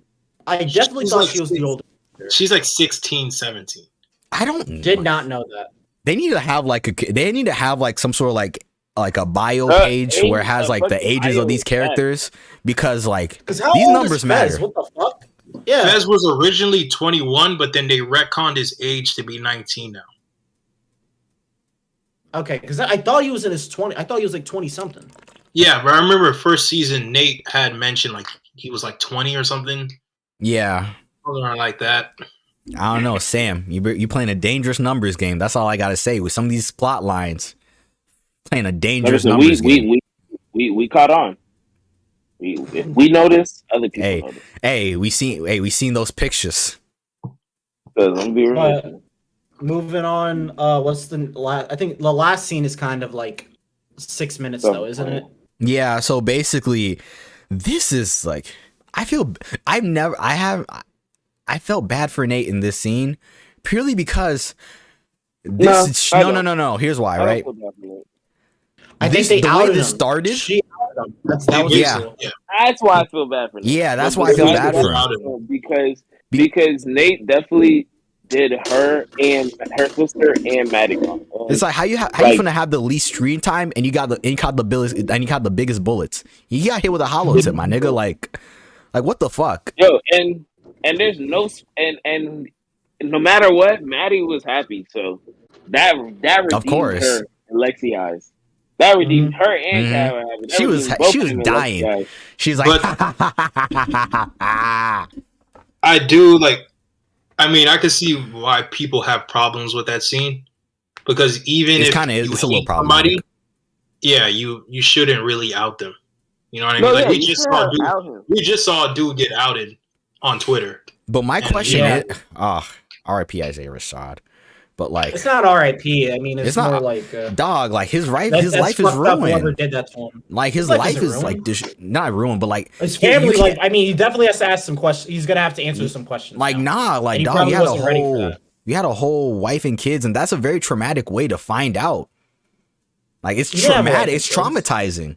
Speaker 1: I definitely
Speaker 4: She's
Speaker 1: thought
Speaker 4: like
Speaker 1: she was the
Speaker 4: six.
Speaker 1: older.
Speaker 4: She's like 16, 17.
Speaker 2: I don't.
Speaker 1: Did not know that.
Speaker 2: They need to have like some sort of like a bio page
Speaker 3: age-
Speaker 2: where it has like the
Speaker 3: fucking
Speaker 2: ages
Speaker 3: bio
Speaker 2: of these
Speaker 3: is
Speaker 2: characters, because like
Speaker 1: Because how
Speaker 2: these
Speaker 1: old
Speaker 2: numbers
Speaker 1: is Fez?
Speaker 2: matter.
Speaker 1: What the fuck? Yeah.
Speaker 4: Fez was originally 21, but then they retconned his age to be 19 now.
Speaker 1: Okay, because I thought he was in his 20. I thought he was like 20 something.
Speaker 4: Yeah, but I remember first season Nate had mentioned like he was like 20 or something.
Speaker 2: Yeah,
Speaker 4: Something like that.
Speaker 2: I don't know, Sam. You playing a dangerous numbers game. That's all I gotta say with some of these plot lines. Playing a dangerous
Speaker 3: Listen,
Speaker 2: numbers game.
Speaker 3: we caught on. We noticed, other people noticed.
Speaker 2: Hey, we seen those pictures.
Speaker 3: Because I'm be real.
Speaker 1: Moving on. What's the last? I think the last scene is kind of like 6 minutes though, isn't it?
Speaker 2: Yeah, so basically, this is like I felt bad for Nate in this scene purely because this no. Here's why, right?
Speaker 1: I think
Speaker 2: The
Speaker 1: they
Speaker 2: way
Speaker 1: outed
Speaker 2: this
Speaker 1: him.
Speaker 2: started.
Speaker 1: She outed him. That was
Speaker 2: Yeah.
Speaker 1: cool.
Speaker 3: That's why I feel bad for Nate.
Speaker 2: Yeah, that's why I feel bad for
Speaker 4: him.
Speaker 3: Because Nate definitely did her and her sister and Maddie wrong.
Speaker 2: It's like how you gonna have the least screen time and you got the biggest bullets. You got hit with a hollow tip, my nigga. Like what the fuck?
Speaker 3: Yo, and there's no and no matter what, Maddie was happy. So that redeemed
Speaker 2: Of course.
Speaker 3: her in Lexi eyes. That redeemed her and Kat were happy. That
Speaker 2: She was
Speaker 3: redeemed both
Speaker 2: she
Speaker 3: of
Speaker 2: was
Speaker 3: them in
Speaker 2: dying.
Speaker 3: Lexi's eyes.
Speaker 2: She's like,
Speaker 4: I do like. I mean, I could see why people have problems with that scene because even
Speaker 2: It's
Speaker 4: if
Speaker 2: kinda-
Speaker 4: you
Speaker 2: it's a little
Speaker 4: hate somebody,
Speaker 2: problematic.
Speaker 4: yeah, you shouldn't really out them. You know what I mean?
Speaker 3: No,
Speaker 4: Like
Speaker 3: yeah,
Speaker 4: we
Speaker 3: you
Speaker 4: just
Speaker 3: should
Speaker 4: saw
Speaker 3: out him.
Speaker 4: we just saw a dude get outed on Twitter.
Speaker 2: but my
Speaker 4: And
Speaker 2: question
Speaker 1: yeah.
Speaker 2: is, R.I.P. Isaiah Rashad. But like,
Speaker 1: It's not R.I.P. I mean, it's
Speaker 2: It's not-
Speaker 1: more like
Speaker 2: dog, like his life
Speaker 1: that's
Speaker 2: is
Speaker 1: fucked up whoever
Speaker 2: ruined.
Speaker 1: did that to him.
Speaker 2: Like his
Speaker 1: life
Speaker 2: life
Speaker 1: isn't
Speaker 2: is like
Speaker 1: ruined.
Speaker 2: not ruined, but like
Speaker 1: His
Speaker 2: you
Speaker 1: family,
Speaker 2: can't-
Speaker 1: like, I mean, he definitely has to ask some questions. He's gonna have to answer some questions.
Speaker 2: like
Speaker 1: now.
Speaker 2: nah, like
Speaker 1: And he
Speaker 2: dog,
Speaker 1: probably
Speaker 2: you had a
Speaker 1: wasn't ready for
Speaker 2: whole
Speaker 1: that.
Speaker 2: wife and kids, and that's a very traumatic way to find out. Like it's
Speaker 1: He didn't have a wife
Speaker 2: traumatic,
Speaker 1: and
Speaker 2: it's
Speaker 1: kids.
Speaker 2: traumatizing,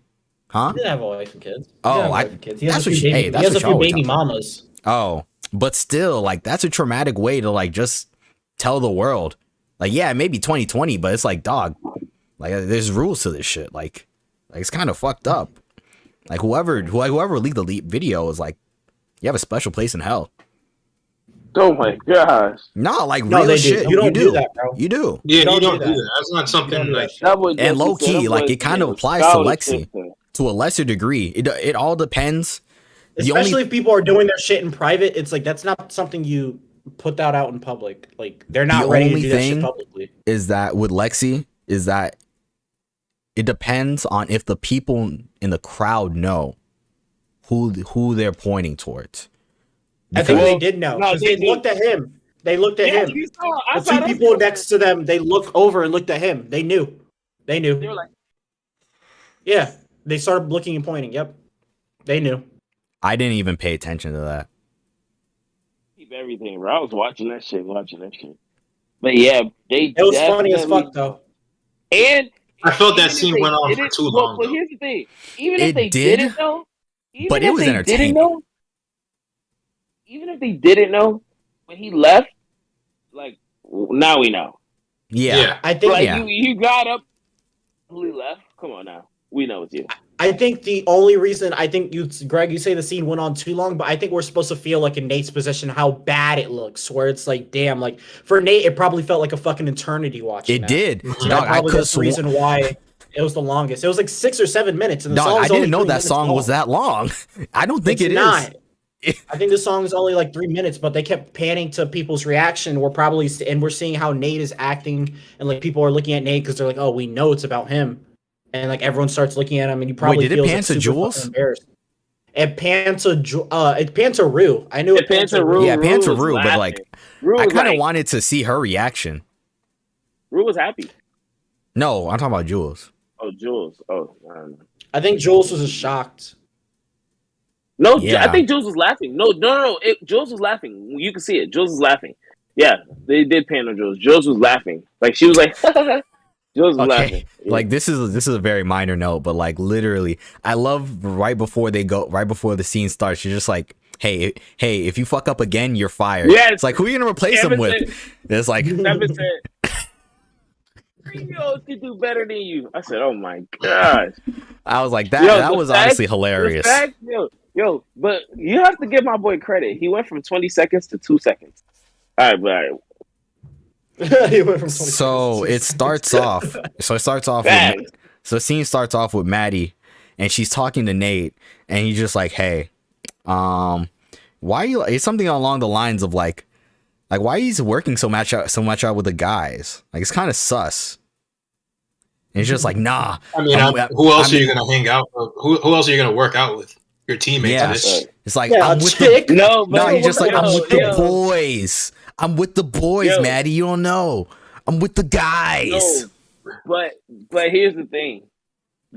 Speaker 2: huh?
Speaker 1: He didn't have a wife and kids.
Speaker 2: Oh,
Speaker 1: He didn't have a
Speaker 2: I-
Speaker 1: wife and kids. He has
Speaker 2: that's
Speaker 1: a
Speaker 2: what
Speaker 1: few
Speaker 2: she- hey,
Speaker 1: baby,
Speaker 2: that's
Speaker 1: he has
Speaker 2: what
Speaker 1: a few
Speaker 2: y'all were
Speaker 1: baby
Speaker 2: telling-
Speaker 1: mamas.
Speaker 2: Oh, but still, like that's a traumatic way to like just tell the world. Like, yeah, it may be 2020, but it's like, dog, like there's rules to this shit. Like it's kind of fucked up. Like whoever leaked the video is like, you have a special place in hell.
Speaker 3: Oh my gosh.
Speaker 2: Nah, like
Speaker 1: No,
Speaker 2: real
Speaker 1: they do.
Speaker 2: shit.
Speaker 1: You don't do that, bro.
Speaker 2: You do.
Speaker 4: Yeah,
Speaker 1: Don't
Speaker 4: you
Speaker 1: do
Speaker 4: don't do
Speaker 1: that.
Speaker 4: that. That's not
Speaker 1: You
Speaker 4: something
Speaker 1: don't do
Speaker 4: like.
Speaker 1: that shit.
Speaker 3: That was
Speaker 2: And low key, like it kind of applies to Lexi to a lesser degree. It all depends. The only-
Speaker 1: Especially if people are doing their shit in private, it's like that's not something you put that out in public. Like they're not
Speaker 2: The
Speaker 1: ready to
Speaker 2: only
Speaker 1: do that
Speaker 2: thing-
Speaker 1: shit publicly.
Speaker 2: is that with Lexi is that it depends on if the people in the crowd know who they're pointing towards.
Speaker 1: I think
Speaker 3: Well,
Speaker 1: they did know
Speaker 3: no,
Speaker 1: because
Speaker 3: they
Speaker 1: they
Speaker 3: did.
Speaker 1: looked at him. They looked at him.
Speaker 3: I
Speaker 1: The
Speaker 3: saw
Speaker 1: two
Speaker 3: that
Speaker 1: people
Speaker 3: shit.
Speaker 1: next to them, they looked over and looked at him. They knew. They
Speaker 3: They were
Speaker 1: knew.
Speaker 3: like,
Speaker 1: Yeah, they started looking and pointing. Yep, they knew.
Speaker 2: I didn't even pay attention to that.
Speaker 3: keep everything, bro. I was watching that shit. But yeah, they.
Speaker 1: It was funny as
Speaker 3: definitely-
Speaker 1: fuck though.
Speaker 3: And
Speaker 4: I felt that
Speaker 3: Even if
Speaker 4: scene
Speaker 3: they
Speaker 4: went on for
Speaker 3: didn't-
Speaker 4: too
Speaker 3: well,
Speaker 4: long.
Speaker 3: But
Speaker 4: Though.
Speaker 3: here's the thing: even
Speaker 2: It
Speaker 3: if they
Speaker 2: did,
Speaker 3: didn't know, even
Speaker 2: but
Speaker 3: if
Speaker 2: it was
Speaker 3: they
Speaker 2: entertaining.
Speaker 3: didn't know, even if they didn't know when he left, like now we know.
Speaker 2: Yeah.
Speaker 1: I think
Speaker 3: Like
Speaker 2: Yeah.
Speaker 3: you got up, he left. Come on now, we know it's you.
Speaker 1: I think the only reason I think Greg, you say the scene went on too long, but I think we're supposed to feel like in Nate's position how bad it looks, where it's like, damn, like for Nate, it probably felt like a fucking eternity watching.
Speaker 2: It did.
Speaker 1: So
Speaker 2: Dog,
Speaker 1: that
Speaker 2: I
Speaker 1: probably
Speaker 2: could
Speaker 1: was the reason why it was the longest. It was like 6 or 7 minutes, and the
Speaker 2: Dog,
Speaker 1: song
Speaker 2: I
Speaker 1: was only
Speaker 2: didn't know
Speaker 1: 3
Speaker 2: that
Speaker 1: minutes
Speaker 2: song was
Speaker 1: long.
Speaker 2: that long. I don't think
Speaker 1: It's
Speaker 2: it is.
Speaker 1: not. I think the song is only like 3 minutes, but they kept panning to people's reaction. We're seeing how Nate is acting, and like people are looking at Nate because they're like, oh, we know it's about him, and like everyone starts looking at him, and he probably
Speaker 2: Wait, did it
Speaker 1: feels
Speaker 2: pan
Speaker 1: like
Speaker 2: to
Speaker 1: super
Speaker 2: Jules?
Speaker 1: fucking embarrassed. It panned to Rue. I knew it panned to Rue.
Speaker 2: Yeah, pan to
Speaker 3: was
Speaker 2: Rue, but
Speaker 3: laughing.
Speaker 2: like
Speaker 3: Rue
Speaker 2: I
Speaker 3: was
Speaker 2: kind of
Speaker 3: like,
Speaker 2: wanted to see her reaction.
Speaker 3: Rue was happy.
Speaker 2: No, I'm talking about Jules.
Speaker 3: Oh, Jules. Oh, I don't know.
Speaker 1: I think Jules was just shocked.
Speaker 3: No,
Speaker 2: Yeah.
Speaker 3: I think Jules was laughing. No. Jules was laughing. You can see it. Jules was laughing. Yeah, they did pan on Jules. Jules was laughing. Like she was like, Jules was laughing.
Speaker 2: Okay,
Speaker 3: Yeah.
Speaker 2: like this is a very minor note, but like literally, I love right before the scene starts. You're just like, hey, if you fuck up again, you're fired.
Speaker 3: Yes.
Speaker 2: It's like, who are you gonna replace him with? It's like,
Speaker 3: Seven said, 3-year-olds can do better than you. I said, oh my gosh.
Speaker 2: I was like, that
Speaker 3: Yo,
Speaker 2: that
Speaker 3: the
Speaker 2: was
Speaker 3: fact-
Speaker 2: honestly hilarious.
Speaker 3: The fact, yo, but you have to give my boy credit. He went from 20 seconds to 2 seconds. All right.
Speaker 1: He went from 20
Speaker 2: So
Speaker 1: seconds to 2
Speaker 2: it starts off. So it starts off.
Speaker 3: Facts.
Speaker 2: So the scene starts off with Maddie, and she's talking to Nate, and he's just like, "Hey, why are you?" It's something along the lines of like why he's working so much out with the guys. Like it's kind of sus. And it's just like, nah.
Speaker 4: I mean, who else are you gonna hang out with? Who else are you gonna work out with? Your teammates.
Speaker 2: Yeah.
Speaker 4: Bitch.
Speaker 2: It's like
Speaker 1: Yeah,
Speaker 2: I'm with
Speaker 1: chick.
Speaker 2: the
Speaker 3: No,
Speaker 2: he's just like, I'm with the
Speaker 3: yo.
Speaker 2: boys. I'm with the boys,
Speaker 3: Yo.
Speaker 2: Maddie. You don't know. I'm with the guys.
Speaker 3: No, but here's the thing.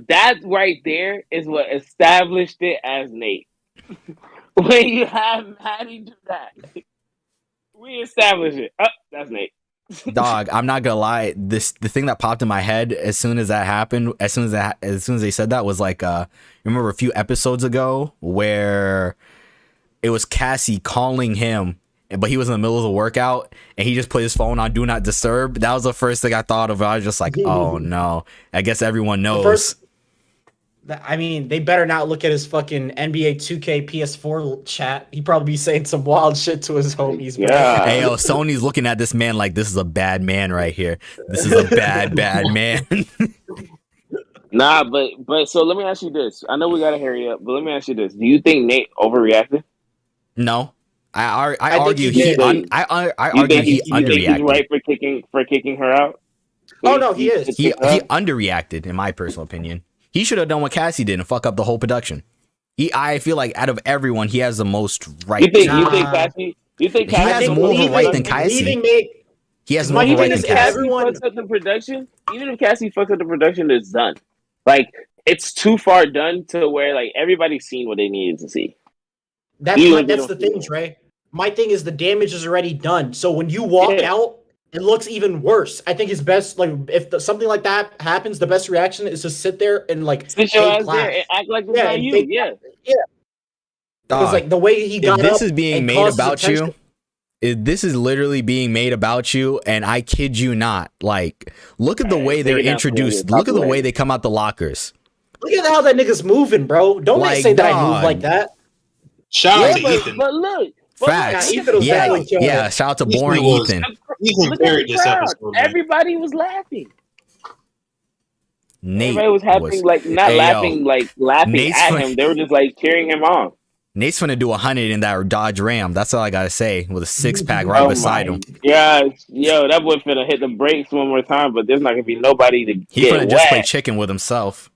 Speaker 3: That right there is what established it as Nate. When you have Maddie do that, we establish it. Oh, that's Nate.
Speaker 2: Dog, I'm not gonna lie. The thing that popped in my head as soon as that happened, as soon as they said that was like, remember a few episodes ago where it was Cassie calling him, but he was in the middle of the workout and he just put his phone on do not disturb. That was the first thing I thought of. I was just like, oh no. I guess everyone knows.
Speaker 1: I mean, they better not look at his fucking NBA 2K PS4 chat. He probably be saying some wild shit to his homies. Bro.
Speaker 3: Yeah.
Speaker 2: Hey, yo, Sony's looking at this man like this is a bad man right here. This is a bad man.
Speaker 3: Nah, but so let me ask you this. I know we gotta hurry up, but let me ask you this. Do you think Nate overreacted?
Speaker 2: No. I
Speaker 1: think
Speaker 2: argue
Speaker 1: he
Speaker 2: he
Speaker 1: did.
Speaker 2: I
Speaker 3: You
Speaker 2: argue
Speaker 3: think
Speaker 2: he
Speaker 3: you think he's
Speaker 2: underreacted.
Speaker 3: right for kicking her out?
Speaker 1: Oh, no, he is.
Speaker 2: He underreacted, in my personal opinion. He should have done what Cassie did and fuck up the whole production. I feel like out of everyone, he has the most right.
Speaker 3: You think
Speaker 2: to-
Speaker 3: You think
Speaker 2: He has
Speaker 3: Cassie
Speaker 2: more of a right than
Speaker 1: leaving
Speaker 2: Cassie.
Speaker 1: Nate,
Speaker 2: He has
Speaker 1: My
Speaker 2: more of a right
Speaker 1: thing
Speaker 2: than
Speaker 1: is
Speaker 2: Cassie.
Speaker 1: everyone-
Speaker 3: fucks up the production, even if Cassie fucks up the production, it's done. Like it's too far done to where like everybody's seen what they needed to see.
Speaker 1: that's the thing, Trey. My thing is the damage is already done. So when you walk out, it looks even worse. I think it's best, like, if something like that happens, the best reaction is to sit there and, like,
Speaker 3: Sit your
Speaker 1: fake
Speaker 3: ass
Speaker 1: laugh.
Speaker 3: there and act like it's
Speaker 1: Yeah,
Speaker 3: not
Speaker 1: and
Speaker 3: you.
Speaker 1: fake-
Speaker 3: Yeah.
Speaker 1: Because,
Speaker 2: Dog,
Speaker 1: like, the way he got
Speaker 2: if this
Speaker 1: up
Speaker 2: is being
Speaker 1: and
Speaker 2: made
Speaker 1: causes
Speaker 2: about
Speaker 1: attention-
Speaker 2: you, if this is literally being made about you, and I kid you not, like, look at the way they're
Speaker 3: take it down,
Speaker 2: introduced.
Speaker 3: please.
Speaker 2: Look at the way they come out the lockers.
Speaker 1: Look at how that nigga's moving, bro. Don't
Speaker 2: Like,
Speaker 1: say that I
Speaker 2: dog.
Speaker 1: move like that.
Speaker 4: Shout out to
Speaker 3: but,
Speaker 4: Ethan.
Speaker 3: but look.
Speaker 2: Facts.
Speaker 1: Yeah, Ethan was
Speaker 2: Yeah,
Speaker 1: definitely killing
Speaker 2: yeah.
Speaker 1: it.
Speaker 2: Shout out to
Speaker 4: Ethan
Speaker 2: boring
Speaker 4: was-
Speaker 2: Ethan.
Speaker 4: Ethan
Speaker 3: Look at
Speaker 4: carried
Speaker 3: the
Speaker 4: this
Speaker 3: crowd.
Speaker 4: episode. Man.
Speaker 3: Everybody was laughing.
Speaker 2: Nate
Speaker 3: Everybody was having like not
Speaker 2: Hey, yo.
Speaker 3: laughing, like laughing
Speaker 2: Nate's
Speaker 3: at
Speaker 2: fun-
Speaker 3: him. They were just like cheering him on.
Speaker 2: Nate's finna do 100 in that Dodge Ram. That's all I gotta say. With a 6-pack right beside him.
Speaker 3: Yeah, yo, that boy finna hit the brakes one more time, but there's not gonna be nobody to
Speaker 2: He
Speaker 3: get
Speaker 2: finna
Speaker 3: wet.
Speaker 2: just play chicken with himself.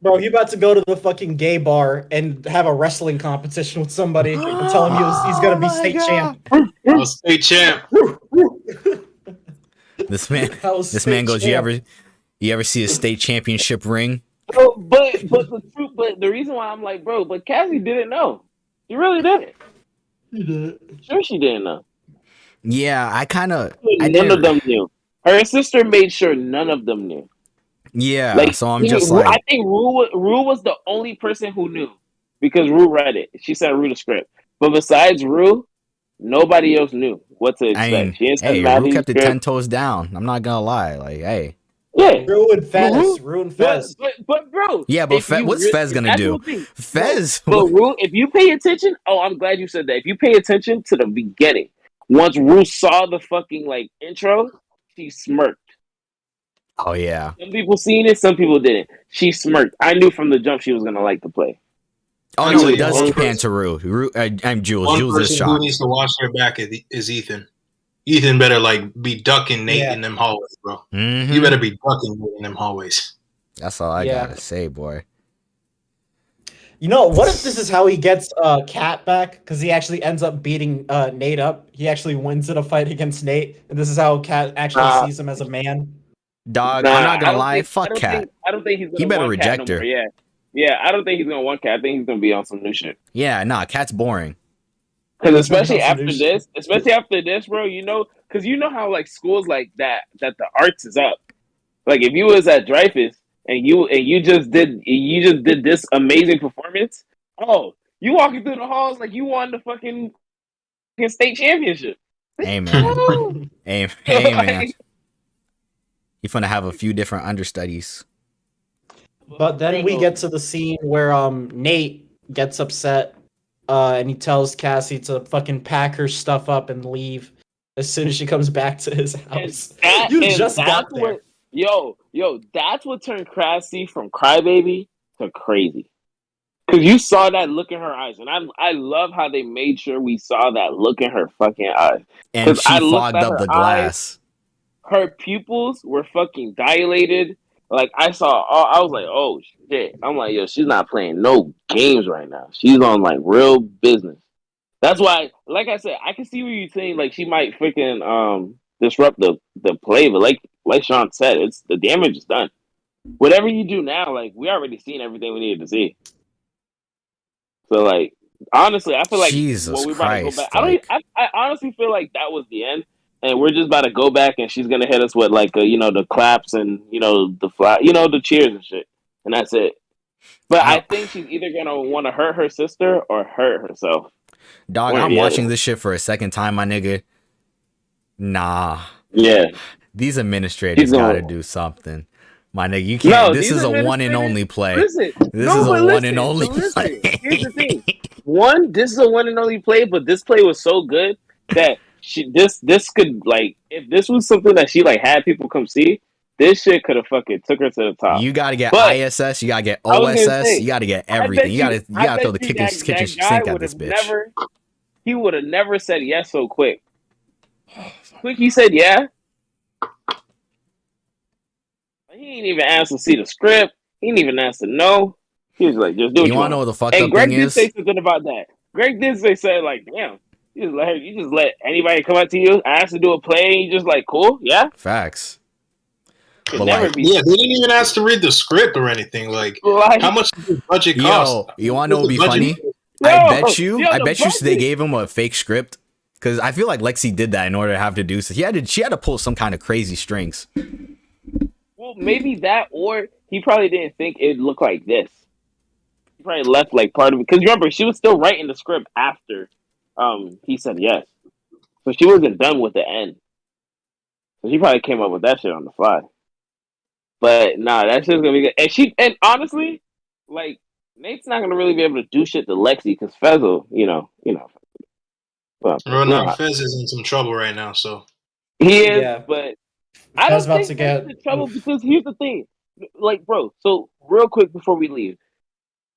Speaker 1: Bro, you about to go to the fucking gay bar and have a wrestling competition with somebody and tell him he's gonna be state champ.
Speaker 4: I was state champ.
Speaker 2: This man goes, you ever see a state championship ring?
Speaker 3: Oh, but the truth, but the reason why I'm like, bro, but Cassie didn't know. She really didn't. Sure, she didn't know.
Speaker 2: Yeah, I
Speaker 3: None of them knew. Her sister made sure none of them knew.
Speaker 2: Yeah,
Speaker 3: Like,
Speaker 2: so I'm just like,
Speaker 3: I think Rue was the only person who knew because Rue read it. She sent Rue the script, but besides Rue, nobody else knew what to
Speaker 2: I
Speaker 3: expect.
Speaker 2: mean,
Speaker 3: She didn't send
Speaker 2: hey, Rue
Speaker 3: Maddie the
Speaker 2: kept it 10
Speaker 3: script.
Speaker 2: toes down. I'm not gonna lie. Like, hey.
Speaker 3: Yeah,
Speaker 1: Ruin Fez.
Speaker 3: Rue,
Speaker 1: Ruin Fez.
Speaker 3: but bro,
Speaker 2: Yeah, but
Speaker 3: if you
Speaker 2: what's Fez gonna
Speaker 3: that's
Speaker 2: do?
Speaker 3: the thing, bro.
Speaker 2: Fez?
Speaker 3: But Rue, if you pay attention, oh, I'm glad you said that. If you pay attention to the beginning, once Rue saw the fucking like intro, she smirked.
Speaker 2: Oh, yeah.
Speaker 3: Some people seen it, some people didn't. She smirked. I knew from the jump she was gonna like the play.
Speaker 2: Oh,
Speaker 4: I'll
Speaker 2: no,
Speaker 4: tell
Speaker 2: it
Speaker 4: you,
Speaker 2: does
Speaker 4: one
Speaker 2: pan
Speaker 4: person,
Speaker 2: to Rue. I'm Jules.
Speaker 4: one
Speaker 2: Jules is
Speaker 4: person who
Speaker 2: shocked.
Speaker 4: needs to watch their back is Ethan. Ethan better like be ducking Nate
Speaker 1: Yeah.
Speaker 4: in them hallways, bro.
Speaker 2: Mhm.
Speaker 4: You better be ducking Nate in them hallways.
Speaker 2: That's all I
Speaker 1: Yeah.
Speaker 2: gotta say, boy.
Speaker 1: You know, what if this is how he gets Kat back? Because he actually ends up beating Nate up. He actually wins in a fight against Nate, and this is how Kat actually
Speaker 3: Nah.
Speaker 1: sees him as a man.
Speaker 2: Dog,
Speaker 3: Nah,
Speaker 2: I'm not
Speaker 3: I
Speaker 2: gonna
Speaker 3: don't
Speaker 2: lie.
Speaker 3: think.
Speaker 2: Fuck Cat.
Speaker 3: I don't think he's
Speaker 2: He
Speaker 3: gonna
Speaker 2: better
Speaker 3: want Cat no
Speaker 2: reject
Speaker 3: more.
Speaker 2: her.
Speaker 3: Yeah, yeah. I don't think he's gonna want Cat. I think he's gonna be on some new shit.
Speaker 2: Yeah, nah, Cat's boring.
Speaker 3: Because
Speaker 1: He's gonna be
Speaker 3: especially
Speaker 1: on some new
Speaker 3: after this, bro. Because you know how like schools like that the arts is up. Like if you was at Dreyfus and you just did this amazing performance. Oh, you walking through the halls like you won the fucking state championship.
Speaker 2: Amen.
Speaker 3: Oh.
Speaker 2: Amen.
Speaker 3: Like,
Speaker 2: You finna have a few different understudies.
Speaker 1: But then we get to the scene where Nate gets upset and he tells Cassie to fucking pack her stuff up and leave as soon as she comes back to his house. You just got there.
Speaker 3: That's what turned Cassie from crybaby to crazy. Because you saw that look in her eyes, and I love how they made sure we saw that look in her fucking eyes.
Speaker 2: And she
Speaker 3: I looked
Speaker 2: fogged
Speaker 3: at
Speaker 2: up
Speaker 3: her
Speaker 2: the glass.
Speaker 3: her pupils were fucking dilated. Like I was like, oh shit. I'm like, yo, she's not playing no games right now. She's on like real business. That's why, like I said, I can see what you're saying. Like she might freaking disrupt the play, but like Shawn said, it's the damage is done. Whatever you do now, like we already seen everything we needed to see. So like honestly, I feel like
Speaker 2: Jesus
Speaker 3: we're about to go back.
Speaker 2: Christ, like-
Speaker 3: I honestly feel like that was the end, and we're just about to go back, and she's gonna hit us with like the claps and the fly, the cheers and shit, and that's it. But I think she's either gonna want to hurt her sister or hurt herself.
Speaker 2: Dog,
Speaker 3: One or
Speaker 2: I'm
Speaker 3: the
Speaker 2: watching
Speaker 3: other.
Speaker 2: this shit for a second time, my nigga. Nah.
Speaker 3: Yeah.
Speaker 2: These administrators
Speaker 3: She's gonna-
Speaker 2: gotta do something. My nigga, you can't. This
Speaker 3: these
Speaker 2: is a one and
Speaker 3: administrators-
Speaker 2: only play.
Speaker 3: Listen,
Speaker 2: This is a one and only
Speaker 3: listen,
Speaker 2: play.
Speaker 3: here's the thing. One, this is a one and only play, but this play was so good that this could like if this was something that she like had people come see, this shit could have fucking took her to the top.
Speaker 2: You gotta get
Speaker 3: But-
Speaker 2: ISS, you gotta get
Speaker 3: I was gonna
Speaker 2: OSS,
Speaker 3: say,
Speaker 2: you gotta get
Speaker 3: I bet
Speaker 2: everything. You gotta
Speaker 3: I
Speaker 2: throw the
Speaker 3: bet you
Speaker 2: kitchen
Speaker 3: that guy
Speaker 2: sink at
Speaker 3: would
Speaker 2: this
Speaker 3: have
Speaker 2: bitch.
Speaker 3: he would have never said yes so quick. Quick, he said yeah. He ain't even asked to see the script. He didn't even ask to know. He was like, just do it.
Speaker 2: You wanna know what the fucked
Speaker 3: And
Speaker 2: up
Speaker 3: Greg
Speaker 2: thing
Speaker 3: did
Speaker 2: is?
Speaker 3: say something about that. Greg did say like, damn, you just let anybody come up to you, ask to do a play, and you just like, cool, yeah.
Speaker 2: Facts.
Speaker 3: Could
Speaker 2: But
Speaker 3: never
Speaker 2: like-
Speaker 3: be.
Speaker 4: Yeah, they didn't even ask to read the script or anything. Like,
Speaker 3: Like,
Speaker 4: how much does the budget cost?
Speaker 2: Yo, you wanna know what would be
Speaker 4: What's the
Speaker 2: funny?
Speaker 4: budget?
Speaker 2: I bet you
Speaker 3: the
Speaker 2: they gave him a fake script. Cause I feel like Lexi did that in order to have to do so. She had to pull some kind of crazy strings.
Speaker 3: Well, maybe that, or he probably didn't think it'd look like this. He probably left like part of it because remember she was still writing the script after he said yes, so she wasn't done with the end. So she probably came up with that shit on the fly. But nah, that shit's gonna be good. And honestly, like Nate's not gonna really be able to do shit to Lexi because Fezco, well,
Speaker 4: Well, no, Fez is in some trouble right now, so
Speaker 3: he is,
Speaker 1: Yeah.
Speaker 3: but I
Speaker 1: Fez
Speaker 3: don't
Speaker 1: about
Speaker 3: think
Speaker 1: to
Speaker 3: Fez
Speaker 1: get-
Speaker 3: is in trouble because here's the thing, like, bro. So real quick before we leave,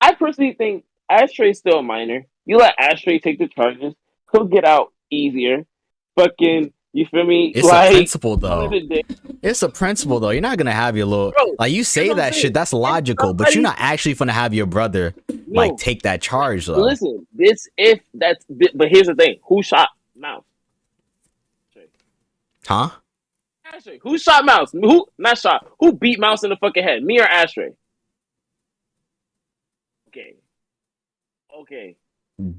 Speaker 3: I personally think Ashtray's still a minor. You let Ashtray take the charges, he'll get out easier. Fucking, you feel me?
Speaker 2: It's a principle though.
Speaker 3: other than that-
Speaker 2: It's a principle though. You're not gonna have your little
Speaker 3: Bro,
Speaker 2: like you say
Speaker 3: you know what I'm
Speaker 2: that
Speaker 3: saying?
Speaker 2: shit. That's logical, but you're not actually gonna have your brother like
Speaker 3: No.
Speaker 2: take that charge though.
Speaker 3: Listen, but here's the thing: who shot Mouse?
Speaker 2: Huh?
Speaker 3: Ashtray. Who shot Mouse? Who not shot? Who beat Mouse in the fucking head? Me or Ashtray? Okay.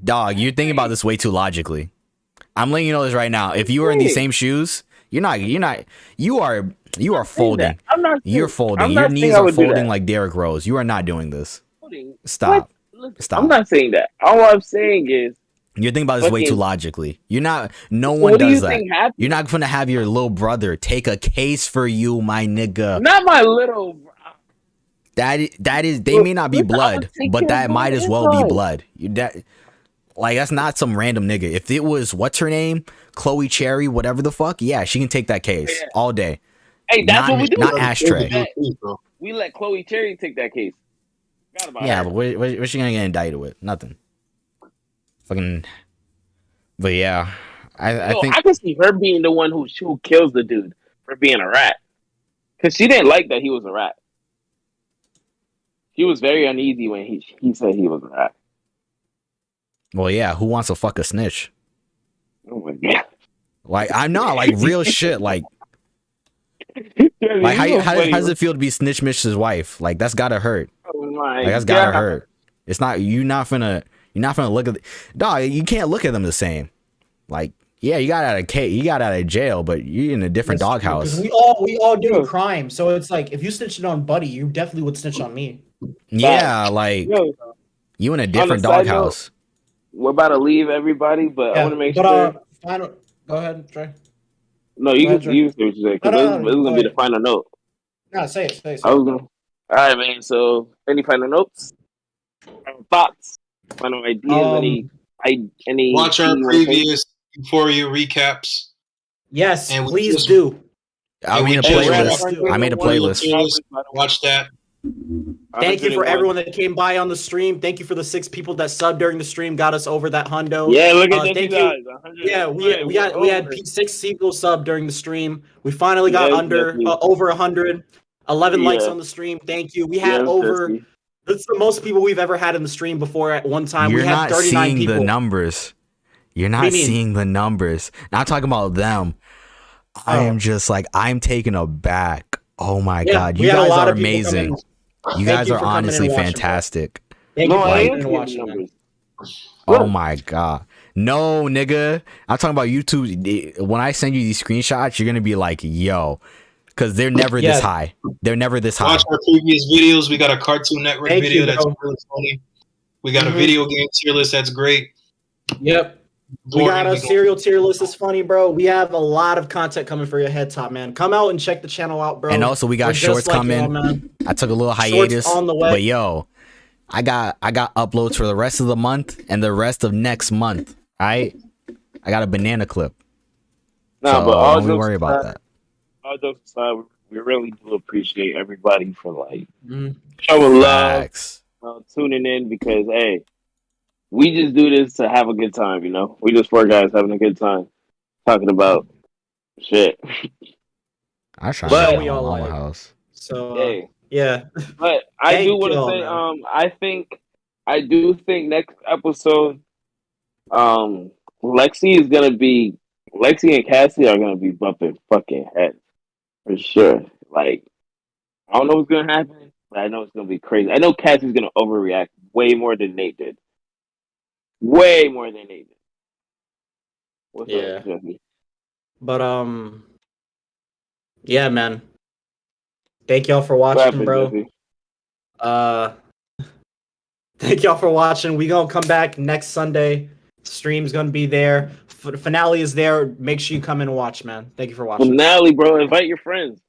Speaker 2: Dog, you're thinking about this way too logically. I'm letting you know this right now. If you were in these same shoes, you are You are
Speaker 3: saying that.
Speaker 2: folding.
Speaker 3: I'm not.
Speaker 2: You're
Speaker 3: saying-
Speaker 2: folding.
Speaker 3: I'm
Speaker 2: Your
Speaker 3: not saying
Speaker 2: knees
Speaker 3: I
Speaker 2: are
Speaker 3: would do
Speaker 2: folding
Speaker 3: that.
Speaker 2: like Derrick Rose. You are not doing this.
Speaker 3: Folding.
Speaker 2: Stop.
Speaker 3: What? Listen,
Speaker 2: Stop.
Speaker 3: I'm not saying that. All I'm saying is,
Speaker 2: You're thinking about this way too
Speaker 3: fucking-
Speaker 2: logically. You're not. No
Speaker 3: so
Speaker 2: one
Speaker 3: what do you
Speaker 2: does that.
Speaker 3: think happened?
Speaker 2: You're not gonna have your little brother take a case for you, my nigga.
Speaker 3: Not my little.
Speaker 2: That is. They may not be
Speaker 3: Listen, I'ma
Speaker 2: blood,
Speaker 3: take
Speaker 2: but
Speaker 3: care
Speaker 2: that
Speaker 3: of
Speaker 2: might
Speaker 3: my
Speaker 2: as well be
Speaker 3: inside.
Speaker 2: blood. That's not some random nigga. If it was what's her name, Chloe Cherry, whatever the fuck, yeah, she can take that case
Speaker 3: Yeah.
Speaker 2: all day.
Speaker 3: Hey, that's
Speaker 2: Not-
Speaker 3: what we do.
Speaker 2: not Ashtray.
Speaker 3: We let Chloe Cherry take that case. Forgot about
Speaker 2: Yeah,
Speaker 3: her.
Speaker 2: but what's she gonna get indicted with? Nothing. Fucking. But yeah, I
Speaker 3: Yo,
Speaker 2: think
Speaker 3: I can see her being the one who kills the dude for being a rat, because she didn't like that he was a rat. She was very uneasy when he said he was a rat.
Speaker 2: well, yeah. Who wants to fuck a snitch?
Speaker 3: Oh my god!
Speaker 2: Like I'm not like real shit. Like how does it feel to be Snitch Mish's wife? Like that's gotta hurt.
Speaker 3: Oh my
Speaker 2: Like that's
Speaker 3: god!
Speaker 2: gotta hurt. It's not you're not gonna look at dog. You can't look at them the same. Like yeah, you got out of jail, but you're in a different
Speaker 1: That's true,
Speaker 2: doghouse.
Speaker 1: 'cause we all do crime, so it's like if you snitched on Buddy, you definitely would snitch on me.
Speaker 2: Yeah, like
Speaker 3: Yo,
Speaker 2: you in a different
Speaker 3: side note,
Speaker 2: doghouse.
Speaker 3: we're about to leave everybody, but I want to make
Speaker 1: but
Speaker 3: sure.
Speaker 1: final. Go ahead, Trey.
Speaker 3: No,
Speaker 1: go
Speaker 3: you
Speaker 1: ahead,
Speaker 3: can say what you say, because
Speaker 1: No,
Speaker 3: this is
Speaker 1: go
Speaker 3: gonna be the
Speaker 1: ahead.
Speaker 3: final note.
Speaker 1: No, say it.
Speaker 3: I was gonna. All right, man. So, any final notes? Final thoughts? Final ideas? Any?
Speaker 4: Watch our
Speaker 3: thing you wanna say?
Speaker 4: previous Euphoria recaps.
Speaker 1: Yes,
Speaker 4: And we
Speaker 1: please
Speaker 4: just-
Speaker 1: do.
Speaker 2: I made a
Speaker 4: Hey, we're at
Speaker 2: playlist. I made a playlist.
Speaker 4: Watch that.
Speaker 1: Thank you for
Speaker 3: 101.
Speaker 1: everyone that came by on the stream. Thank you for the 6 people that subbed during the stream, got us over that hundo.
Speaker 3: Yeah, look at this,
Speaker 1: thank
Speaker 3: you
Speaker 1: you.
Speaker 3: guys. 100.
Speaker 1: Yeah, we had 6 people sub during the stream. We finally got
Speaker 3: Yes,
Speaker 1: under
Speaker 3: Jesse.
Speaker 1: over 100. 11 likes
Speaker 3: Yeah.
Speaker 1: on the stream. Thank you. We had
Speaker 3: Yes,
Speaker 1: over.
Speaker 3: Jesse.
Speaker 1: That's the most people we've ever had in the stream before at one time.
Speaker 2: You're
Speaker 1: we had
Speaker 2: not
Speaker 1: 39
Speaker 2: seeing
Speaker 1: people.
Speaker 2: the numbers. You're
Speaker 1: do
Speaker 2: not
Speaker 1: you mean?
Speaker 2: seeing the numbers. Not talking about them. I am just like I'm taken aback. Oh my
Speaker 1: Yeah,
Speaker 2: god,
Speaker 1: we
Speaker 2: you
Speaker 1: had a
Speaker 2: guys
Speaker 1: lot
Speaker 2: are
Speaker 1: of people come
Speaker 2: amazing.
Speaker 1: in.
Speaker 2: You
Speaker 1: Thank
Speaker 2: guys
Speaker 1: you
Speaker 2: are
Speaker 1: for coming and
Speaker 2: honestly
Speaker 1: watching, bro.
Speaker 2: fantastic.
Speaker 1: Thank
Speaker 3: No,
Speaker 1: you for
Speaker 3: I
Speaker 1: coming
Speaker 3: am
Speaker 1: and
Speaker 3: seeing
Speaker 1: watching.
Speaker 3: the
Speaker 1: man.
Speaker 3: numbers.
Speaker 2: Oh my god. No, nigga. I'm talking about YouTube. When I send you these screenshots, you're gonna be like, yo. Because they're never this
Speaker 1: Yeah.
Speaker 2: high. They're never this high.
Speaker 4: Watch our previous videos. We got a Cartoon Network
Speaker 1: Thank
Speaker 4: video
Speaker 1: you,
Speaker 4: that's
Speaker 1: bro.
Speaker 4: really funny. We got a
Speaker 1: Mhm.
Speaker 4: video game tier list that's great.
Speaker 1: Yep. We
Speaker 4: Boring,
Speaker 1: got a
Speaker 4: we
Speaker 1: serial tier list. Is funny, bro. We have a lot of content coming for your head top, man. Come out and check the channel out, bro.
Speaker 2: And also we got
Speaker 1: We're just
Speaker 2: shorts
Speaker 1: like
Speaker 2: coming.
Speaker 1: y'all, man.
Speaker 2: I took a little
Speaker 1: Shorts
Speaker 2: hiatus.
Speaker 1: on the way.
Speaker 2: But yo, I got uploads for the rest of the month and the rest of next month. Alright? I got a banana clip.
Speaker 3: Nah,
Speaker 2: So
Speaker 3: but all
Speaker 2: don't we
Speaker 3: jokes
Speaker 2: worry about
Speaker 3: aside-
Speaker 2: that.
Speaker 3: All jokes aside, we really do appreciate everybody for
Speaker 1: Mhm.
Speaker 3: showing love,
Speaker 2: Facts.
Speaker 3: tuning in, because hey, we just do this to have a good time. We just 4 guys having a good time talking about shit.
Speaker 2: I try
Speaker 3: But-
Speaker 2: to get
Speaker 1: We all
Speaker 2: my mama
Speaker 1: like-
Speaker 2: house.
Speaker 1: So
Speaker 3: Hey,
Speaker 1: yeah,
Speaker 3: but I
Speaker 1: Thank
Speaker 3: do want to
Speaker 1: y'all,
Speaker 3: say,
Speaker 1: man.
Speaker 3: I do think next episode, Lexi and Cassie are gonna be bumping fucking heads for sure. Like, I don't know what's gonna happen, but I know it's gonna be crazy. I know Cassie's gonna overreact way more than Nate did. Way more than Nate did. What's
Speaker 1: Yeah.
Speaker 3: up, Jesse?
Speaker 1: but yeah, man. Thank y'all for
Speaker 3: What
Speaker 1: watching,
Speaker 3: happened,
Speaker 1: bro.
Speaker 3: Jesse?
Speaker 1: Thank y'all for watching. We gonna come back next Sunday. Stream's gonna be there. Finale is there. Make sure you come and watch, man. Thank you for watching.
Speaker 3: Finale, bro. Invite your friends.